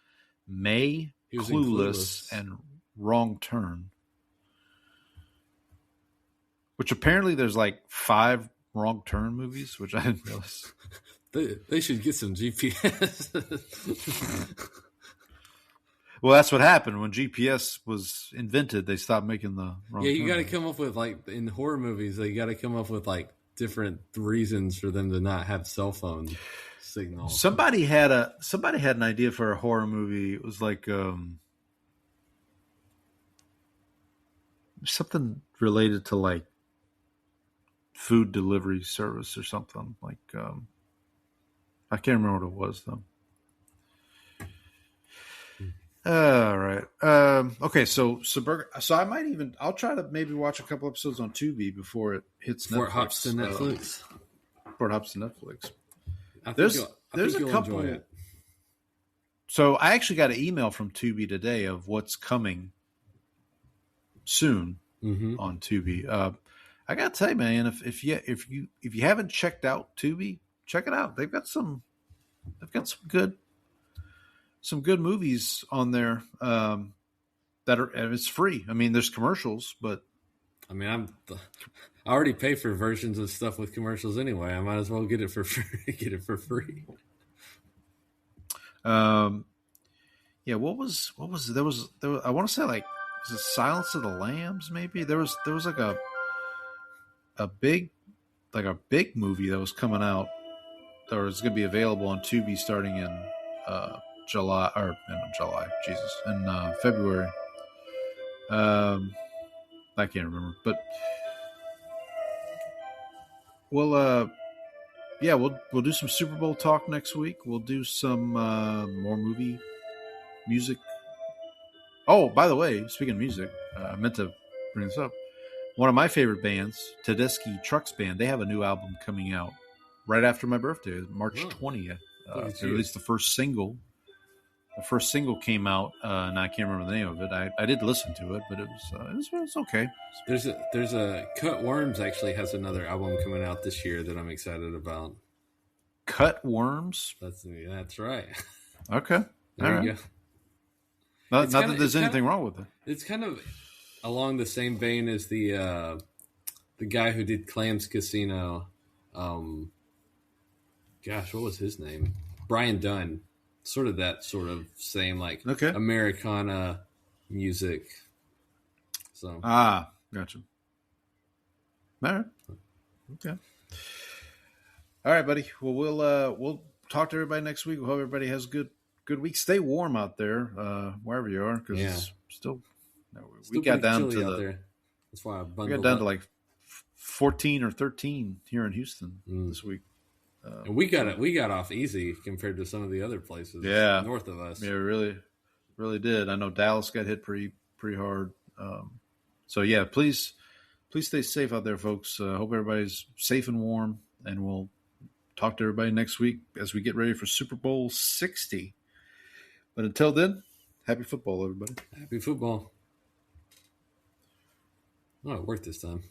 [SPEAKER 2] May, Clueless, and Wrong Turn. Which apparently there's like 5 Wrong Turn movies, which I didn't realize.
[SPEAKER 1] They should get some GPS.
[SPEAKER 2] Well, that's what happened when GPS was invented. They stopped making the wrong.
[SPEAKER 1] Yeah, you got to come up with like in horror movies. They got to come up with like different reasons for them to not have cell phone signal.
[SPEAKER 2] Somebody had an idea for a horror movie. It was like something related to like food delivery service or something like. I can't remember what it was though. All right. Okay. So I might I'll try to maybe watch a couple episodes on Tubi before it hits Netflix.
[SPEAKER 1] Before it hops to Netflix.
[SPEAKER 2] Before it hops to Netflix.
[SPEAKER 1] There's a couple. Enjoy it.
[SPEAKER 2] So I actually got an email from Tubi today of what's coming soon on Tubi. I gotta tell you, man, if you haven't checked out Tubi, check it out. They've got some good movies on there that are, and it's free. I mean, there's commercials, but
[SPEAKER 1] I mean, I already pay for versions of stuff with commercials anyway. I might as well get it for free.
[SPEAKER 2] Yeah. What was there was I want to say like was it Silence of the Lambs? Maybe there was like a big movie that was coming out or was going to be available on Tubi starting in February. I can't remember, but we'll do some Super Bowl talk next week. We'll do some more movie music. Oh, by the way, speaking of music, I meant to bring this up. One of my favorite bands, Tedeschi Trucks Band, they have a new album coming out right after my birthday, March 20th. They released the first single. The first single came out, and I can't remember the name of it. I did listen to it, but it was okay.
[SPEAKER 1] There's a Cut Worms actually has another album coming out this year that I'm excited about.
[SPEAKER 2] Cut Worms?
[SPEAKER 1] That's right.
[SPEAKER 2] Okay.
[SPEAKER 1] There you go.
[SPEAKER 2] Not that there's anything wrong with it.
[SPEAKER 1] It's kind of along the same vein as the guy who did Clams Casino. Gosh, what was his name? Brian Dunn. Sort of that sort of same Americana music. So
[SPEAKER 2] gotcha. All right. Okay. All right, buddy. Well, we'll talk to everybody next week. We hope everybody has a good week. Stay warm out there, wherever you are, because it's still we got down to
[SPEAKER 1] there. That's why
[SPEAKER 2] we got down to like 14 or 13 here in Houston this week.
[SPEAKER 1] And we got off easy compared to some of the other places north of us.
[SPEAKER 2] Yeah, we really did. I know Dallas got hit pretty hard. So yeah, please stay safe out there, folks. Hope everybody's safe and warm, and we'll talk to everybody next week as we get ready for Super Bowl 60. But until then, happy football, everybody.
[SPEAKER 1] Happy football. Oh, it worked this time.